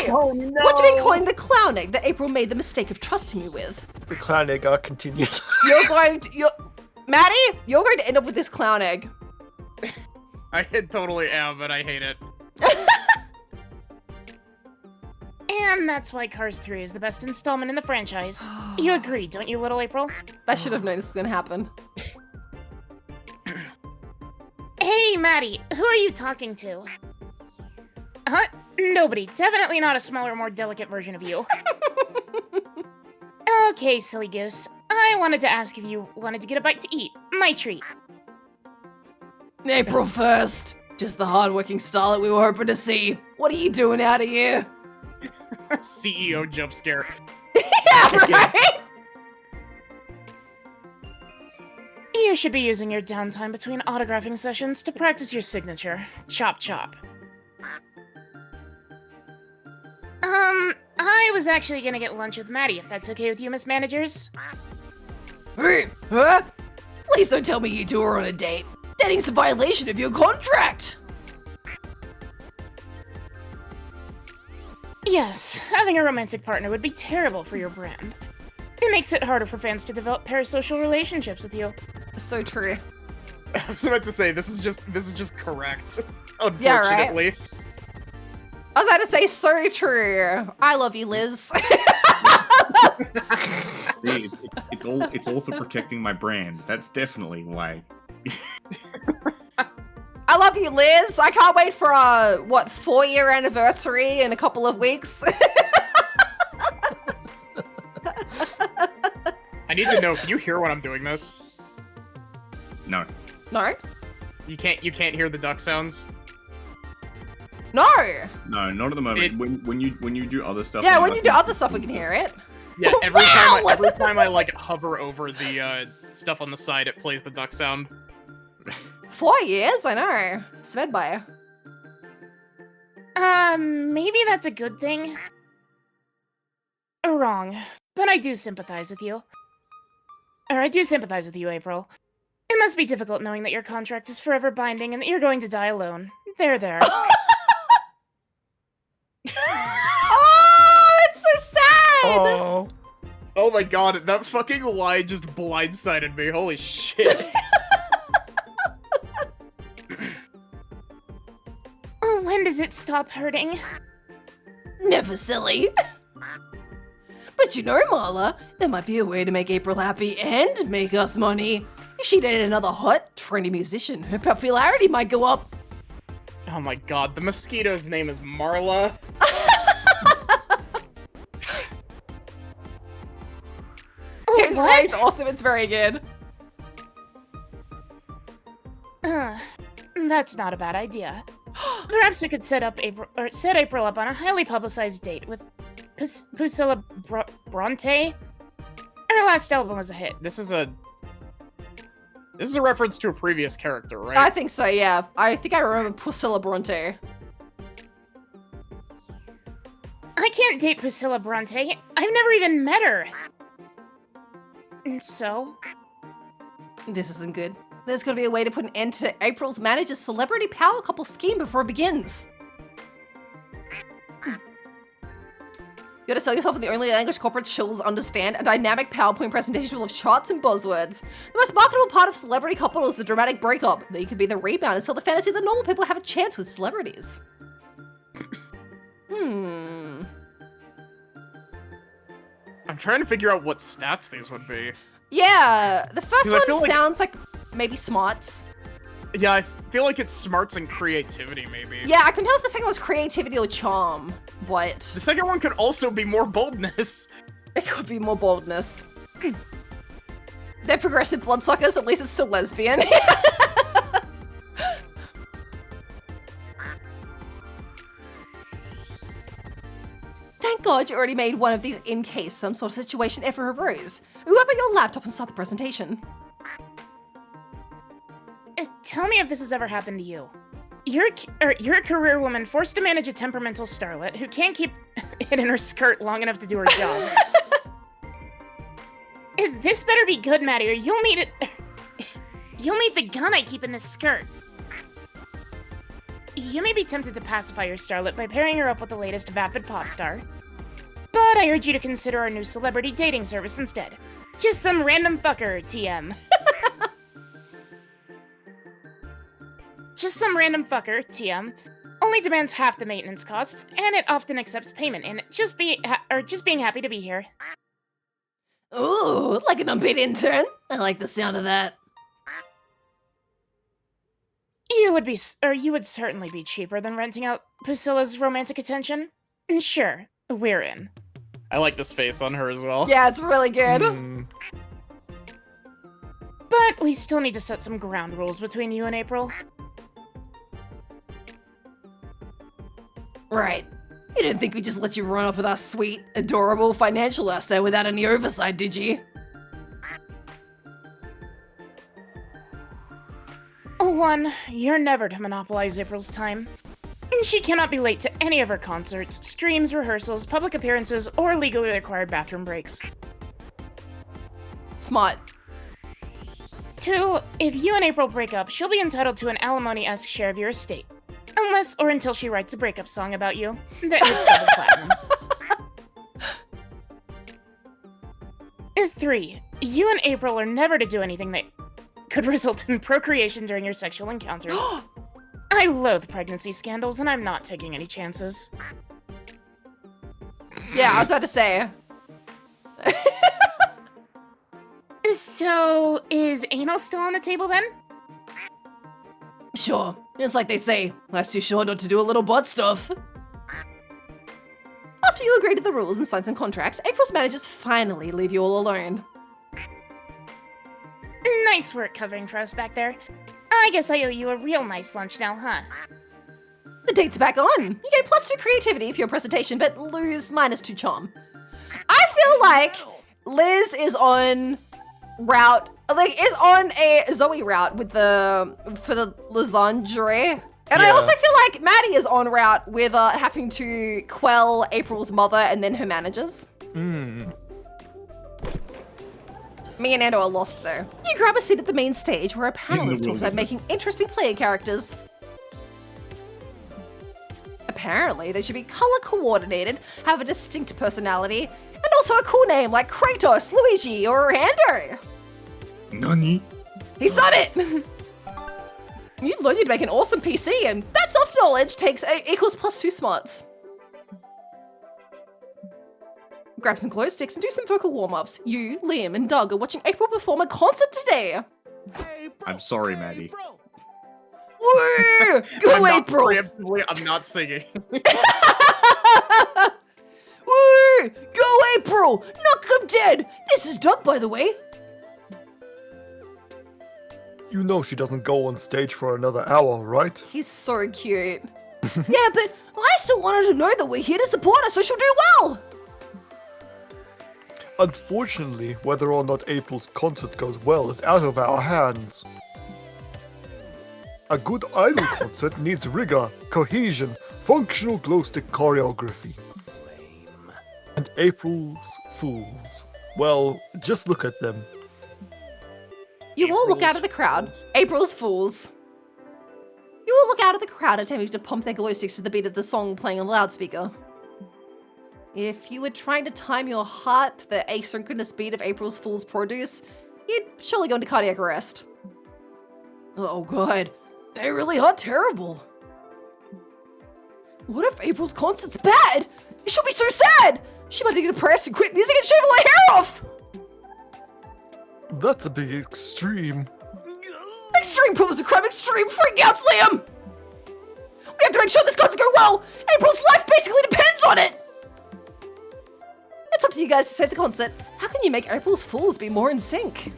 Oh no! What you've been calling the clown egg that April made the mistake of trusting you with. The clown egg continues. Maddie, you're going to end up with this clown egg. I totally am, but I hate it. And that's why Cars 3 is the best installment in the franchise. You agree, don't you, little April? I should have known this was going to happen. Hey, Maddie, who are you talking to? Huh? Nobody. Definitely not a smaller, more delicate version of you. Okay, silly goose. I wanted to ask if you wanted to get a bite to eat. My treat. April 1st. Just the hardworking starlet we were hoping to see. What are you doing out of here? CEO jump scare. Yeah, right? You should be using your downtime between autographing sessions to practice your signature. Chop chop. I was actually gonna get lunch with Maddie, if that's okay with you, Miss Managers. Hey, huh? Please don't tell me you two are on a date. Dating's a violation of your contract. Yes, having a romantic partner would be terrible for your brand. It makes it harder for fans to develop parasocial relationships with you. So true. I was about to say this is just correct. Unfortunately. Yeah, right? I was about to say so true. I love you, Liz. It's all for protecting my brand. That's definitely why. I love you, Liz. I can't wait for our 4-year anniversary in a couple of weeks. I need to know, can you hear when I'm doing this? No. No? You can't hear the duck sounds? No! No, not at the moment. When you do other stuff. Yeah, when you do other stuff, we can hear it. Yeah, every time I like hover over the stuff on the side, it plays the duck sound. 4 years? I know. Sped by. Maybe that's a good thing. Wrong. But I do sympathize with you. I do sympathize with you, April. It must be difficult knowing that your contract is forever binding and that you're going to die alone. There. Oh, it's so sad! Oh my god, that fucking lie just blindsided me. Holy shit. When does it stop hurting? Never, silly. But you know, Marla, there might be a way to make April happy and make us money. If she dated another hot, trendy musician, her popularity might go up. Oh my god, the mosquito's name is Marla. It's right, it's awesome, it's very good. That's not a bad idea. Perhaps we could set April up on a highly publicized date with Pusilla Bronte. Her last album was a hit. This is a reference to a previous character, right? I think so, yeah. I think I remember Pusilla Bronte. I can't date Pusilla Bronte. I've never even met her. And so? This isn't good. There's gotta be a way to put an end to April's manager's celebrity power couple scheme before it begins. You gotta sell yourself in the only language corporate shills understand, a dynamic PowerPoint presentation full of charts and buzzwords. The most marketable part of celebrity couple is the dramatic breakup. They could be the rebound and sell the fantasy that normal people have a chance with celebrities. I'm trying to figure out what stats these would be. Yeah, the first 'Cause I feel one sounds like maybe smarts. Yeah, I feel like it's smarts and creativity, maybe. Yeah, I can tell if the second was creativity or charm, but... The second one could also be more boldness. It could be more boldness. They're progressive bloodsuckers, at least it's still lesbian. Thank God you already made one of these in case some sort of situation ever arose. Whip out your laptop and start the presentation. Tell me if this has ever happened to you. You're a career woman forced to manage a temperamental starlet who can't keep it in her skirt long enough to do her job. This better be good, Maddie, or you'll need it. You'll need the gun I keep in this skirt. You may be tempted to pacify your starlet by pairing her up with the latest vapid pop star, but I urge you to consider our new celebrity dating service instead. Just some random fucker, TM. Just some random fucker, TM, only demands half the maintenance costs, and it often accepts payment in just being happy to be here. Ooh, like an unpaid intern. I like the sound of that. You would certainly be cheaper than renting out Pusilla's romantic attention. Sure, we're in. I like this face on her as well. Yeah, it's really good. But we still need to set some ground rules between you and April. Right. You didn't think we'd just let you run off with our sweet, adorable financial asset without any oversight, did you? One, you're never to monopolize April's time. She cannot be late to any of her concerts, streams, rehearsals, public appearances, or legally required bathroom breaks. Smart. 2, if you and April break up, she'll be entitled to an alimony-esque share of your estate. Unless or until she writes a breakup song about you. That hits double platinum. 3, you and April are never to do anything that could result in procreation during your sexual encounters. I loathe pregnancy scandals, and I'm not taking any chances. Yeah, I was about to say. So, is anal still on the table then? Sure. It's like they say, life's too short not to do a little butt stuff. After you agree to the rules and sign some contracts, April's managers finally leave you all alone. Nice work covering for us back there. I guess I owe you a real nice lunch now, huh? The date's back on. You get +2 creativity for your presentation, but lose -2 charm. I feel like Liz is on route, is on a Zoe route with for the lasagna. And I also feel like Maddie is on route with having to quell April's mother and then her managers. Me and Ando are lost though. You grab a seat at the main stage where a panelist talks about making interesting player characters. Apparently, they should be color coordinated, have a distinct personality, and also a cool name like Kratos, Luigi, or Ando. Nani? He said it! You learn you to make an awesome PC, and that self-knowledge equals +2 smarts. Grab some glow sticks and do some vocal warm-ups. You, Liam, and Doug are watching April perform a concert today. I'm sorry, Maddie. Woo! Go April! I'm not singing. Woo! Go April! Knock 'em dead! This is Doug, by the way. You know she doesn't go on stage for another hour, right? He's so cute. Yeah, but I still wanted to know that we're here to support her so she'll do well! Unfortunately, whether or not April's concert goes well is out of our hands. A good idol concert needs rigor, cohesion, functional glow stick choreography. And April's fools. Well, just look at them. You all look out of the crowd. April's fools. You all look out of the crowd attempting to pump their glow sticks to the beat of the song playing on the loudspeaker. If you were trying to time your heart to the asynchronous beat of April's Fool's produce, you'd surely go into cardiac arrest. Oh god, they really are terrible. What if April's concert's bad? She'll be so sad! She might get depressed and quit music and shave all her hair off! That's a bit extreme. Extreme problems of crime, extreme freaking out, Liam! We have to make sure this concert goes well! April's life basically depends on it! It's up to you guys to save the concert. How can you make April's Fools be more in sync?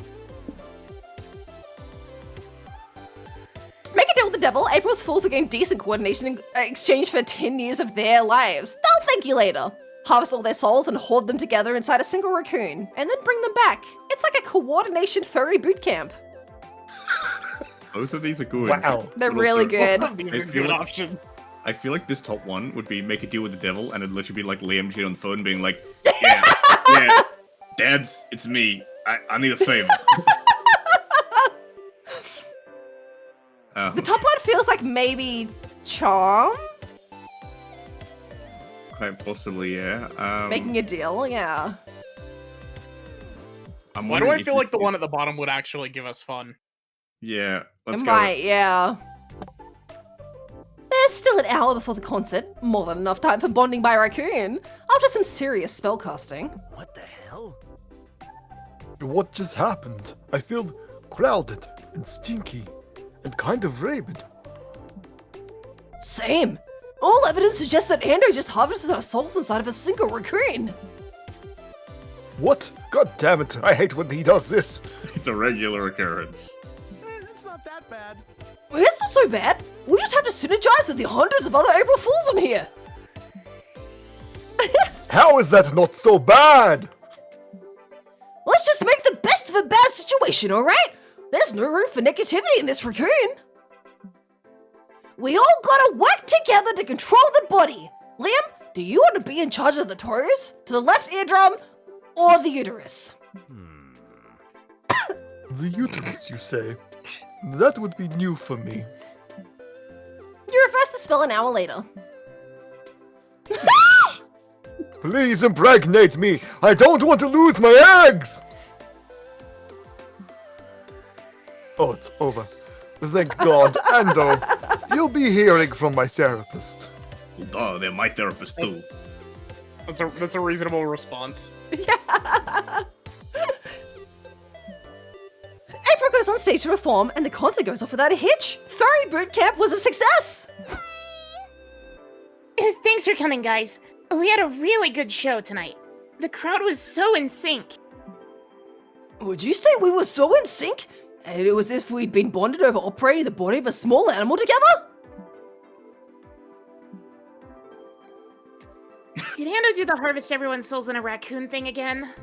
Make a deal with the devil. April's Fools will gain decent coordination in exchange for 10 years of their lives. They'll thank you later. Harvest all their souls and hoard them together inside a single raccoon, and then bring them back. It's like a coordination furry boot camp. Both of these are good. Wow. They're But really also- good. These are good options. I feel like this top one would be make a deal with the devil, and it'd literally be like Liam G on the phone being like, yeah, Dads, it's me. I need a favor. The top one feels like maybe Charm? Quite possibly, yeah. Making a deal, yeah. I'm Why do wondering I if feel this like the is- one at the bottom would actually give us fun? Yeah, let's It go. might, yeah. There's still an hour before the concert. More than enough time for bonding by raccoon. After some serious spellcasting. What the hell? What just happened? I feel crowded and stinky and kind of rabid. Same. All evidence suggests that Ando just harvested our souls inside of a single raccoon. What? God damn it, I hate when he does this. It's a regular occurrence. It's not that bad. Well, it's not so bad. We just have to synergize with the hundreds of other April Fools in here. How is that not so bad? Let's just make the best of a bad situation, alright? There's no room for negativity in this raccoon. We all gotta work together to control the body. Liam, do you want to be in charge of the toes, to the left eardrum, or the uterus? The uterus, you say? That would be new for me. You reverse the spell an hour later. Please impregnate me! I don't want to lose my eggs! Oh, it's over. Thank God. Ando, you'll be hearing from my therapist. Oh, they're my therapist too. That's a reasonable response. April goes on stage to perform, and the concert goes off without a hitch. Furry Boot Camp was a success! Thanks for coming, guys. We had a really good show tonight. The crowd was so in sync. Would you say we were so in sync? And it was as if we'd been bonded over operating the body of a small animal together? Did Ando do the harvest everyone's souls in a raccoon thing again?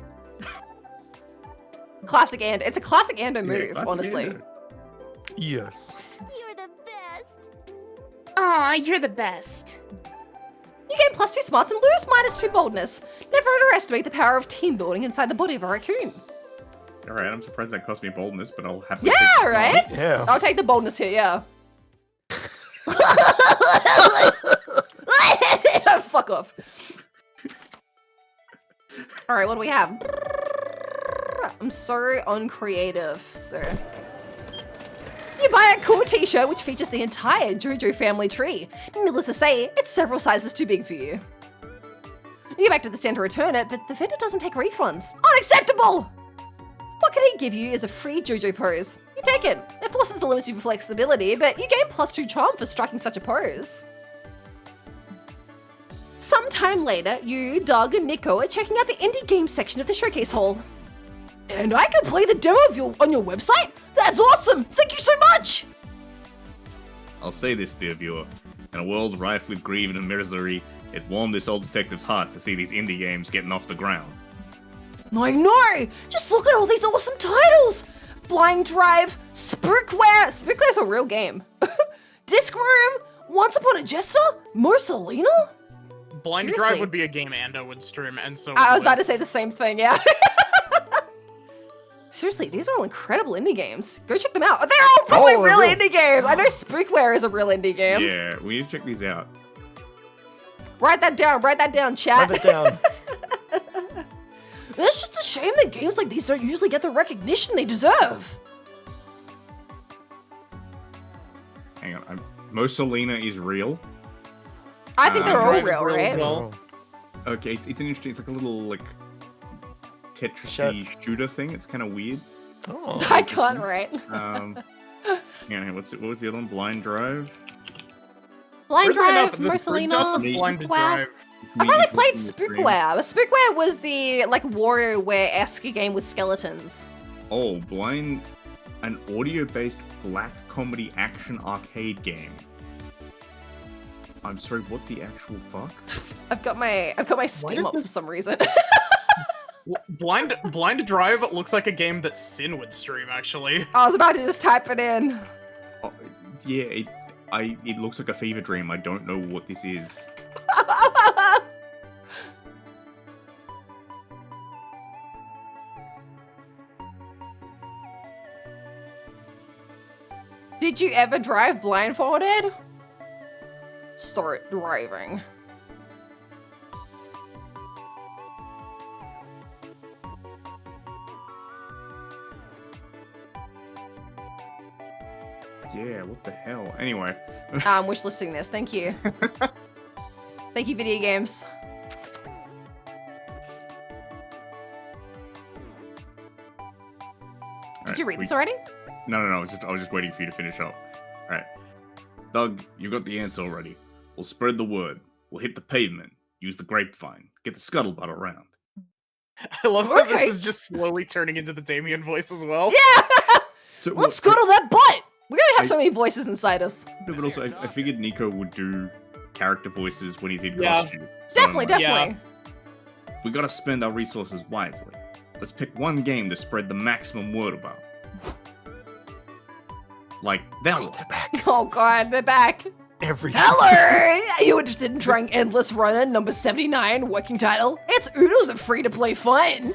Classic and it's a classic Ando move, classic honestly. Ando. Yes. You're the best. Aw, you're the best. You gain +2 smarts and lose -2 boldness. Never underestimate the power of team building inside the body of a raccoon. Alright, I'm surprised that cost me boldness, but I'll happily Yeah, take it. right? Yeah. I'll take the boldness here, yeah. Fuck off. Alright, what do we have? I'm so uncreative, sir. You buy a cool t-shirt which features the entire JoJo family tree. Needless to say, it's several sizes too big for you. You go back to the stand to return it, but the vendor doesn't take refunds. Unacceptable! What can he give you as a free JoJo pose? You take it. It forces the limits of your flexibility, but you gain +2 charm for striking such a pose. Sometime later, you, Doug, and Nico are checking out the indie game section of the showcase hall. And I can play the demo on your website? That's awesome! Thank you so much! I'll say this, dear viewer. In a world rife with greed and misery, it warmed this old detective's heart to see these indie games getting off the ground. I know! Just look at all these awesome titles! Blind Drive, Spookware. Spookware's a real game. Disc Room, Once Upon a Jester, Marcelina? Blind Seriously. Drive would be a game Ando would stream, and so I was would about to Liz. say the same thing, yeah. Seriously, these are all incredible indie games. Go check them out. They're all probably Oh, real they're real. indie games. I know Spookware is a real indie game. Yeah, we need to check these out. Write that down, chat. Write that down. It's just a shame that games like these don't usually get the recognition they deserve. Hang on, Mosolina is real. I think they're all Drive is real, real right? as well. Okay, it's an interesting. It's like a little like Tetris shooter thing. It's kind of weird. Oh. I can't, right? Yeah, what was the other one? Blind Drive. Blind Weirdly enough, Drive, the three dots Marcelino, of Blind Spookware. Drive. I've only played Spookware. Spookware was the like WarioWare-esque game with skeletons. Oh, Blind, an audio-based black comedy action arcade game. I'm sorry, what the actual fuck? I've got my Steam is up for this- some reason. Blind Drive looks like a game that Sin would stream, actually. I was about to just type it in. Oh, yeah, it looks like a fever dream. I don't know what this is. Did you ever drive blindfolded? Start driving. Yeah, what the hell? Anyway. Wish listing this. Thank you. Thank you, video games. Did you read this already? No. I was just waiting for you to finish up. Alright. Doug, you got the answer already. We'll spread the word. We'll hit the pavement. Use the grapevine. Get the scuttlebutt around. I love how Okay. this is just slowly turning into the Damien voice as well. Yeah! So, Let's scuttle that butt! We're gonna have so many voices inside us. No, but also, I figured Nico would do character voices when he's in Yeah. costume. So I'm Definitely, like, definitely. We gotta spend our resources wisely. Let's pick one game to spread the maximum word about. Like Valor. Oh god, they're back. Everything. Hello! Are you interested in trying Endless Runner number 79, working title? It's oodles of free-to-play fun!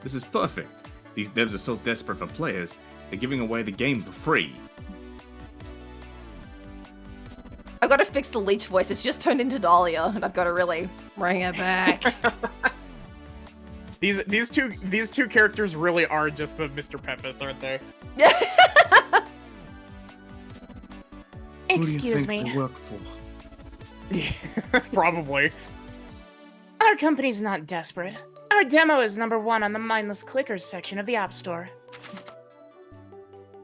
This is perfect. These devs are so desperate for players, they're giving away the game for free. I've got to fix the leech voice, it's just turned into Dahlia, and I've got to really bring it back. These two characters really are just the Mr. Pepis, aren't they? Excuse me. They work for? Probably. Our company's not desperate. Our demo is #1 on the mindless clickers section of the App Store.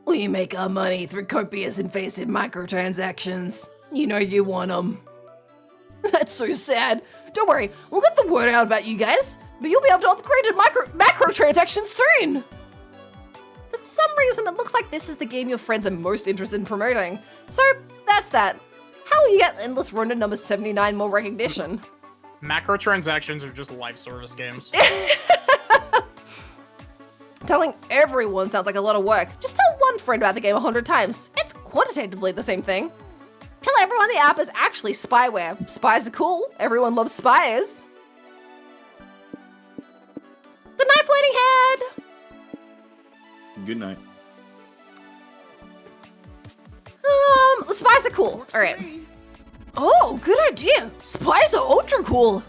We make our money through copious invasive microtransactions. You know you want them. That's so sad. Don't worry, we'll get the word out about you guys, but you'll be able to upgrade to macrotransactions soon. For some reason, it looks like this is the game your friends are most interested in promoting. So, that's that. How will you get Endless Runner number 79 more recognition? Macrotransactions are just live service games. Telling everyone sounds like a lot of work. Just tell one friend about the game 100 times. It's quantitatively the same thing. Tell everyone the app is actually spyware. Spies are cool. Everyone loves spies. Good night, Floating Head! Good night. The spies are cool. Alright. Oh, good idea. Spies are ultra cool.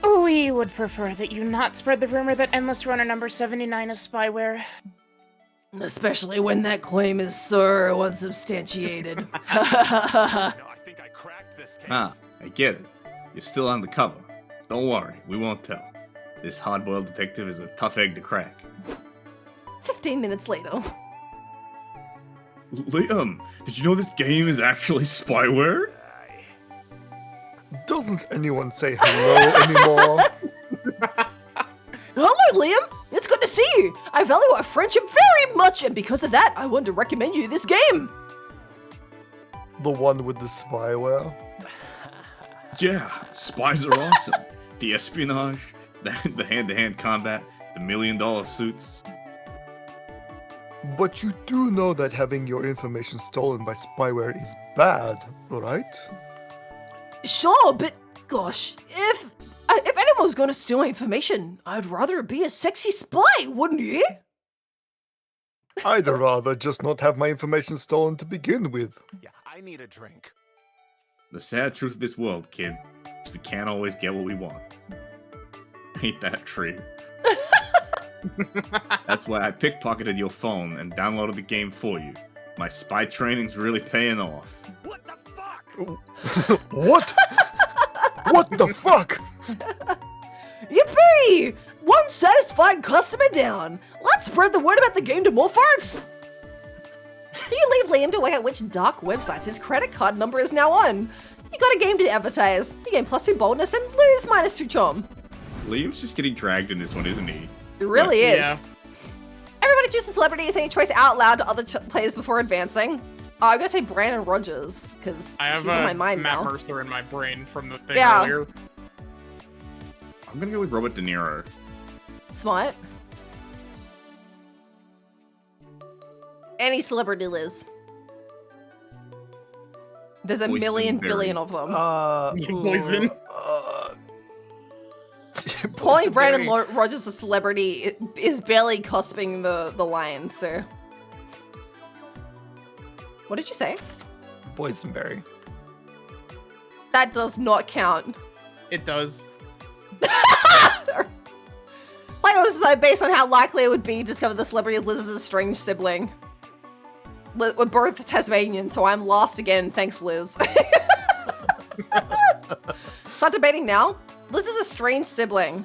We would prefer that you not spread the rumor that Endless Runner number 79 is spyware. Especially when that claim is so unsubstantiated. Ah, I get it. You're still undercover. Don't worry, we won't tell. This hard-boiled detective is a tough egg to crack. 15 minutes later. Liam, did you know this game is actually spyware? Doesn't anyone say hello anymore? Hello, Liam. It's good to see you. I value our friendship very much, and because of that, I want to recommend you this game. The one with the spyware. Yeah, spies are awesome. The espionage, the hand-to-hand combat, the $1 million suits. But you do know that having your information stolen by spyware is bad, right? Sure, but gosh, if anyone was going to steal my information, I'd rather it be a sexy spy, wouldn't you? I'd rather just not have my information stolen to begin with. Yeah, I need a drink. The sad truth of this world, kid, is we can't always get what we want. Ain't that true? That's why I pickpocketed your phone and downloaded the game for you. My spy training's really paying off. What the fuck? What? What the fuck? Yippee! One satisfied customer down. Let's spread the word about the game to more folks. You leave Liam to work out which dark websites his credit card number is now on. You got a game to advertise. You gain +2 boldness and lose -2 charm. Liam's just getting dragged in this one, isn't he? It really is. Yeah. Everybody choose a celebrity, say your choice out loud to other players before advancing. Oh, I'm gonna say Brandon Rogers, because I have he's on my mind Matt now. Mercer in my brain from the thing Yeah. earlier. I'm gonna go with Robert De Niro. Smart. Any celebrity, Liz. There's a million billion of them. Poison. Calling Brandon Rogers a celebrity is barely cusping the line, so. What did you say? Boysenberry. That does not count. It does. Play on decide based on how likely it would be to discover the celebrity of Liz's strange sibling. We're both Tasmanian, so I'm lost again. Thanks, Liz. Start debating now. Liz is a strange sibling.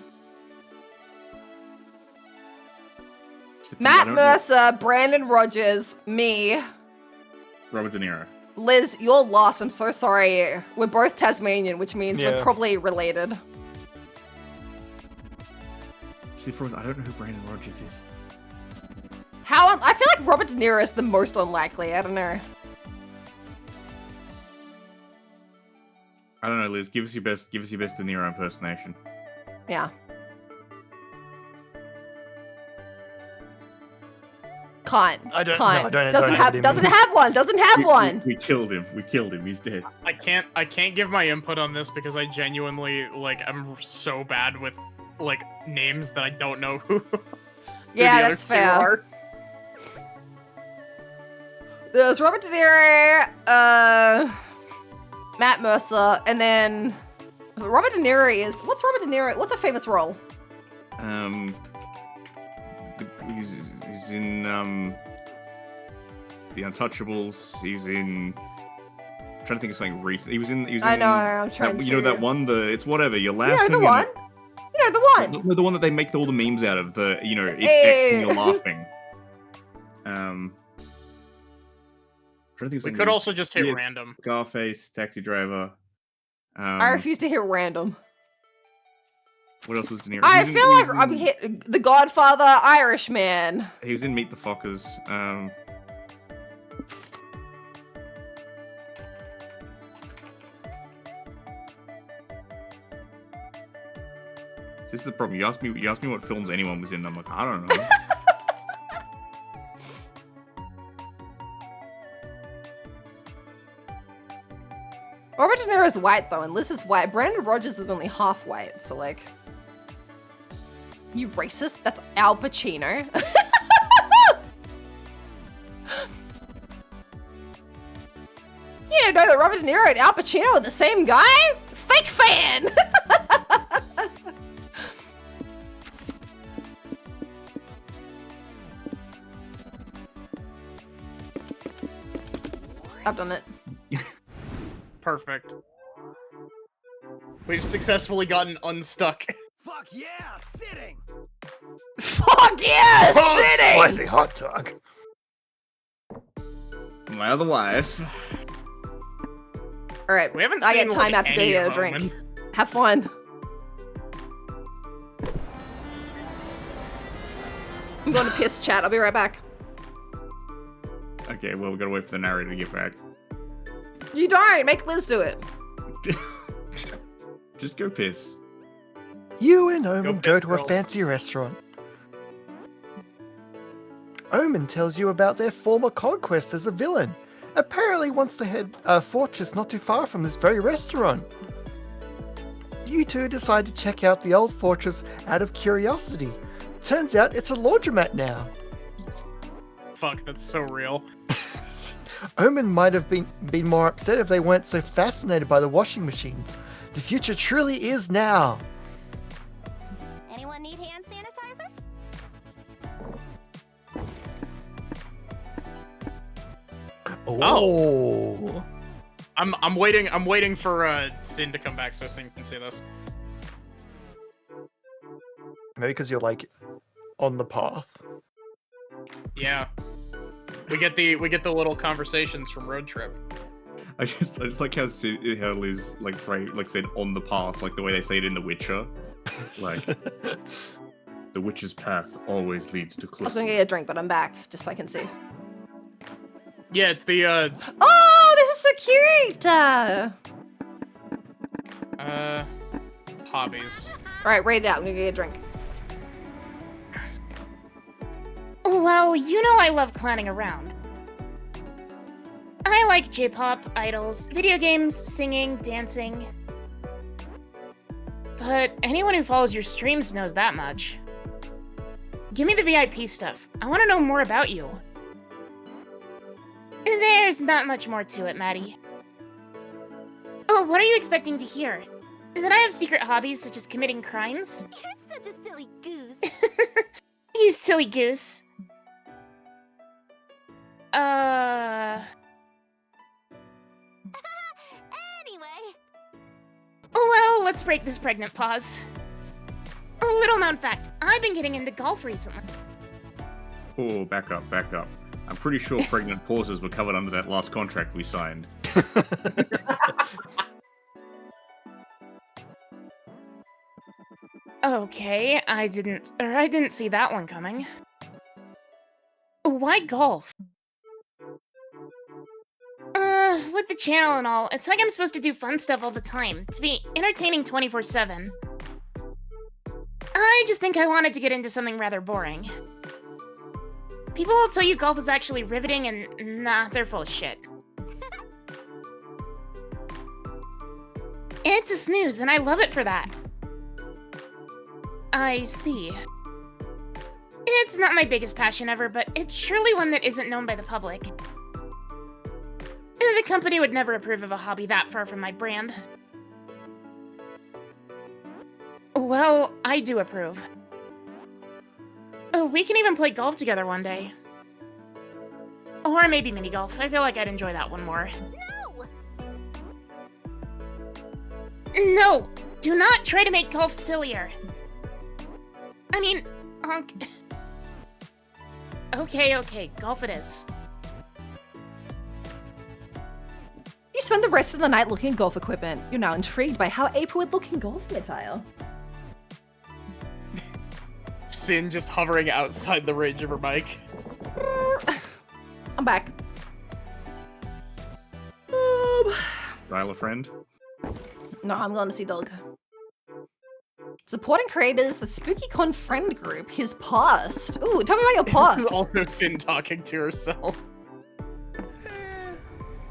Matt Mercer, Brandon Rogers, me. Robert De Niro. Liz, you're lost. I'm so sorry. We're both Tasmanian, which means we're probably related. See, for I don't know who Brandon Rogers is. I feel like Robert De Niro is the most unlikely. I don't know. I don't know, Liz. Give us your best De Niro impersonation. Yeah. Can't. Doesn't have one. We killed him. He's dead. I can't give my input on this because I genuinely I'm so bad with names that I don't know who. Yeah, that's fair. There's Robert De Niro, Matt Mercer, and then Robert De Niro is what's Robert De Niro? What's a famous role? He's in The Untouchables. He's in. I'm trying to think of something recent. He was in. I know. I'm trying to. You know that one. It's whatever. You're laughing. You know the one. You know the one. The one that they make all the memes out of. It's X and you're laughing. We could also just hit random. Scarface, Taxi Driver. I refuse to hit random. What else was De Niro? I feel like I'm hit The Godfather, Irishman. He was in Meet the Fockers. This is the problem. You asked me what films anyone was in. I'm like, I don't know. Robert De Niro is white though, and Liz is white. Brandon Rogers is only half white, so you racist? That's Al Pacino. You don't know that Robert De Niro and Al Pacino are the same guy? Fake fan! I've done it. Perfect. We've successfully gotten unstuck. Fuck yeah, sitting! Fuck yeah, sitting! Spicy hot dog. My other wife. Alright, we haven't I seen get time out to go get a drink. Have fun. I'm going to piss, chat. I'll be right back. Okay, well, we gotta wait for the narrator to get back. You don't! Make Liz do it. Just go piss. You and Omen go to a girl. fancy restaurant. Omen tells you about their former conquest as a villain. Apparently wants to head a fortress not too far from this very restaurant. You two decide to check out the old fortress out of curiosity. Turns out it's a laundromat now. Fuck, that's so real. Omen might have been more upset if they weren't so fascinated by the washing machines. The future truly is now. Anyone need hand sanitizer? Oh. I'm waiting for Sin to come back so Sin can see this. Maybe because you're like on the path. Yeah. We get the little conversations from Road Trip. I just like how Liz said on the path, like the way they say it in The Witcher. Like the witch's path always leads to I was cliffs. gonna get a drink, but I'm back, just so I can see. Yeah, it's the Oh, this is so cute! hobbies. Alright, rate it out. I'm gonna get a drink. Well, you know I love clowning around. I like J-pop, idols, video games, singing, dancing. But anyone who follows your streams knows that much. Give me the VIP stuff. I want to know more about you. There's not much more to it, Maddie. Oh, what are you expecting to hear? That I have secret hobbies such as committing crimes? You're such a silly goose. You silly goose. Anyway. Well, let's break this pregnant pause. A little known fact, I've been getting into golf recently. Oh, back up. I'm pretty sure pregnant pauses were covered under that last contract we signed. Okay, I didn't see that one coming. Why golf? With the channel and all, it's like I'm supposed to do fun stuff all the time, to be entertaining 24/7. I just think I wanted to get into something rather boring. People will tell you golf is actually riveting, and nah, they're full of shit. It's a snooze, and I love it for that. I see. It's not my biggest passion ever, but it's surely one that isn't known by the public. The company would never approve of a hobby that far from my brand. Well, I do approve. Oh, we can even play golf together one day. Or maybe mini golf. I feel like I'd enjoy that one more. No! Do not try to make golf sillier. I mean, Okay, golf it is. You spend the rest of the night looking at golf equipment. You're now intrigued by how April would look in golf attire. Sin just hovering outside the range of her mic. I'm back. Dial a friend. No, I'm going to see Doug. Supporting creators, the SpookyCon friend group, his past. Ooh, tell me about your past. This is also Sin talking to herself.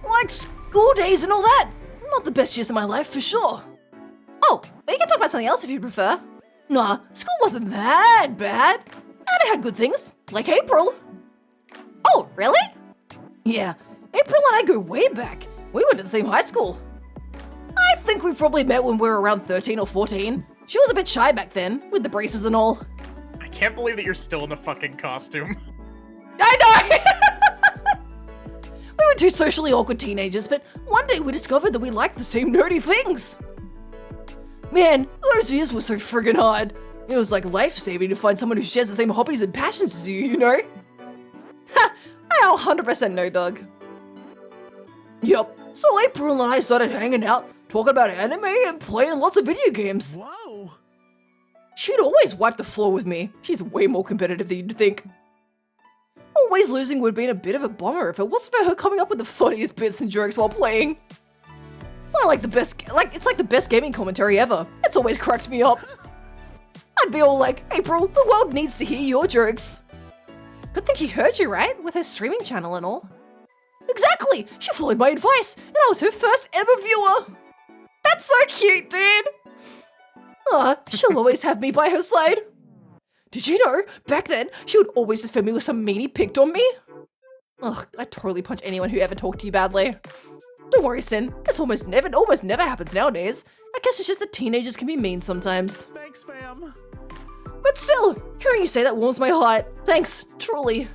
Like school days and all that. Not the best years of my life, for sure. Oh, we can talk about something else if you prefer. Nah, school wasn't that bad. And I had good things, like April. Oh, really? Yeah, April and I go way back. We went to the same high school. I think we probably met when we were around 13 or 14. She was a bit shy back then, with the braces and all. I can't believe that you're still in the fucking costume. I know! We were two socially awkward teenagers, but one day we discovered that we liked the same nerdy things. Man, those years were so friggin' hard. It was like life-saving to find someone who shares the same hobbies and passions as you know? Ha! I 100% know, Doug. Yup, so April and I started hanging out, talking about anime and playing lots of video games. Whoa! She'd always wipe the floor with me. She's way more competitive than you'd think. always losing would have been a bit of a bummer if it wasn't for her coming up with the funniest bits and jokes while playing. Well, like it's like the best gaming commentary ever. It's always cracked me up. I'd be all like, April, the world needs to hear your jokes. Good thing she heard you, right? With her streaming channel and all. Exactly! She followed my advice, and I was her first ever viewer. That's so cute, dude. She'll always have me by her side. Did you know, back then, she would always defend me with some meanie picked on me? Ugh, I'd totally punch anyone who ever talked to you badly. Don't worry, Sin. It almost never happens nowadays. I guess it's just that teenagers can be mean sometimes. Thanks, fam. But still, hearing you say that warms my heart. Thanks, truly.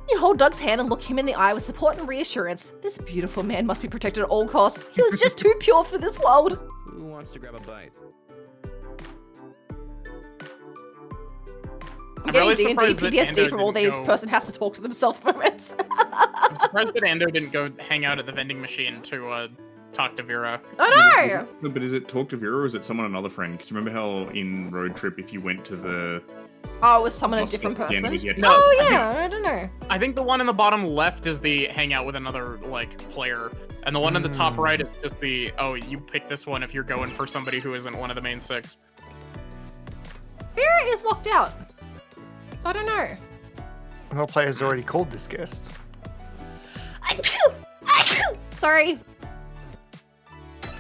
You hold Doug's hand and look him in the eye with support and reassurance. This beautiful man must be protected at all costs. He was just too pure for this world. Who wants to grab a bite? I'm getting really D&D surprised that PTSD Ando from all didn't these go- person has to talk to themselves moments. I'm surprised that Ando didn't go hang out at the vending machine to talk to Vera. I know! No, but is it talk to Vera or is it someone another friend? Because remember how in Road Trip, if you went to the... Oh, was someone a different Yeah, person? yeah. No, Oh yeah, I don't know. I think the one in the bottom left is the hang out with another, like, player. And the one in the top right is just the, oh, you pick this one if you're going for somebody who isn't one of the main 6. Vera is locked out. So I don't know. Another player has already called this guest. Sorry.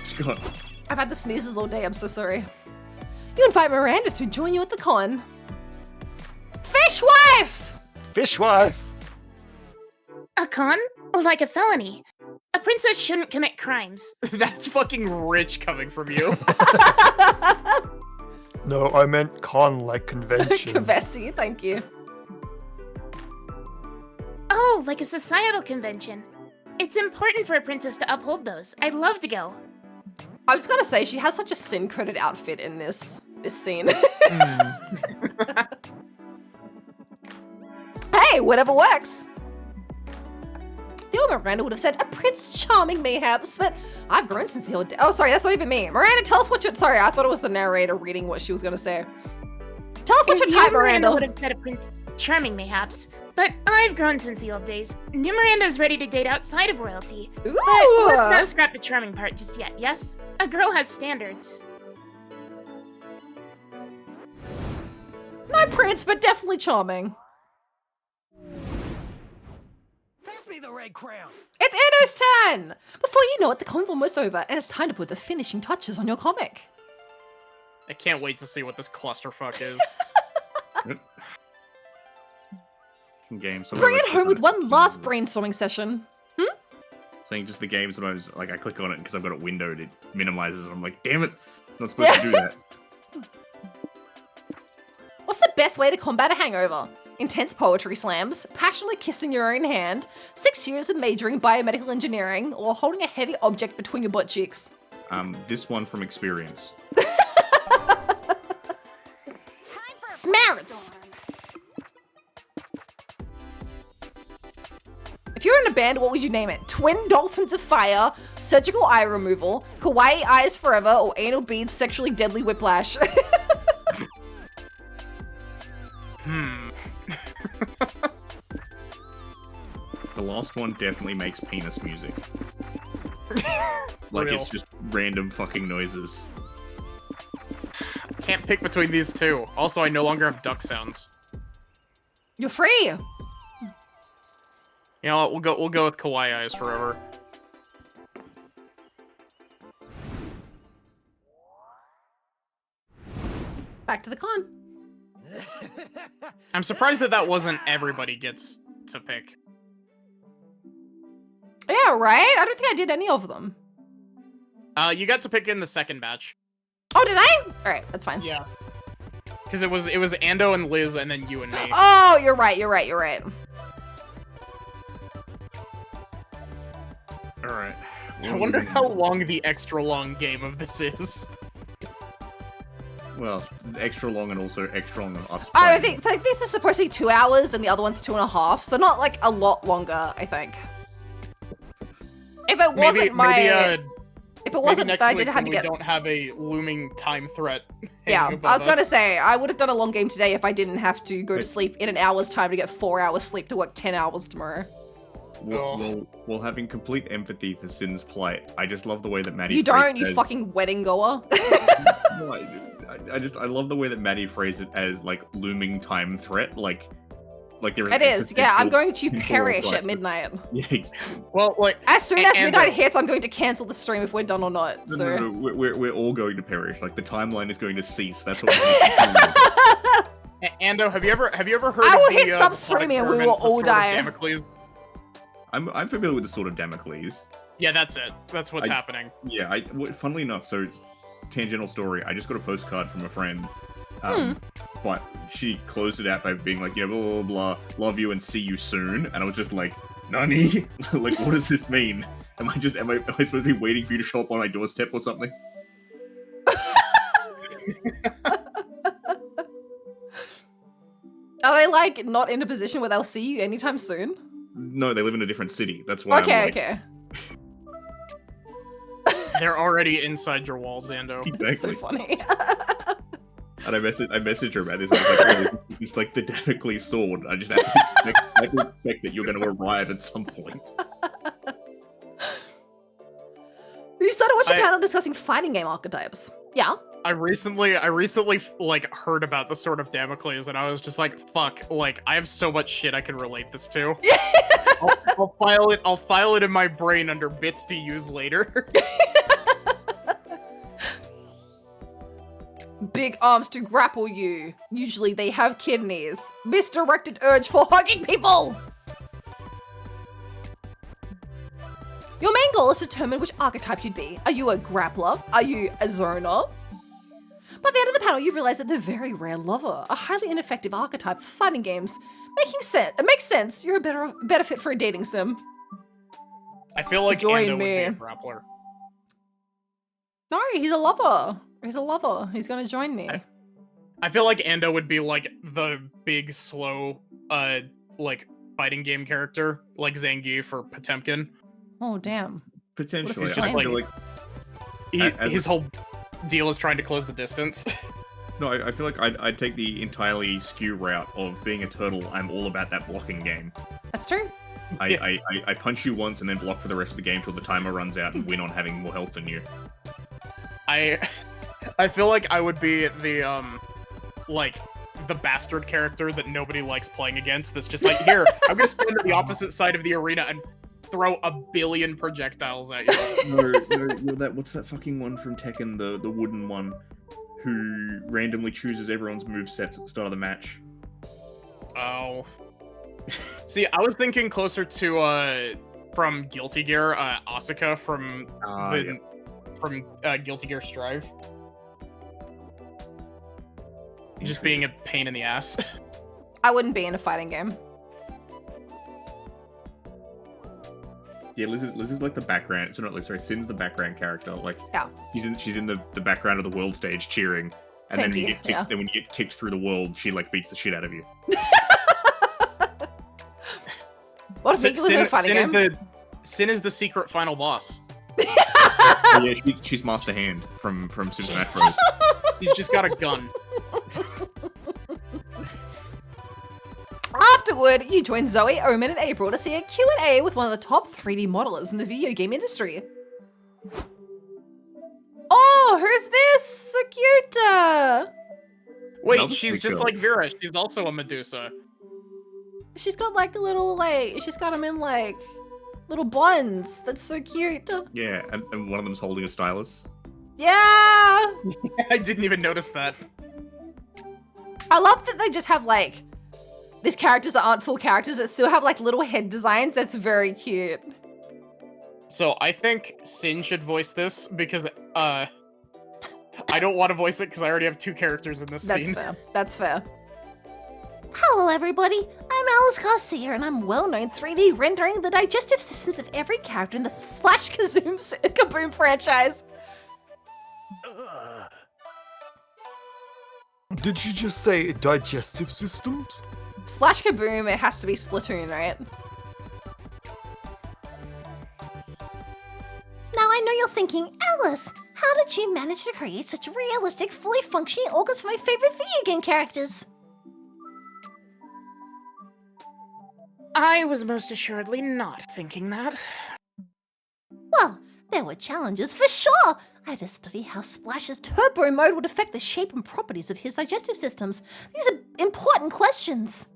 Scott. I've had the sneezes all day, I'm so sorry. You invite Miranda to join you at the con. Fishwife! Fishwife! A con? Like a felony. A princess shouldn't commit crimes. That's fucking rich coming from you. No, I meant con like convention. Kavesi, thank you. Oh, like a societal convention. It's important for a princess to uphold those. I'd love to go. I was gonna say, she has such a Sin coded outfit in this scene. Hey, whatever works. The old Miranda would have said, a Prince Charming mayhaps, but I've grown since the old day. Oh, sorry, that's not even me. Miranda, tell us what you're... Sorry, I thought it was the narrator reading what she was gonna say. Tell us what your type, Miranda. would have said a Prince Charming mayhaps, but I've grown since the old days. New Miranda is ready to date outside of royalty. Ooh. But let's not scrap the charming part just yet, yes? A girl has standards. No Prince, but definitely charming. Pass me the red crown. It's Ando's turn! Before you know it, the con's almost over, and it's time to put the finishing touches on your comic. I can't wait to see what this clusterfuck is. Game. Bring it home with one last brainstorming session. Saying just the game sometimes, like, I click on it because I've got it windowed, it minimizes it. I'm like, damn it, I'm not supposed to do that. What's the best way to combat a hangover? Intense poetry slams, passionately kissing your own hand, 6 years of majoring in biomedical engineering, or holding a heavy object between your butt cheeks? This one from experience. Smarts! If you're in a band, what would you name it? Twin Dolphins of Fire, Surgical Eye Removal, Kawaii Eyes Forever, or Anal Beads Sexually Deadly Whiplash? The last one definitely makes penis music. Like, Real. it's just random fucking noises. Can't pick between these two. Also, I no longer have duck sounds. You're free! You know what? We'll go with Kawaii Eyes forever. Back to the con. I'm surprised that wasn't everybody gets to pick. Yeah, right? I don't think I did any of them. You got to pick in the second batch. Oh, did I? Alright, that's fine. Yeah. Because it was Ando and Liz and then you and me. Oh, you're right. Alright. I wonder how long the extra long game of this is. Well, extra long and also extra long of us I playing. think this is supposed to be 2 hours and the other one's 2.5, so not like a lot longer, I think. If it wasn't If it wasn't next that I week did have when to we get... don't have a looming time threat. Yeah, hanging above I was gonna us. say, I would have done a long game today if I didn't have to go to sleep in an hour's time to get 4 hours sleep to work 10 hours tomorrow. Well, having complete empathy for Sin's plight, I just love the way that Maddie. You don't, phrased you it as- fucking wedding goer. No, I love the way that Maddie phrased it as like looming time threat, like there is. It is, yeah, I'm existential going to moral perish at crisis. midnight. Yeah. Well, like As soon as and midnight hits, I'm going to cancel the stream if we're done or not, so... No, we're all going to perish. Like the timeline is going to cease. That's what. We're Ando, have you ever heard? I of will the, hit the sub streaming and we product will all Torment, the Sword die. of Damocles? I'm familiar with the Sword of Damocles. Yeah, that's it. That's what's I- happening. Yeah, funnily enough, so tangential story. I just got a postcard from a friend, but she closed it out by being like, blah blah blah, love you and see you soon. And I was just like, Nani? Like, what does this mean? Am I supposed to be waiting for you to show up on my doorstep or something? Are they, like, not in a position where they'll see you anytime soon? No, they live in a and City. That's why. Okay, I'm like, okay. They're already inside your walls, Ando. Exactly. So funny. And I messaged her about this. I was like, oh, it's like the Damocles sword. I just have to expect that you're going to arrive at some point. You started watching a panel discussing fighting game archetypes. Yeah. I recently like heard about the Sword of Damocles, and I was just like, fuck, like I have so much shit I can relate this to. I'll file it in my brain under bits to use later. Big arms to grapple you. Usually they have kidneys. Misdirected urge for hugging people. Your main goal is to determine which archetype you'd be. Are you a grappler? Are you a zoner? By the end of the panel, you realize that the very rare lover, a highly ineffective archetype for fighting games. It makes sense. You're a better fit for a dating sim. I feel like Join Ando me. would be a grappler. No, he's a lover. He's a lover. He's gonna join me. I feel like Ando would be like the big, slow, like fighting game character, like Zangief for Potemkin. Oh damn. Potentially. He's just I feel like his whole deal is trying to close the distance. No, I feel like I'd take the entirely skew route of being a turtle. I'm all about that blocking game. That's true. I punch you once and then block for the rest of the game till the timer runs out and win on having more health than you. I feel like I would be the like the bastard character that nobody likes playing against. That's just like, here, I'm gonna stand on the opposite side of the arena and throw a billion projectiles at you. No, what's that fucking one from Tekken, the wooden one, who randomly chooses everyone's movesets at the start of the match? Oh. See, I was thinking closer to from Guilty Gear, Asuka from Guilty Gear Strive. Just being a pain in the ass. I wouldn't be in a fighting game. Yeah, Liz is like the background. So not Liz, sorry, Sin's the background character. Like, yeah, she's in the background of the world stage cheering, and then when you get kicked through the world, she like beats the shit out of you. What if Mika was in a fighting game? Sin is the secret final boss. Yeah, she's Master Hand from Super Smash Bros. He's just got a gun. Afterward, you join Zoe, Omen, and April to see a Q&A with one of the top 3D modelers in the video game industry. Oh, who's this? So cute! Wait, she's just like Vera. She's also a Medusa. She's got like a little, she's got them in like little buns. That's so cute. Yeah, and one of them's holding a stylus. Yeah! I didn't even notice that. I love that they just have like these characters that aren't full characters but still have like little head designs. That's very cute. So I think Sin should voice this because I don't want to voice it because I already have 2 characters in this scene. That's fair. That's fair. Hello everybody, I'm Alice Garcia and I'm well-known 3D rendering the digestive systems of every character in the Splash Kaboom franchise. Did you just say digestive systems? Slash Kaboom, it has to be Splatoon, right? Now I know you're thinking, Nicholas, how did you manage to create such realistic, fully functioning organs for my favorite video game characters? I was most assuredly not thinking that. Well, there were challenges for sure. I had to study how Splash's turbo mode would affect the shape and properties of his digestive systems. These are important questions.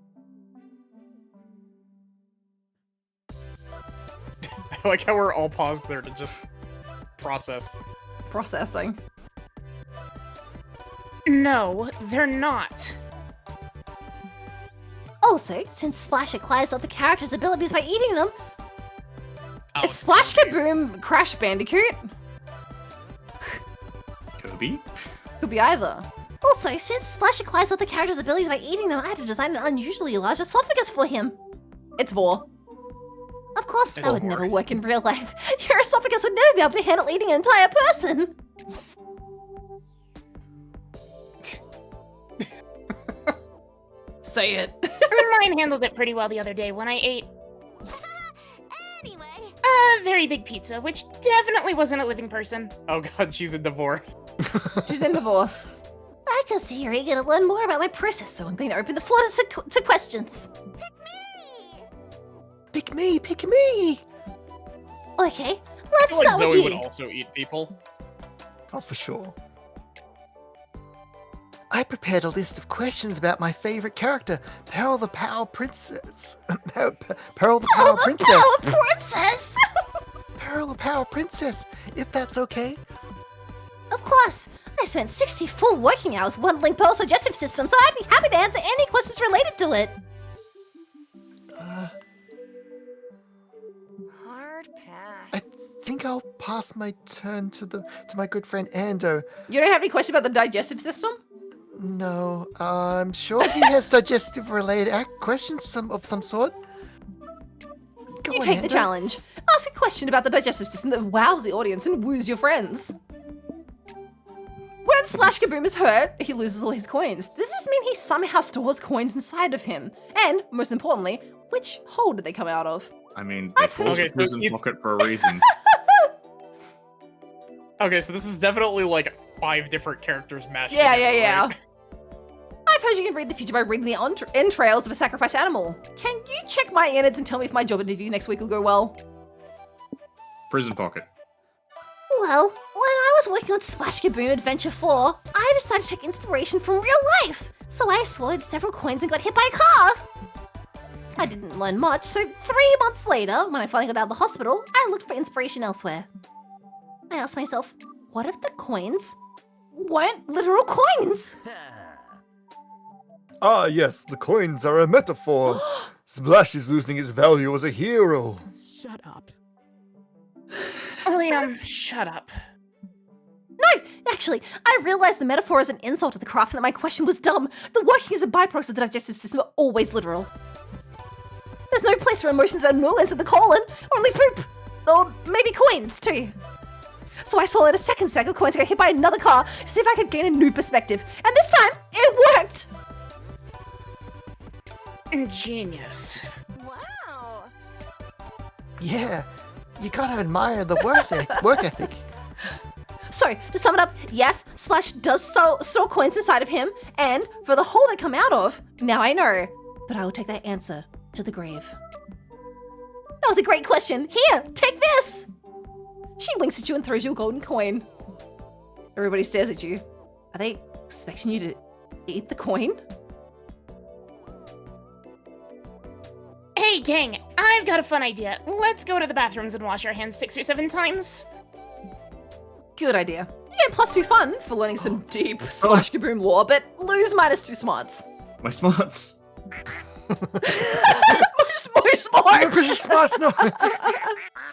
I like how we're all paused there to just process. Processing. No, they're not. Also, since Splash acquires other characters' abilities by eating them, Is Splash Kaboom Crash Bandicoot? Kirby? Could be either. Also, since Splash acquires other characters' abilities by eating them, I had to design an unusually large esophagus for him. It's Vor. Of course, It's that would Vor. never work in real life. Your esophagus would never be able to handle eating an entire person. Say it. Mine handled it pretty well the other day when I ate a very big pizza, which definitely wasn't a living person. Oh god, she's a Devore. She's in Vor. I can see you're eager to learn more about my process, so I'm going to open the floor to questions. Pick me, pick me! Okay, I let's feel like start Zoe with would you. also eat people. Oh, for sure. I prepared a list of questions about my favorite character, Pearl the Power Princess. Pearl the Power Princess. Power Princess! Pearl the Power Princess, if that's okay. Of course. I spent 64 working hours modeling Pearl's digestive system, so I'd be happy to answer any questions related to it. Hard pass. I think I'll pass my turn to my good friend Ando. You don't have any questions about the digestive system? No, I'm sure he has digestive-related questions of some sort. Go You on, take the Ando. challenge. Ask a question about the digestive system that wows the audience and woos your friends. When Splash Kaboom is hurt, he loses all his coins. Does this mean he somehow stores coins inside of him? And, most importantly, which hole did they come out of? I mean, they call Okay, it so prison it's- pocket for a reason. Okay, so this is definitely like 5 different characters mashed Yeah, together, yeah. right? I've heard you can read the future by reading the entrails of a sacrificed animal. Can you check my innards and tell me if my job interview next week will go well? Prison pocket. Well, when I was working on Splash Kaboom Adventure 4, I decided to take inspiration from real life. So I swallowed several coins and got hit by a car. I didn't learn much, so 3 months later, when I finally got out of the hospital, I looked for inspiration elsewhere. I asked myself, what if the coins weren't literal coins? Ah, yes, the coins are a metaphor. Splash is losing his value as a hero. Shut up. Liam, shut up. No, actually, I realized the metaphor is an insult to the craft and that my question was dumb. The workings and byproducts of the digestive system are always literal. There's no place for emotions and movements in the colon, only poop. Or maybe coins, too. So I swallowed a second stack of coins and got hit by another car to see if I could gain a new perspective. And this time, it worked! Genius. Wow. Yeah, you gotta admire the work ethic. So, to sum it up, yes, Splash does store coins inside of him, and for the hole they come out of, now I know. But I will take that answer to the grave. That was a great question. Here, take this! She winks at you and throws you a golden coin. Everybody stares at you. Are they expecting you to eat the coin? Hey, gang, I've got a fun idea. Let's go to the bathrooms and wash our hands 6 or 7 times. Good idea. You get +2 fun for learning some deep Splash Kaboom lore, but lose -2 smarts. My smarts. More smarts! Pretty smart, no.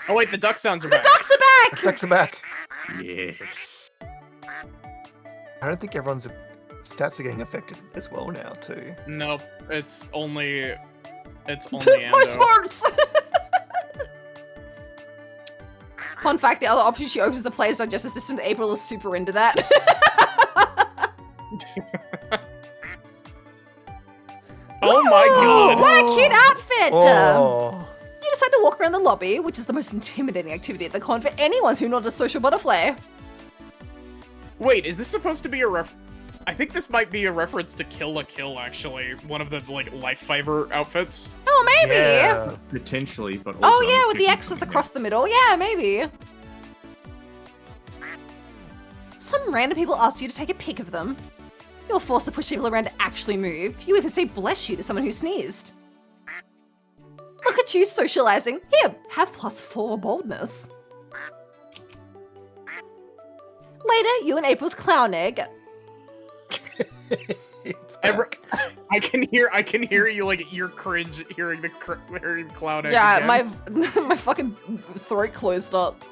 Oh wait, the duck sounds are back. Ducks are back! Ducks are back. Yes. I don't think everyone's stats are getting affected as well now, too. Nope, it's only More Ando. smarts! Fun fact, the other option she opens the player's digestive system. April is super into that. Oh my god! What a cute outfit! Oh. You decide to walk around the lobby, which is the most intimidating activity at the con for anyone who's not a social butterfly. Wait, is this supposed to be a I think this might be a reference to Kill la Kill, actually. One of the, like, life fiber outfits. Oh, maybe. Yeah. Potentially, but Oh also yeah, I'm with the picking X's something across the middle. Yeah, maybe. Some random people ask you to take a pic of them. You're forced to push people around to actually move. You even say bless you to someone who sneezed. Look at you socializing. Here, have +4 boldness. Later, you and April's clown egg. I can hear you like you're cringe hearing the clown egg Yeah, again. my fucking throat closed up.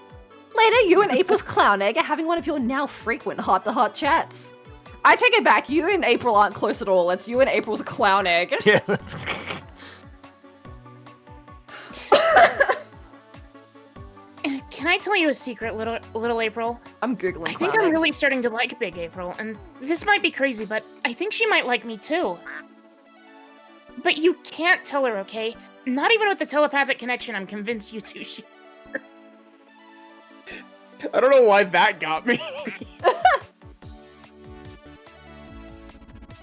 Later, you and April's clown egg are having one of your now frequent heart-to-heart chats. I take it back. You and April aren't close at all. It's you and April's clown egg. Yeah, that's... Can I tell you a secret, little April? I'm googling. I think I'm really starting to like Big April, and this might be crazy, but I think she might like me too. But you can't tell her, okay? Not even with the telepathic connection, I'm convinced you two should. I don't know why that got me.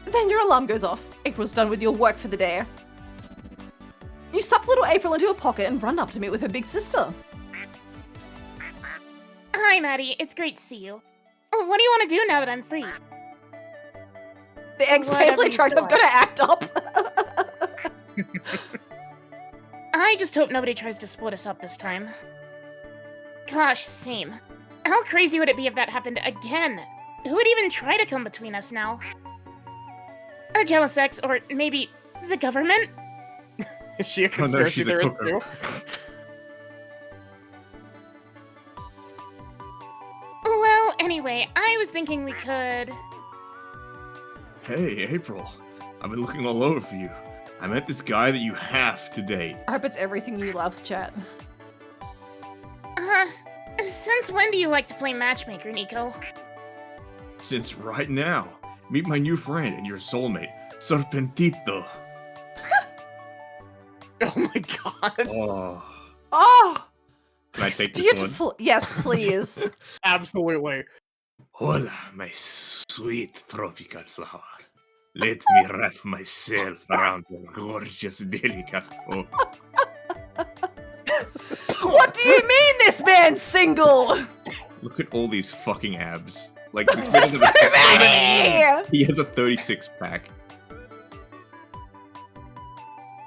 Then your alarm goes off. April's done with your work for the day. You stuff little April into a pocket and run up to meet with her big sister. Hi, Maddie. It's great to see you. Oh, what do you want to do now that I'm free? The egg's painfully attractive. I'm gonna act up. I just hope nobody tries to split us up this time. Gosh, same. How crazy would it be if that happened again? Who would even try to come between us now? A jealous ex, or maybe the government? Is she a conspiracy theorist too? Well, anyway, I was thinking we could... Hey, April. I've been looking all over for you. I met this guy that you have to date. I hope it's everything you love, chat. Since when do you like to play matchmaker, Nico? Since right now. Meet my new friend and your soulmate, Serpentito. Oh my god. Oh. Oh! Can I take Beautiful. this one? Yes, please. Absolutely. Hola, my sweet tropical flower. Let me wrap myself around your gorgeous, delicate form. What do you mean this man's single? Look at all these fucking abs. Like, this man has So many! He has a 36 pack.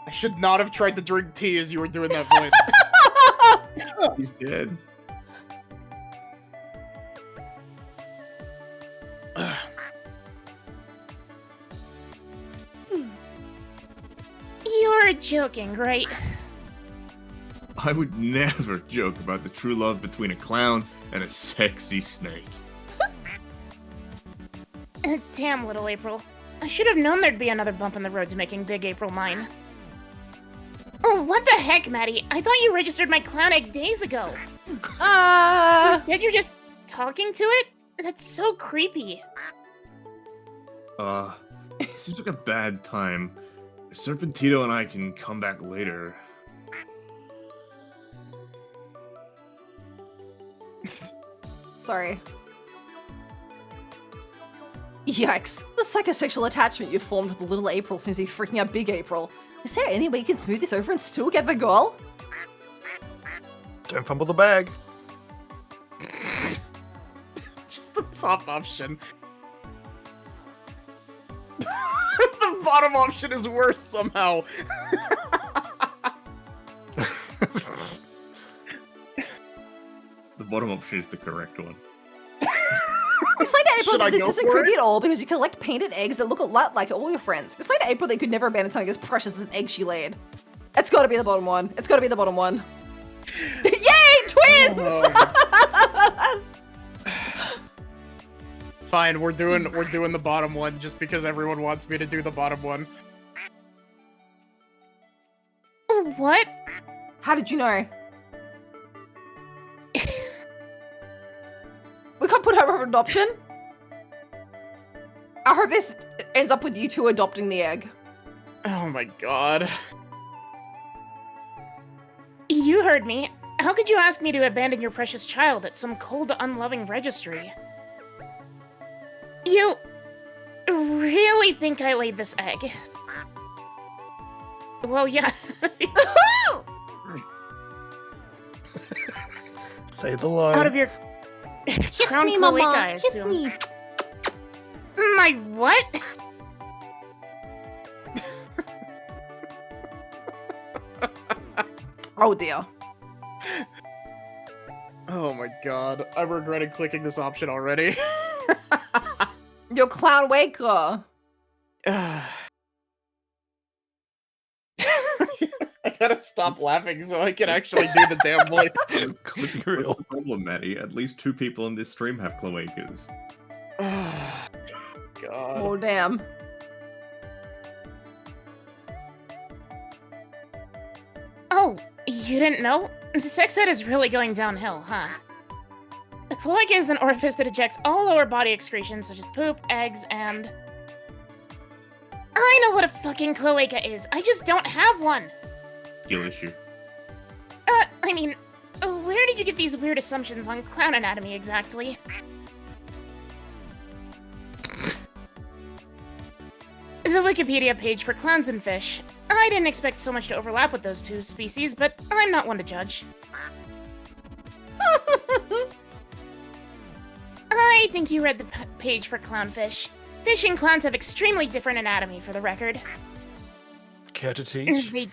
I should not have tried to drink tea as you were doing that voice. He's dead. You're joking, right? I would never joke about the true love between a clown and a sexy snake. Damn, little April. I should have known there'd be another bump in the road to making Big April mine. Oh, what the heck, Maddie? I thought you registered my clown egg days ago. Instead you're just talking to it? That's so creepy. Seems like a bad time. Serpentito and I can come back later. Sorry. Yikes. The psychosexual attachment you've formed with little April seems to be freaking out Big April. Is there any way you can smooth this over and still get the goal? Don't fumble the bag. Just the top option. The bottom option is worse somehow. The bottom option is the correct one. Explain to April Should that I this go isn't for creepy it? at all because you collect painted eggs that look a lot like all your friends. Explain to April that you could never abandon something as precious as an egg she laid. It's gotta be the bottom one. It's gotta be the bottom one. Yay, twins! Oh. Fine, we're doing the bottom one just because everyone wants me to do the bottom one. What? How did you know? We can't put her up for adoption? I hope this ends up with you two adopting the egg. Oh my god. You heard me. How could you ask me to abandon your precious child at some cold, unloving registry? You really think I laid this egg? Well, yeah. Say the line. Out of your Kiss crown me, cloaca, Mama. I Kiss assume. me. My what? Oh dear. Oh my god, I'm regretting clicking this option already. Your clown waker. I gotta stop laughing so I can actually do the damn voice. What's the problem, Maddie? At least 2 people in this stream have cloacas. God. Oh damn. Oh, you didn't know? Sex ed is really going downhill, huh? A cloaca is an orifice that ejects all lower body excretions such as poop, eggs, and... I know what a fucking cloaca is. I just don't have one. Skill issue. I mean, where did you get these weird assumptions on clown anatomy exactly? The Wikipedia page for clowns and fish. I didn't expect so much to overlap with those two species, but I'm not one to judge. I think you read the page for clownfish. Fish and clowns have extremely different anatomy, for the record. Care to teach? They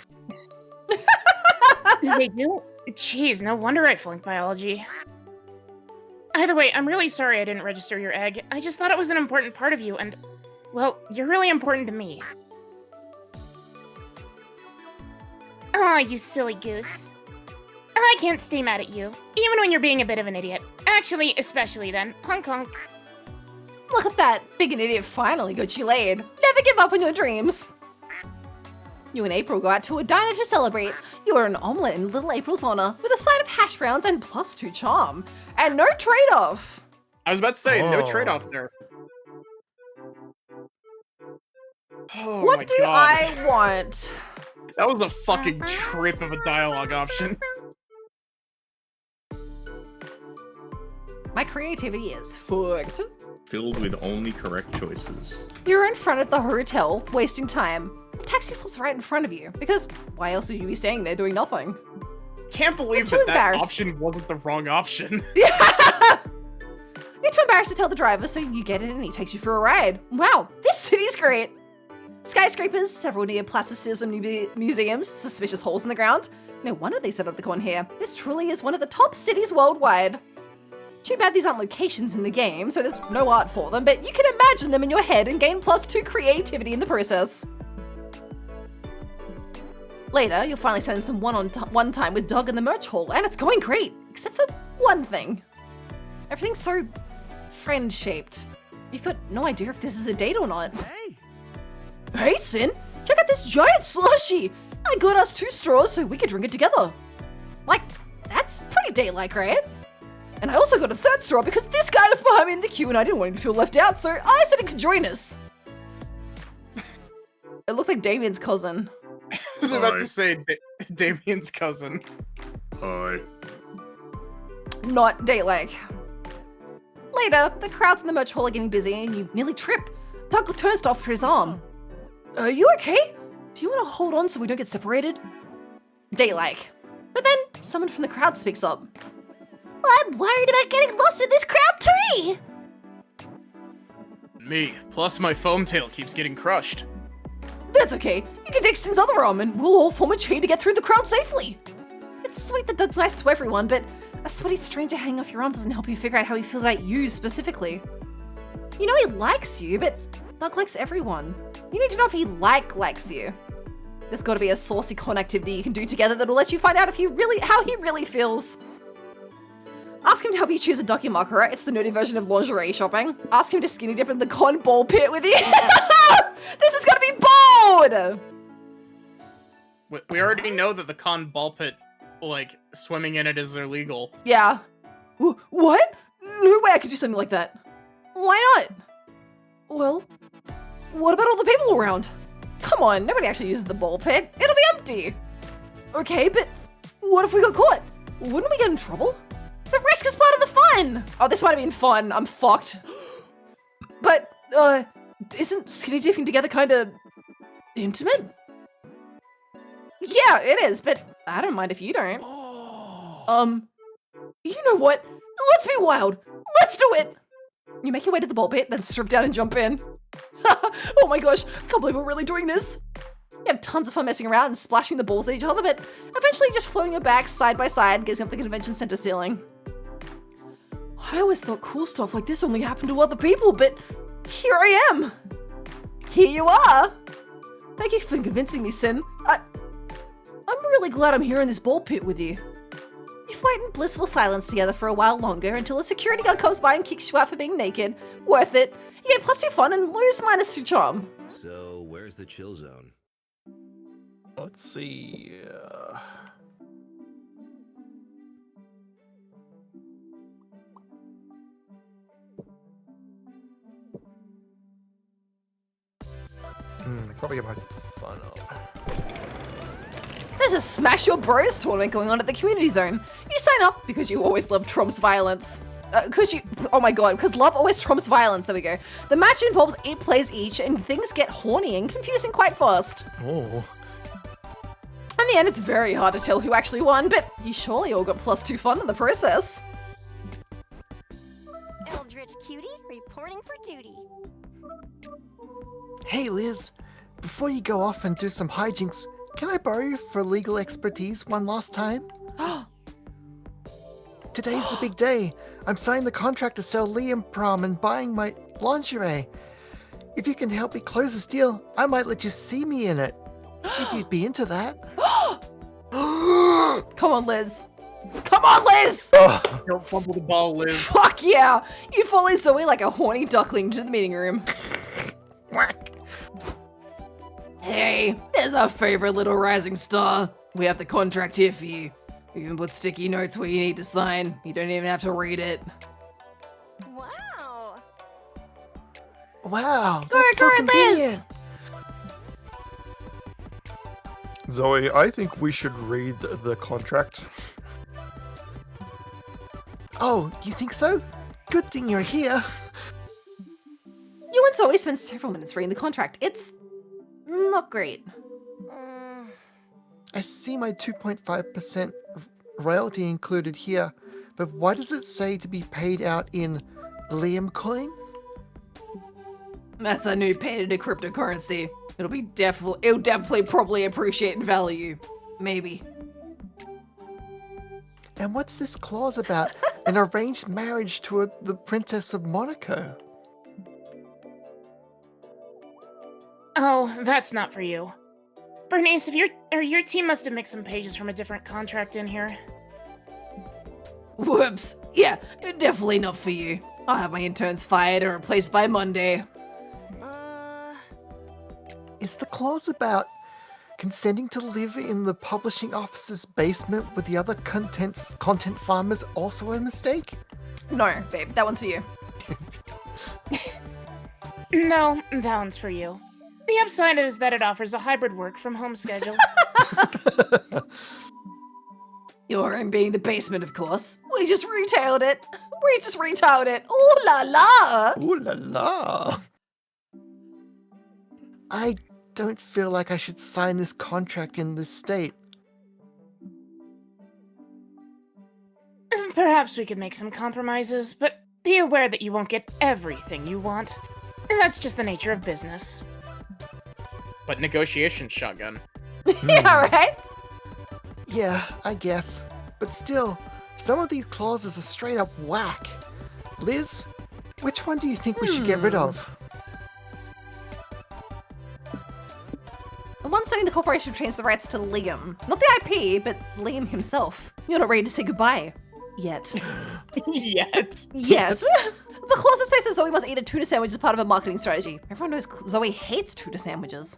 do? Jeez, no wonder I flunked biology. Either way, I'm really sorry I didn't register your egg. I just thought it was an important part of you, and... well, you're really important to me. Aw, you silly goose. I can't stay mad at you, even when you're being a bit of an idiot. Actually, especially then. Honk honk. Look at that. Big an idiot finally got you laid. Never give up on your dreams. You and April go out to a diner to celebrate. You are an omelette in little April's honor with a side of hash browns and +2 charm. And no trade-off. I was about to say, no Oh. trade-off there. Oh What my do god. I want? That was a fucking trip of a dialogue option. My creativity is fucked. Filled with only correct choices. You're in front of the hotel, wasting time. A taxi stops right in front of you, because why else would you be staying there doing nothing? Can't believe too that embarrassed. option wasn't the wrong option. You're too embarrassed to tell the driver, so you get in and he takes you for a ride. Wow, this city's great. Skyscrapers, several neoplasticism museums, suspicious holes in the ground. No wonder they set up the con here. This truly is one of the top cities worldwide. Too bad these aren't locations in the game, so there's no art for them, but you can imagine them in your head and gain +2 creativity in the process. Later, you'll finally spend some one-on-one time with Doug in the merch hall, and it's going great, except for one thing. Everything's so friend-shaped. You've got no idea if this is a date or not. Hey, Sin, check out this giant slushie. I got us 2 straws so we could drink it together. Like, that's pretty date-like, right? And I also got a 3rd straw because this guy was behind me in the queue and I didn't want him to feel left out, so I said he could join us. It looks like Damien's cousin. I was about Hi. to say Damien's cousin. Hi. Not date-like. Later, the crowds in the merch hall are getting busy and you nearly trip. Doug turns to offer his arm. Are you okay? Do you want to hold on so we don't get separated? Date-like. But then, someone from the crowd speaks up. I'm worried about getting lost in this crowd too! Me, plus my foam tail keeps getting crushed. That's okay. You can take Sin's other arm and we'll all form a chain to get through the crowd safely. It's sweet that Doug's nice to everyone, but a sweaty stranger hanging off your arm doesn't help you figure out how he feels about you specifically. You know he likes you, but Doug likes everyone. You need to know if he likes you. There's gotta be a saucy con activity you can do together that'll let you find out if how he really feels. Ask him to help you choose a documakara. It's the nerdy version of lingerie shopping. Ask him to skinny dip in the con ball pit with you. This is gonna be bold! We already know that the con ball pit, like, swimming in it is illegal. Yeah. What? No way I could do something like that. Why not? Well, what about all the people around? Come on, nobody actually uses the ball pit. It'll be empty. Okay, but what if we got caught? Wouldn't we get in trouble? The risk is part of the fun. Oh, this might have been fun. I'm fucked. but, isn't skinny dipping together kinda intimate? Yeah, it is, but I don't mind if you don't. You know what? Let's be wild. Let's do it. You make your way to the ball pit, then strip down and jump in. Oh my gosh, I can't believe we're really doing this. You have tons of fun messing around and splashing the balls at each other, but eventually just floating your back side by side, gazing up the convention center ceiling. I always thought cool stuff like this only happened to other people, but here I am. Here you are. Thank you for convincing me, Sin. I'm really glad I'm here in this ball pit with you. You fight in blissful silence together for a while longer until a security guard comes by and kicks you out for being naked. Worth it. You get +2 fun and lose -2 charm. So, where's the chill zone? Let's see. Probably get my fun up. There's a Smash Your Bros tournament going on at the community zone. You sign up because you always love trumps violence. Oh my god, because love always trumps violence. There we go. The match involves 8 players each, and things get horny and confusing quite fast. Oh. In the end, it's very hard to tell who actually won, but you surely all got +2 fun in the process. Eldritch Cutie reporting for duty. Hey Liz, before you go off and do some hijinks, can I borrow you for legal expertise one last time? Today's the big day. I'm signing the contract to sell Liam prom and buying my lingerie. If you can help me close this deal, I might let you see me in it. If you'd be into that. Come on, Liz. Come on, Liz! Don't fumble the ball, Liz. Fuck yeah! You follow Zoe like a horny duckling to the meeting room. Hey, there's our favorite little rising star. We have the contract here for you. We even put sticky notes where you need to sign. You don't even have to read it. Wow. Wow, that's so convenient. Zoe, I think we should read the contract. Oh, you think so? Good thing you're here. You and Zoe spend several minutes reading the contract. It's not great. I see my 2.5% royalty included here, but why does it say to be paid out in Liam coin? That's a new patented cryptocurrency. It'll definitely probably appreciate in value. Maybe. And what's this clause about? An arranged marriage to the Princess of Monaco? Oh, that's not for you. Bernice, if your team must have mixed some pages from a different contract in here. Whoops. Yeah, definitely not for you. I'll have my interns fired and replaced by Monday. Is the clause about consenting to live in the publishing office's basement with the other content farmers also a mistake? No, babe, that one's for you. No, that one's for you. The upside is that it offers a hybrid work from home schedule. Your own being the basement, of course. We just retailed it. Ooh la la! Ooh la la! I don't feel like I should sign this contract in this state. Perhaps we could make some compromises, but be aware that you won't get everything you want. And that's just the nature of business. But negotiation shotgun. Yeah, right? Yeah, I guess. But still, some of these clauses are straight up whack. Liz, which one do you think we should get rid of? The one saying the corporation retains the rights to Liam. Not the IP, but Liam himself. You're not ready to say goodbye. Yet. Yet? Yes. The clause that states that Zoe must eat a tuna sandwich as part of a marketing strategy. Everyone knows Zoe hates tuna sandwiches.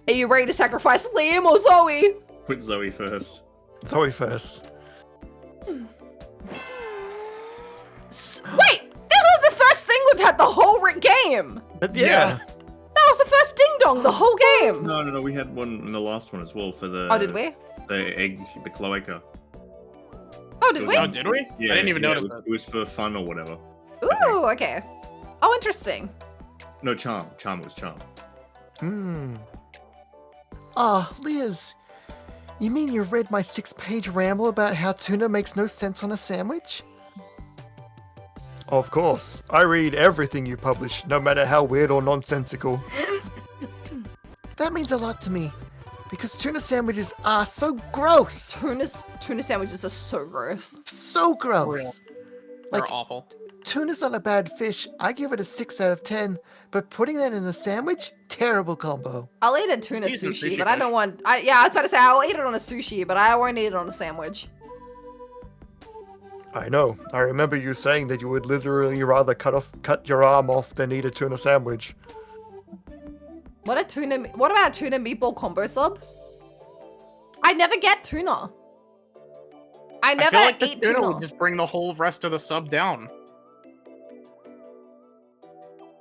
Are you ready to sacrifice Liam or Zoe? Put Zoe first. Zoe first. Wait! That was the first thing we've had the whole game! Yeah. That was the first ding-dong the whole game! No, we had one in the last one as well for the... Oh, did we? The egg, the cloaca. Oh, did we? Oh, did we? Yeah, I didn't even notice it was for fun or whatever. Ooh, okay. Oh, interesting. No, charm. Charm was charm. Liz. You mean you read my 6-page ramble about how tuna makes no sense on a sandwich? Of course. I read everything you publish, no matter how weird or nonsensical. That means a lot to me, because tuna sandwiches are so gross. Tuna sandwiches are so gross. So gross. They're awful. Tuna's not a bad fish. I give it a 6 out of 10. But putting that in a sandwich, terrible combo. I'll eat a tuna decent sushi, fishy but I don't want. Yeah, I was about to say I'll eat it on a sushi, but I won't eat it on a sandwich. I know. I remember you saying that you would literally rather cut your arm off than eat a tuna sandwich. What about a tuna meatball combo sub? I never get tuna. I never feel like the eat tuna tuna. would just bring the whole rest of the sub down.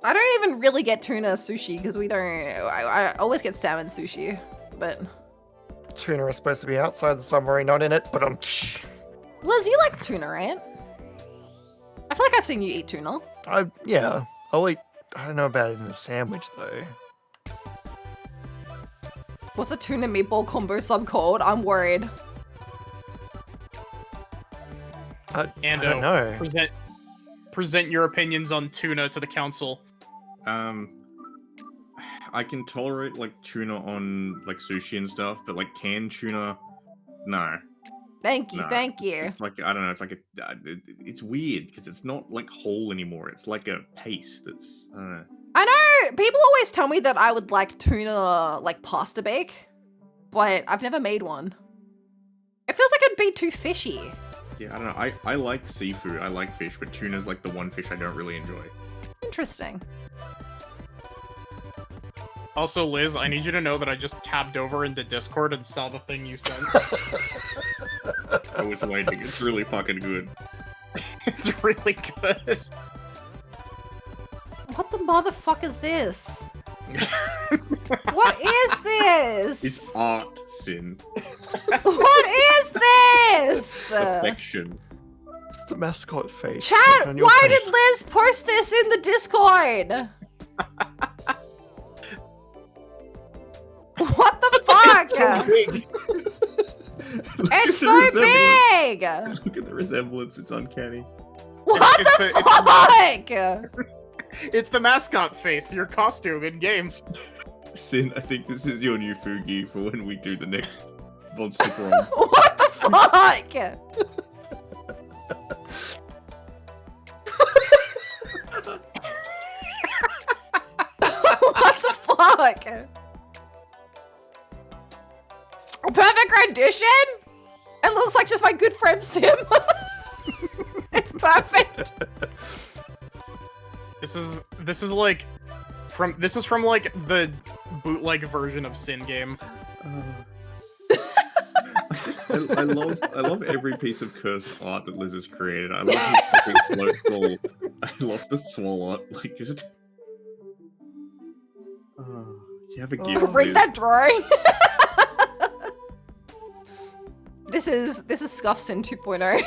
I don't even really get tuna sushi because we don't. I always get salmon sushi, but Tuna is supposed to be outside the submarine, not in it, but Liz, you like tuna, right? I feel like I've seen you eat tuna. Yeah. I'll eat. I don't know about it in a sandwich though. What's a tuna meatball combo sub called? I'm worried. I don't know. Present your opinions on tuna to the council. I can tolerate like tuna on like sushi and stuff, but like canned tuna, no. Thank you, No. thank you. It's like I don't know. It's like it's weird because it's not like whole anymore. It's like a paste. It's I don't know. I know people always tell me that I would like tuna like pasta bake, but I've never made one. It feels like it'd be too fishy. Yeah, I don't know. I like seafood. I like fish, but tuna's like the one fish I don't really enjoy. Interesting. Also, Liz, I need you to know that I just tabbed over into Discord and saw the thing you sent. I was waiting. It's really fucking good. It's really good. What the motherfuck is this? What is this? It's art, Sin. What is this? Affection. It's the mascot face. Chat, on your why face. did Liz post this in the Discord? What the fuck? It's so big! Look at the resemblance. It's uncanny. What the fuck? It's the mascot face, your costume in games. Sin, I think this is your new Fugi for when we do the next Monster Prom. What the fuck? What the fuck? A perfect rendition? It looks like just my good friend Sim. It's perfect. This is like from like the bootleg version of Sin game. I love every piece of cursed art that Liz has created. I love his fucking float ball. I love the swall art. Like just you have a gift. Bring Liz. that drawing. This is Scuffsin 2.0.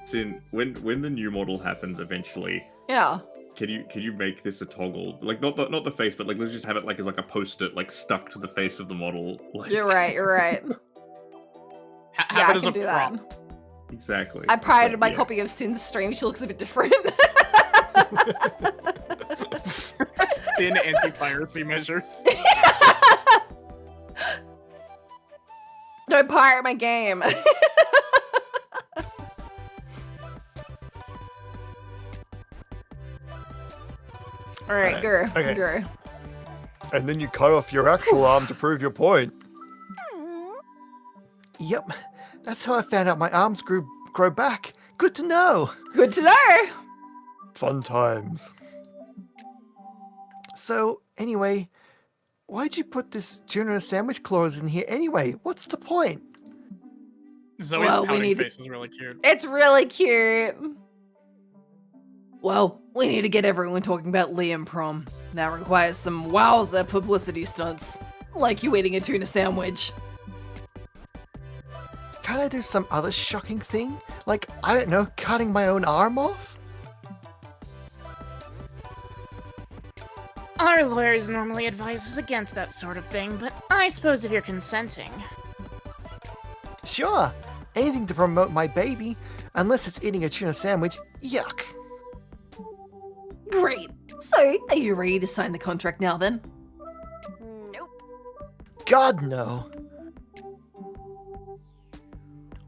Sin, when the new model happens eventually, Yeah. can you make this a toggle? Like not the face, but like let's just have it like as like a post-it like stuck to the face of the model. Like, You're right. Have Yeah, it I as can a do prop. that. Exactly. I pirated my Yeah. copy of Sin's stream. She looks a bit different. Sin anti-piracy measures. Don't pirate my game. Alright, go. Okay. Go. And then you cut off your actual arm to prove your point. Yep, that's how I found out my arms grow back. Good to know. Good to know. Fun times. So, anyway, why'd you put this tuna sandwich clause in here anyway? What's the point? Zoe's Well, we pouting need to- face is really cute. It's really cute. Well, we need to get everyone talking about Liam prom. That requires some wowza publicity stunts. Like you eating a tuna sandwich. Can I do some other shocking thing? Like, I don't know, cutting my own arm off? Our lawyers normally advise us against that sort of thing, but I suppose if you're consenting. Sure, anything to promote my baby, unless it's eating a tuna sandwich. Yuck. Great. So, are you ready to sign the contract now then? God, no.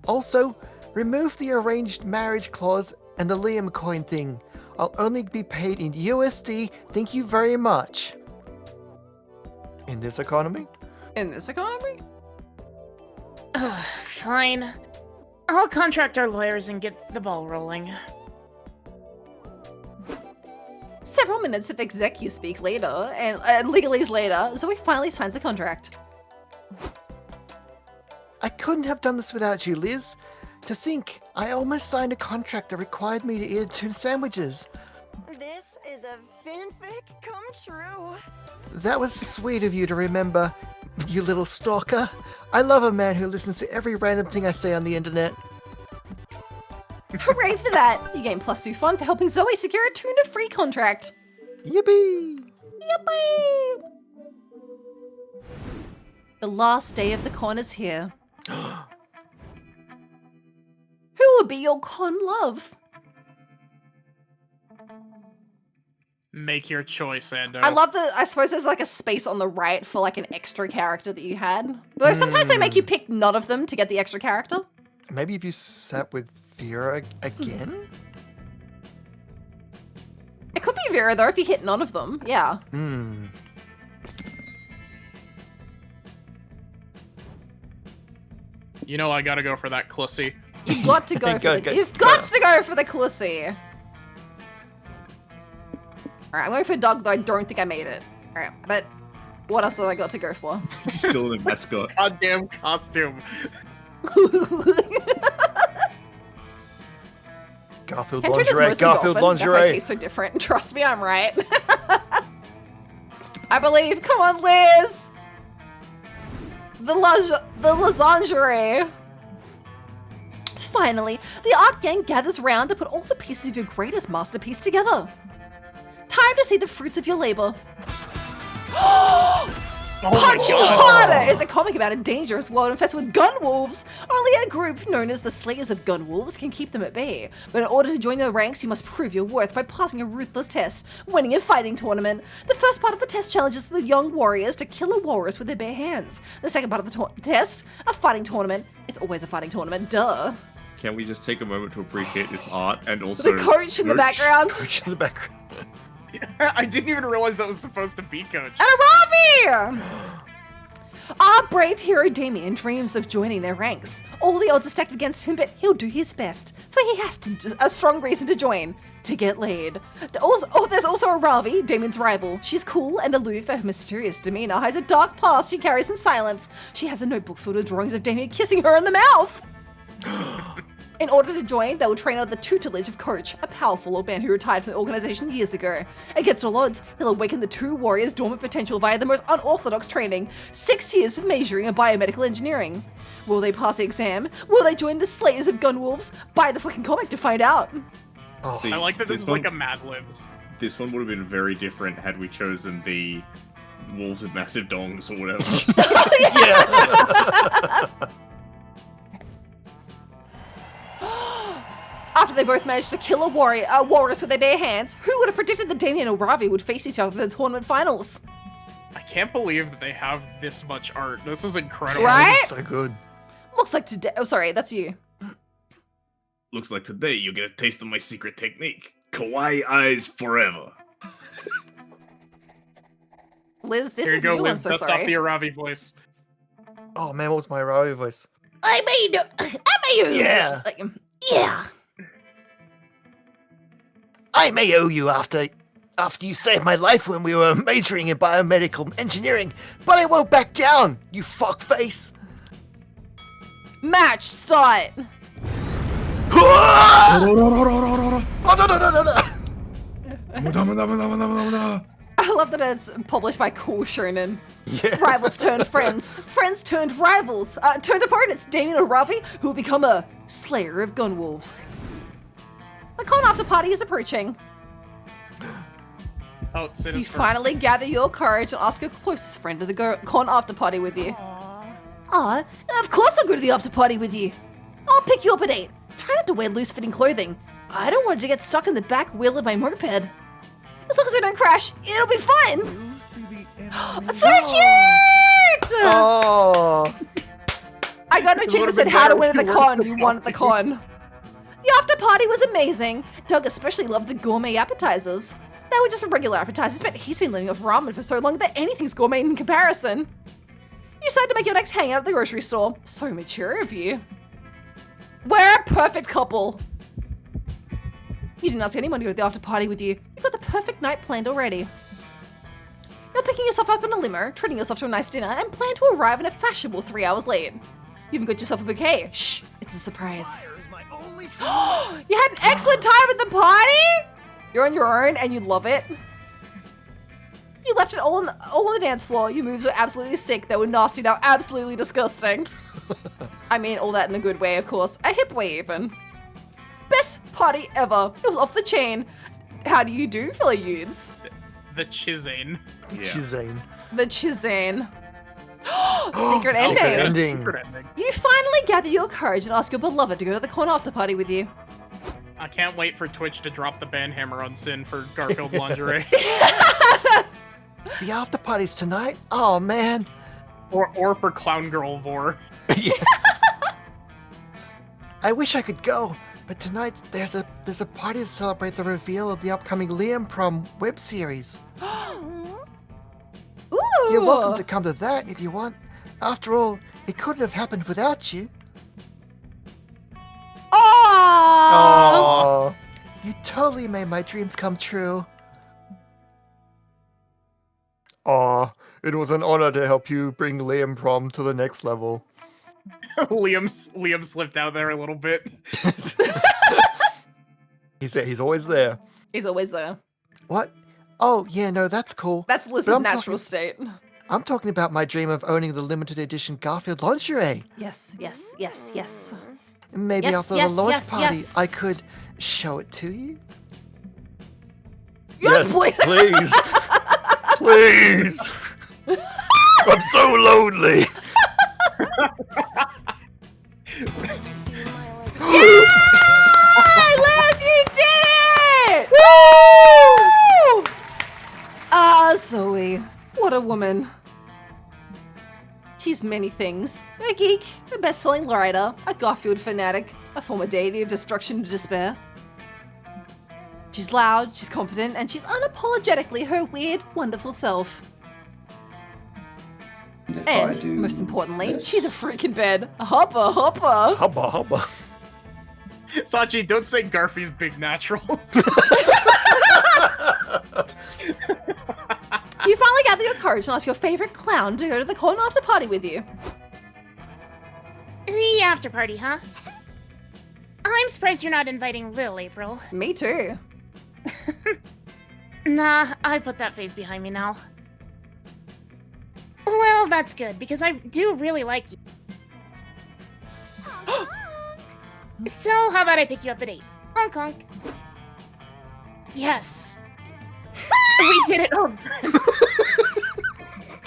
Also, remove the arranged marriage clause and the Liam coin thing. I'll only be paid in USD, thank you very much. In this economy? In this economy? Ugh, fine. I'll contract our lawyers and get the ball rolling. Several minutes of execu speak later, and legalese later, Zoe finally signs the contract. I couldn't have done this without you, Liz. To think, I almost signed a contract that required me to eat tuna sandwiches. This is a fanfic come true. That was sweet of you to remember, you little stalker. I love a man who listens to every random thing I say on the internet. Hooray for that! You gain +2 fun for helping Zoe secure a tuna-free contract. Yippee! Yippee! The last day of the con is here. Who will be your con love? Make your choice, Ando. I love that. I suppose there's like a space on the right for like an extra character that you had. Though sometimes they make you pick none of them to get the extra character. Maybe if you sat with Vera again? It could be Vera though if you hit none of them. Yeah. You know I gotta go for that Clussy. You've got to go for the. You've got to go for the Clussy. All right, I'm going for a dog though. I don't think I made it. All right, but what else have I got to go for? Still in the mascot. Goddamn costume. Garfield Can't turn this lingerie, mostly Garfield dolphin. That's why it lingerie. tastes so different. Trust me, I'm right. I believe. Come on, Liz. The lasagnerie. Finally, the art gang gathers round to put all the pieces of your greatest masterpiece together. Time to see the fruits of your labor. Punching Harder is a comic about a dangerous world infested with gun wolves. Only a group known as the Slayers of Gun Wolves can keep them at bay. But in order to join their ranks, you must prove your worth by passing a ruthless test, winning a fighting tournament. The first part of the test challenges the young warriors to kill a walrus with their bare hands. The second part of the test, a fighting tournament. It's always a fighting tournament, duh. Can we just take a moment to appreciate this art and also The coach in the background. Coach in the background. I didn't even realize that was supposed to be Coach. And a Ravi! Our brave hero Damien dreams of joining their ranks. All the odds are stacked against him, but he'll do his best, for he has a strong reason to join. To get laid. There's also a Ravi, Damien's rival. She's cool and aloof, her mysterious demeanor hides a dark past she carries in silence. She has a notebook filled with drawings of Damien kissing her in the mouth. In order to join, they will train under the tutelage of Coach, a powerful old man who retired from the organization years ago. Against all odds, he'll awaken the two warriors' dormant potential via the most unorthodox training, 6 years of measuring and biomedical engineering. Will they pass the exam? Will they join the Slayers of Gun Wolves? Buy the fucking comic to find out. See, I like that this is one- like a Mad Libs. This one would have been very different had we chosen the wolves with massive dongs or whatever. After they both managed to kill a walrus with their bare hands, who would have predicted that Damien and Ravi would face each other in the tournament finals? I can't believe that they have this much art. This is incredible. Right? This is so good. Looks like today. Oh, sorry, that's you. Looks like today you'll get a taste of my secret technique. Kawaii eyes forever. Liz, this Here you is go, you. Liz. I'm so Dust sorry. off the Aravi voice. Oh man, what was my Ravi voice? I may owe you. Yeah. Yeah. I may owe you after you saved my life when we were majoring in biomedical engineering, but I won't back down, you fuckface. Match start. Oh, no. I love that it's published by Cool Shonen. Yeah. Rivals turned friends. Friends turned rivals. Turned opponents. Damien and Ravi, who will become a slayer of gunwolves. The con after party is approaching. Oh, Sid is You first. finally gather your courage and ask your closest friend to the con after party with you. Aw, of course I'll go to the after party with you. I'll pick you up at 8. Try not to wear loose-fitting clothing. I don't want it to get stuck in the back wheel of my moped. As long as we don't crash, it'll be fun. It's so cute! Oh. I got no It's a chick that little said bit how to better win if at the you weren't con. You won at the con. The after party was amazing. Doug especially loved the gourmet appetizers. They were just regular appetizers, but he's been living off ramen for so long that anything's gourmet in comparison. You decided to make your next hangout at the grocery store. So mature of you. We're a perfect couple. You didn't ask anyone to go to the after party with you. You've got the perfect night planned already. You're picking yourself up in a limo, treating yourself to a nice dinner, and plan to arrive in a fashionable 3 hours late. You even got yourself a bouquet. Shh, it's a surprise. You had an excellent time at the party? You're on your own and you love it. You left it all on the dance floor. Your moves were absolutely sick. They were nasty, they were absolutely disgusting. I mean, all that in a good way, of course. A hip way, even. Best party ever. It was off the chain. How do you do, fellow youths? The Chizane. Chizane. The Chizane. Secret Secret ending. ending. Secret ending. You finally gather your courage and ask your beloved to go to the con after party with you. I can't wait for Twitch to drop the ban hammer on Sin for Garfield lingerie. The after party's tonight? Oh, man. or for Clown Girl Vor. I wish I could go, but tonight there's a party to celebrate the reveal of the upcoming Liam Prom web series. Ooh. You're welcome to come to that if you want. After all, it couldn't have happened without you. Aww. Aww. You totally made my dreams come true. Aw, it was an honor to help you bring Liam Prom to the next level. Liam slipped out there a little bit. He's always there. He's always there. What? Oh, yeah, no, that's cool. That's Liz's But I'm natural talking- state. I'm talking about my dream of owning the limited edition Garfield lingerie. Yes. Maybe Yes, after yes, the launch yes, party, yes. I could show it to you. Yes, please. Please. Please. I'm so lonely. Yay, Liz, you did it! Woo! Ah, Zoe, what a woman. She's many things. A geek, a best-selling writer, a Garfield fanatic, a former deity of destruction and despair. She's loud, she's confident, and she's unapologetically her weird, wonderful self. And, most importantly, she's a freaking bed. Hopper, hopper. Hubba hubba. Sachi, don't say Garfy's big naturals. You finally gather your courage and ask your favorite clown to go to the con after party with you. The after party, huh? I'm surprised you're not inviting Lil, April. Me too. Nah, I put that phase behind me now. Well, that's good, because I do really like you. So, how about I pick you up at 8? Honk honk. Yes. We did it. Oh.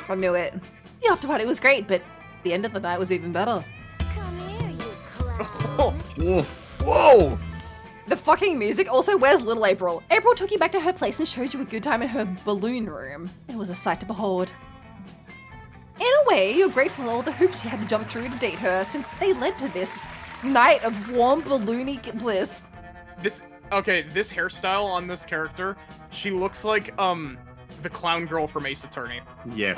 I knew it. The after party was great, but the end of the night was even better. Whoa! The fucking music. Also, where's little April? April took you back to her place and showed you a good time in her balloon room. It was a sight to behold. In a way, you're grateful for all the hoops you had to jump through to date her, since they led to this night of warm balloony bliss. This hairstyle on this character, she looks like the clown girl from Ace Attorney. Yes.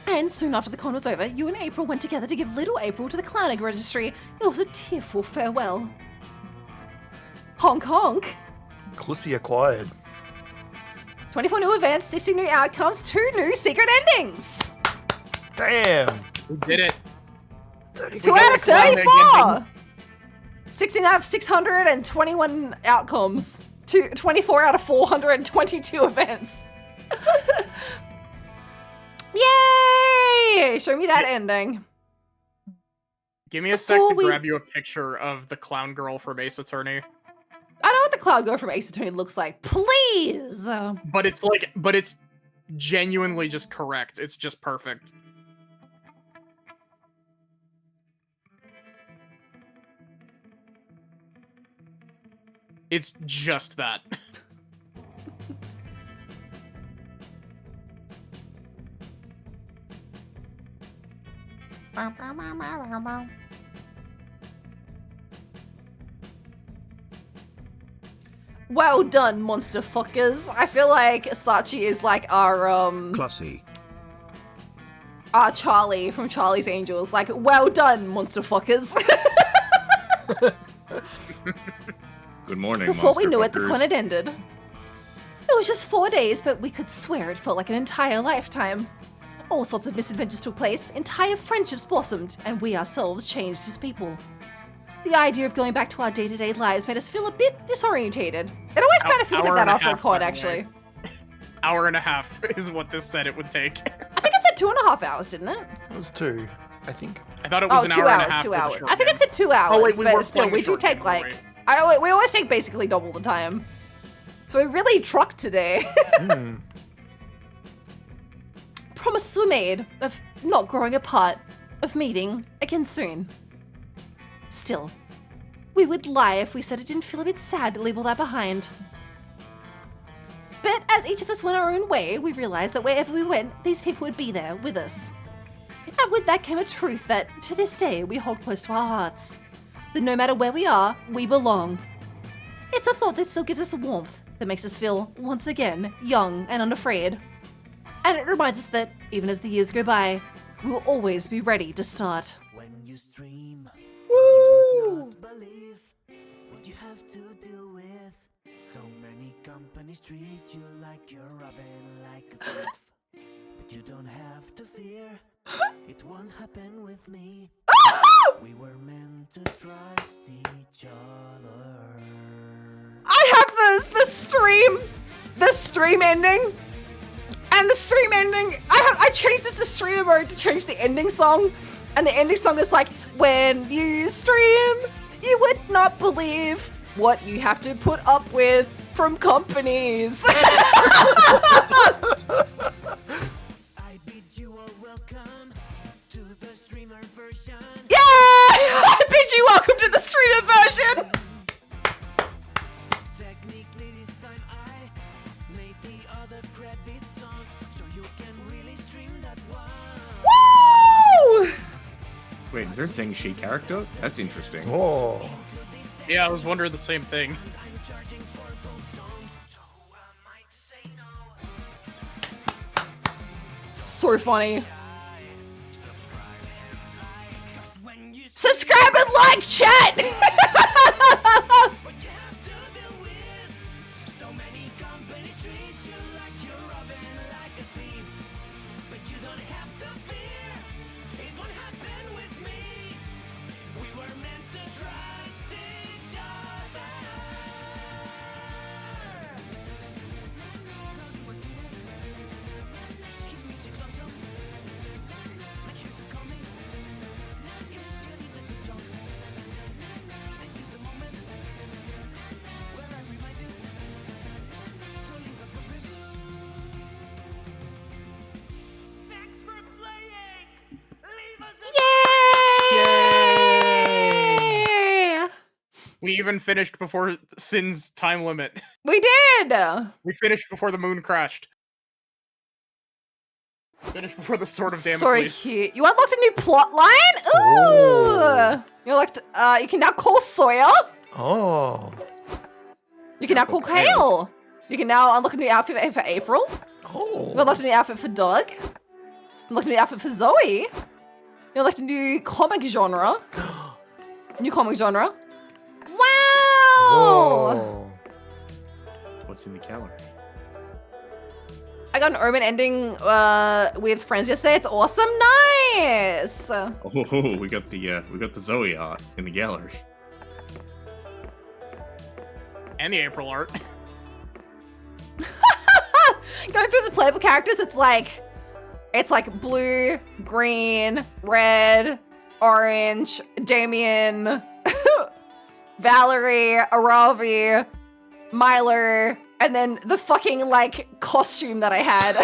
And soon after the con was over, you and April went together to give little April to the clowning registry. It was a tearful farewell. Honk honk. Clussy acquired. 24 new events, 60 new outcomes, 2 new secret endings. Damn. We did it. 2 out of 34. 16 out of 621 outcomes. 24 out of 422 events. Yay! Show me that ending. Give me a sec Before to we- grab you a picture of the clown girl from Ace Attorney. I know what the cloud girl from Ace Attorney looks like. Please! But it's genuinely just correct. It's just perfect. It's just that. Well done, monster fuckers. I feel like Sachi is like our Classy. our Charlie from Charlie's Angels. Like, well done, monster fuckers. Good morning, Before we monster knew it, the fuckers. con had ended. It was just 4 days, but we could swear it felt like an entire lifetime. All sorts of misadventures took place, entire friendships blossomed, and we ourselves changed as people. The idea of going back to our day-to-day lives made us feel a bit disorientated. It always kind of feels like Hour that and a after a half, con, by the way. actually. Hour and a half is what this said it would take. I think it said 2.5 hours, didn't it? It was 2, I think. I thought it was Oh, an 2 hour and a hours, half 2 for the hours. short I think game. it said 2 hours, Oh, wait, we were but still, playing the we do short take game, like... right? we always take basically double the time. So we really trucked today. Promises were made of not growing apart, of meeting again soon. Still, we would lie if we said it didn't feel a bit sad to leave all that behind. But as each of us went our own way, we realized that wherever we went, these people would be there with us. And with that came a truth that, to this day, we hold close to our hearts. That no matter where we are, we belong. It's a thought that still gives us a warmth that makes us feel, once again, young and unafraid. And it reminds us that, even as the years go by, we will always be ready to start. When you stream, Woo! you would not believe what you have to deal with. So many companies treat you like you're robbing like a thief. But you don't have to fear, it won't happen with me. We were meant to trust each other. I have the stream ending, and the stream ending. I changed it to streamer mode to change the ending song, and the ending song is like, when you stream, you would not believe what you have to put up with from companies. I bid you all welcome to the streamer version. Yeah! I bid you welcome to the streamer version. Technically this time I made the other credits on, so you can really stream that one. Woo! Wait, is there a Zheng character? That's interesting. Oh. Yeah, I was wondering the same thing. So funny. Subscribe and like, chat! So many companies treat you like you're robbing like a thief. But you don't have to fear, it won't happen with me. We were meant to trust each other. His music's awesome. Make sure to call me if you need a good song. This is the moment where I remind you to leave a good review. Thanks for playing. Leave us Yay! We even finished before Sin's time limit. We did! We finished before the moon crashed. Finished before the Sword of So Damocles. cute. You unlocked a new plot line? Ooh! You unlocked, you can now call Sawyer. Oh. You can now call Kale. You can now unlock a new outfit for April. Oh. You unlocked a new outfit for Doug. You unlocked a new outfit for Zoe. You unlocked a new comic genre. New comic genre. Wow! Oh. What's in the calendar? I got an Omen ending with friends yesterday. It's awesome. Nice. Oh, we got the Zoe art in the gallery. And the April art. Going through the playable characters, it's like blue, green, red, orange, Damien, Valerie, Aravi, Myler, and then the fucking like costume that I had.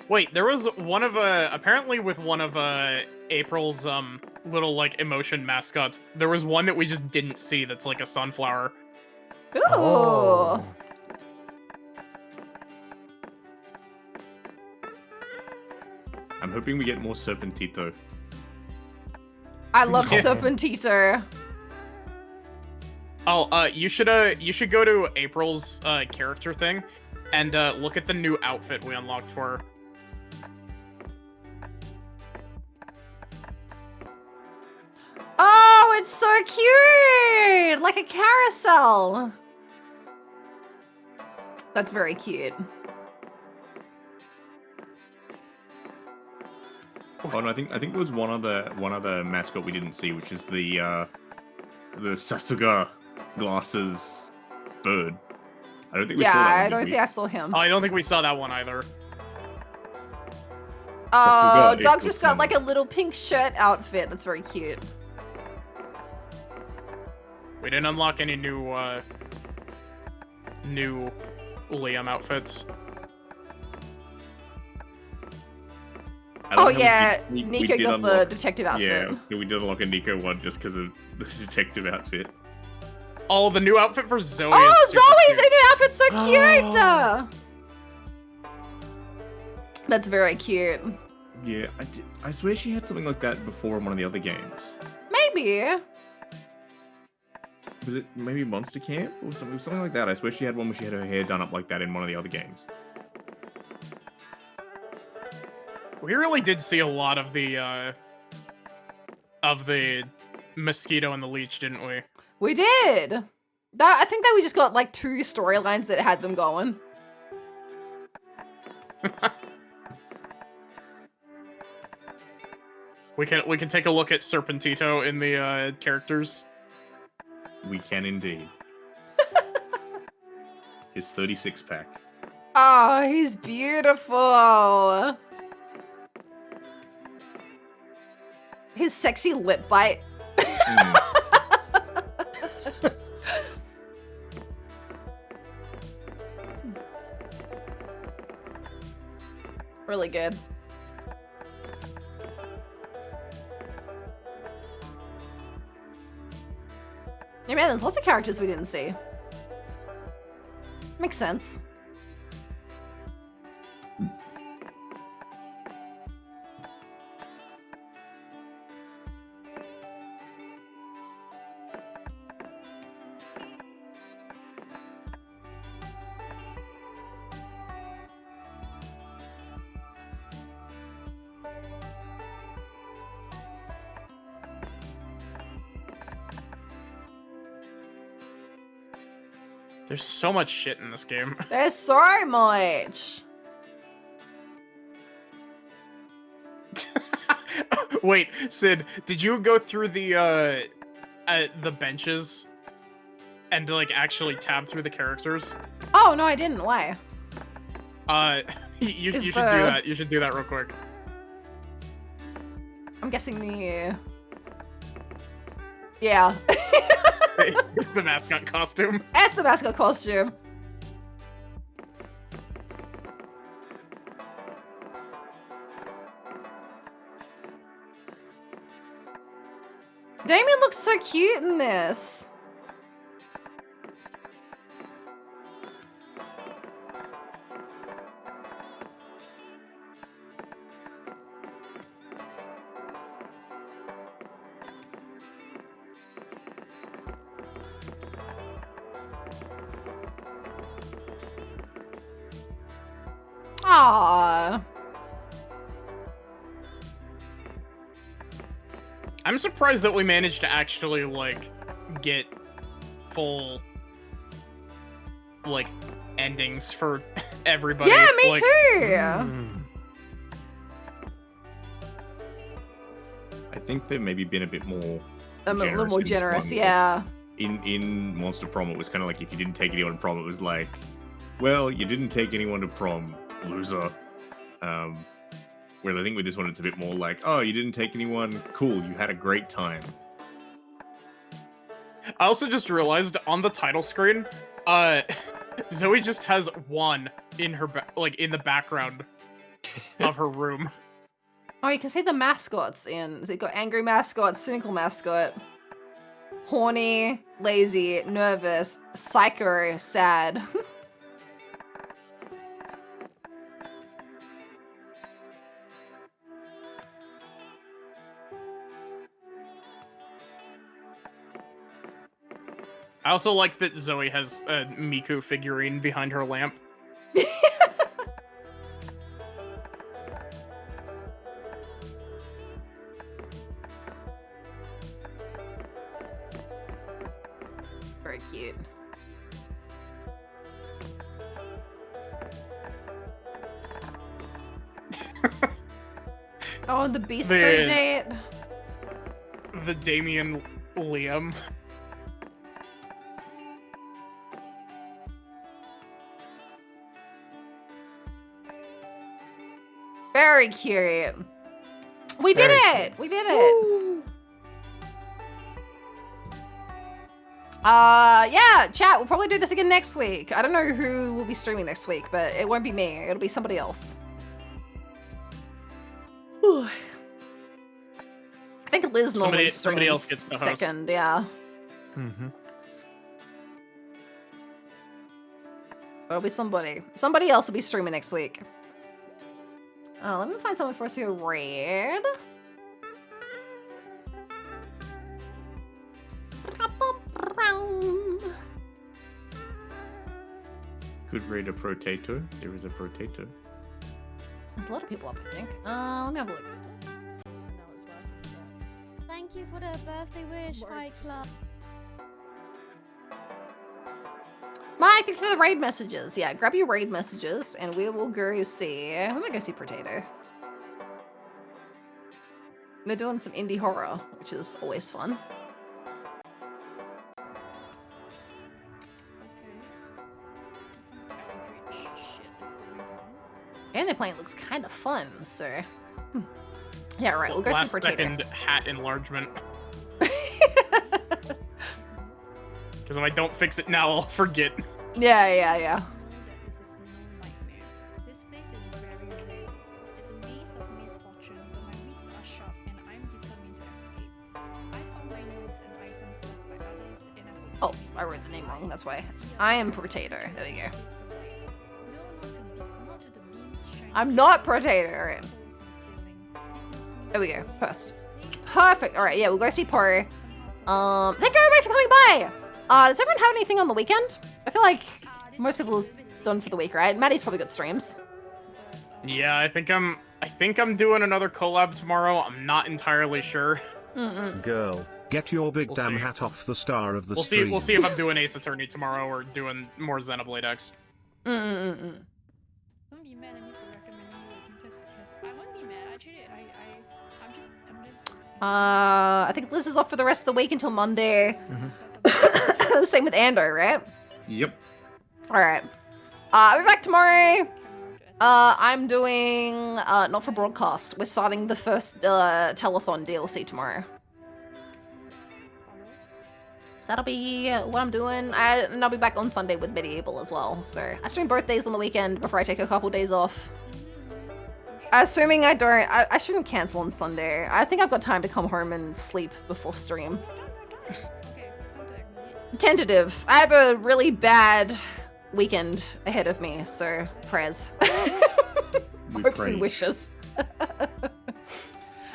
Wait, there was one of apparently with one of April's little like emotion mascots. There was one that we just didn't see that's like a sunflower. Ooh. Oh. I'm hoping we get more Serpentito. I love Yeah. Serpentito. Oh, you should go to April's character thing and look at the new outfit we unlocked for her. Oh, it's so cute! Like a carousel. That's very cute. Oh, no, I think there was one other mascot we didn't see, which is the Sasuga glasses bird. I don't think we saw that one, I did don't we? think I saw him. I don't think we saw that one either. Oh, Sasuga Dog's is just got awesome. like a little pink shirt outfit. That's very cute. We didn't unlock any new Liam outfits. I don't Oh know, yeah, we Nico did got the unlock- detective outfit. Yeah, we did unlock a Nico one just because of the detective outfit. Oh, the new outfit for Zoe. Oh, is super Zoe's cute. new outfit's so cute! That's very cute. Yeah, I swear she had something like that before in one of the other games. Maybe. Was it maybe Monster Camp or something like that? I swear she had one where she had her hair done up like that in one of the other games. We really did see a lot of the mosquito and the leech, didn't we? We did. I think that we just got like 2 storylines that had them going. We can take a look at Serpentito in the characters. We can indeed. His 36 pack. Oh, he's beautiful. His sexy lip bite. Really good. Yeah, man, there's lots of characters we didn't see. Makes sense. There's so much shit in this game. There's so much. Wait, Sid, did you go through the benches and like actually tab through the characters? Oh, no, I didn't. Why? You Is should the- do that. You should do that real quick. I'm guessing the... Yeah. It's the mascot costume. That's the mascot costume. Damien looks so cute in this. Aww. I'm surprised that we managed to actually like get full like endings for everybody. Yeah, me like, too. I think they've maybe been a bit more. A little more in this generous, one. yeah. In Monster Prom, it was kind of like if you didn't take anyone to prom, it was like, well, you didn't take anyone to prom, loser. Whereas I think with this one, it's a bit more like, oh, you didn't take anyone, cool, you had a great time. I also just realized on the title screen, Zoe just has 1 in her in the background of her room. Oh, you can see the mascots in. So you've got angry mascot, cynical mascot, horny, lazy, nervous, psycho, sad. I also like that Zoe has a Miku figurine behind her lamp. Very cute. Oh, the Bistro date. The Damien Liam. Very cute. We did it! We did it! Yeah, chat, we'll probably do this again next week. I don't know who will be streaming next week, but it won't be me. It'll be somebody else. Whew. I think Liz normally somebody else streams gets to host. second, yeah. Mm-hmm. It'll be somebody. Somebody else will be streaming next week. Let me find someone for us to raid. Could raid a Protator. There is a Protator. There's a lot of people up, I think. Let me have a look. Thank you for the birthday wish, Fight Club. Mike, thank you for the raid messages. Yeah, grab your raid messages and we will go see... We might go see Potato. They're doing some indie horror, which is always fun. And they're playing looks kind of fun, so... Yeah, right, we'll go Last see Potato. second hat enlargement. Because if I don't fix it now, I'll forget. Yeah. This is no nightmare. This place is very real. It's a maze of misfortune, but my wits are sharp and I'm determined to escape. I found my notes and items left by others, and I hope Oh, I wrote the name wrong, that's why. I am Potato. There we go. I'm not Potato. Alright. There we go. Post. Perfect. Alright, yeah, we'll go see Poe. Thank you everybody for coming by! Does everyone have anything on the weekend? I feel like most people's done for the week, right? Maddie's probably got streams. Yeah, I think I'm doing another collab tomorrow. I'm not entirely sure. Girl, get your big We'll damn see. hat off the star of the We'll stream. see if I'm doing Ace Attorney tomorrow or doing more Xenoblade X. Don't be mad at me for recommending you because I won't be mad. Actually, I'm just I think Liz is off for the rest of the week until Monday. Same with Ando, right? Yep. Alright. I'll be back tomorrow. I'm doing Not for Broadcast. We're starting the first telethon DLC tomorrow. So that'll be what I'm doing. And I'll be back on Sunday with Medieval as well. So I stream both days on the weekend before I take a couple days off. Assuming I don't, I shouldn't cancel on Sunday. I think I've got time to come home and sleep before stream. Tentative. I have a really bad weekend ahead of me, so prayers. Hopes and wishes.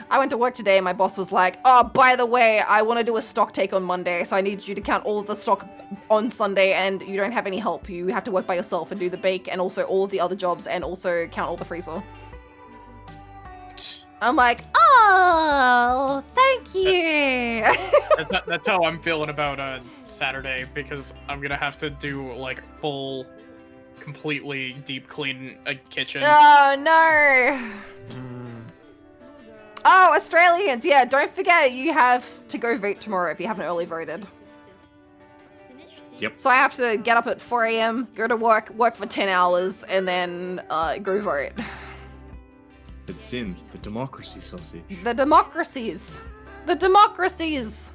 I went to work today and my boss was like, oh, by the way, I want to do a stock take on Monday, so I need you to count all of the stock on Sunday and you don't have any help. You have to work by yourself and do the bake and also all of the other jobs and also count all the freezer. I'm like, oh, Oh, thank you. That's how I'm feeling about Saturday, because I'm gonna have to do like full, completely deep clean a kitchen. Oh no. Oh, Australians, yeah, don't forget you have to go vote tomorrow if you haven't early voted. Yep. So I have to get up at 4 a.m., go to work for 10 hours, and then go vote. It's in the democracy sausage. The democracies. The democracies.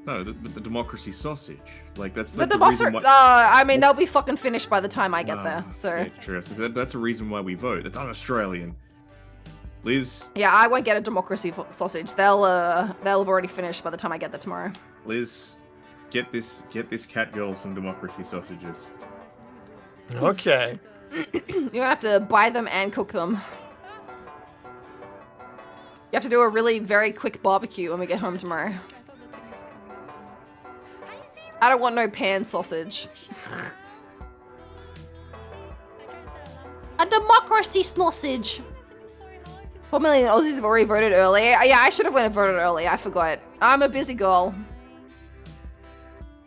No, the democracy sausage. Like that's The the reason democracy. why. I mean, they'll be fucking finished by the time I get there, so. Yeah, true. That's a reason why we vote. That's un-Australian. Liz, Yeah, I won't get a democracy sausage. They'll have already finished by the time I get there tomorrow. Liz, get this cat girl some democracy sausages. Okay. You're gonna have to buy them and cook them. You have to do a really very quick barbecue when we get home tomorrow. I don't want no pan sausage. A democracy sausage. 4 million Aussies have already voted early. Yeah, I should have went and voted early. I forgot. I'm a busy girl.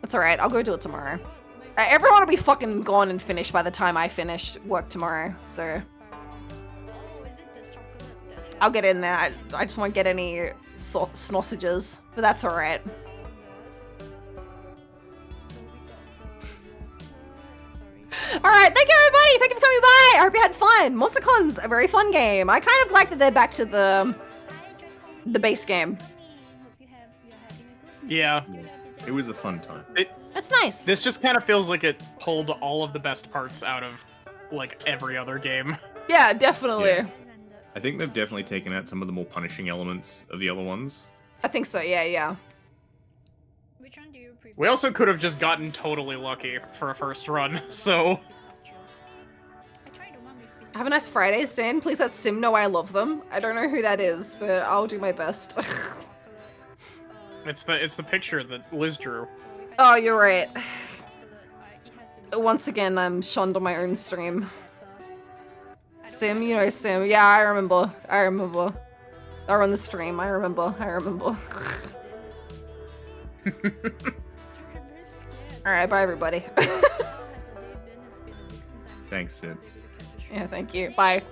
That's alright. I'll go do it tomorrow. Everyone will be fucking gone and finished by the time I finish work tomorrow, so. I'll get in there. I just won't get any sausages, but that's alright. Alright, thank you everybody! Thank you for coming by! I hope you had fun! MonsterCon's a very fun game. I kind of like that they're back to the base game. Yeah. It was a fun time. That's nice. This just kind of feels like it pulled all of the best parts out of like every other game. Yeah, definitely. Yeah. I think they've definitely taken out some of the more punishing elements of the other ones. I think so, yeah. Which one do you prefer? We also could have just gotten totally lucky for a first run, so... Have a nice Friday, Sin. Please let Sim know I love them. I don't know who that is, but I'll do my best. It's the picture that Liz drew. Oh, you're right. Once again, I'm shunned on my own stream. Sim, you know Sim. Yeah, I remember. They're on the stream. I remember. Alright, bye everybody. Thanks, Sid. Yeah, thank you. Bye.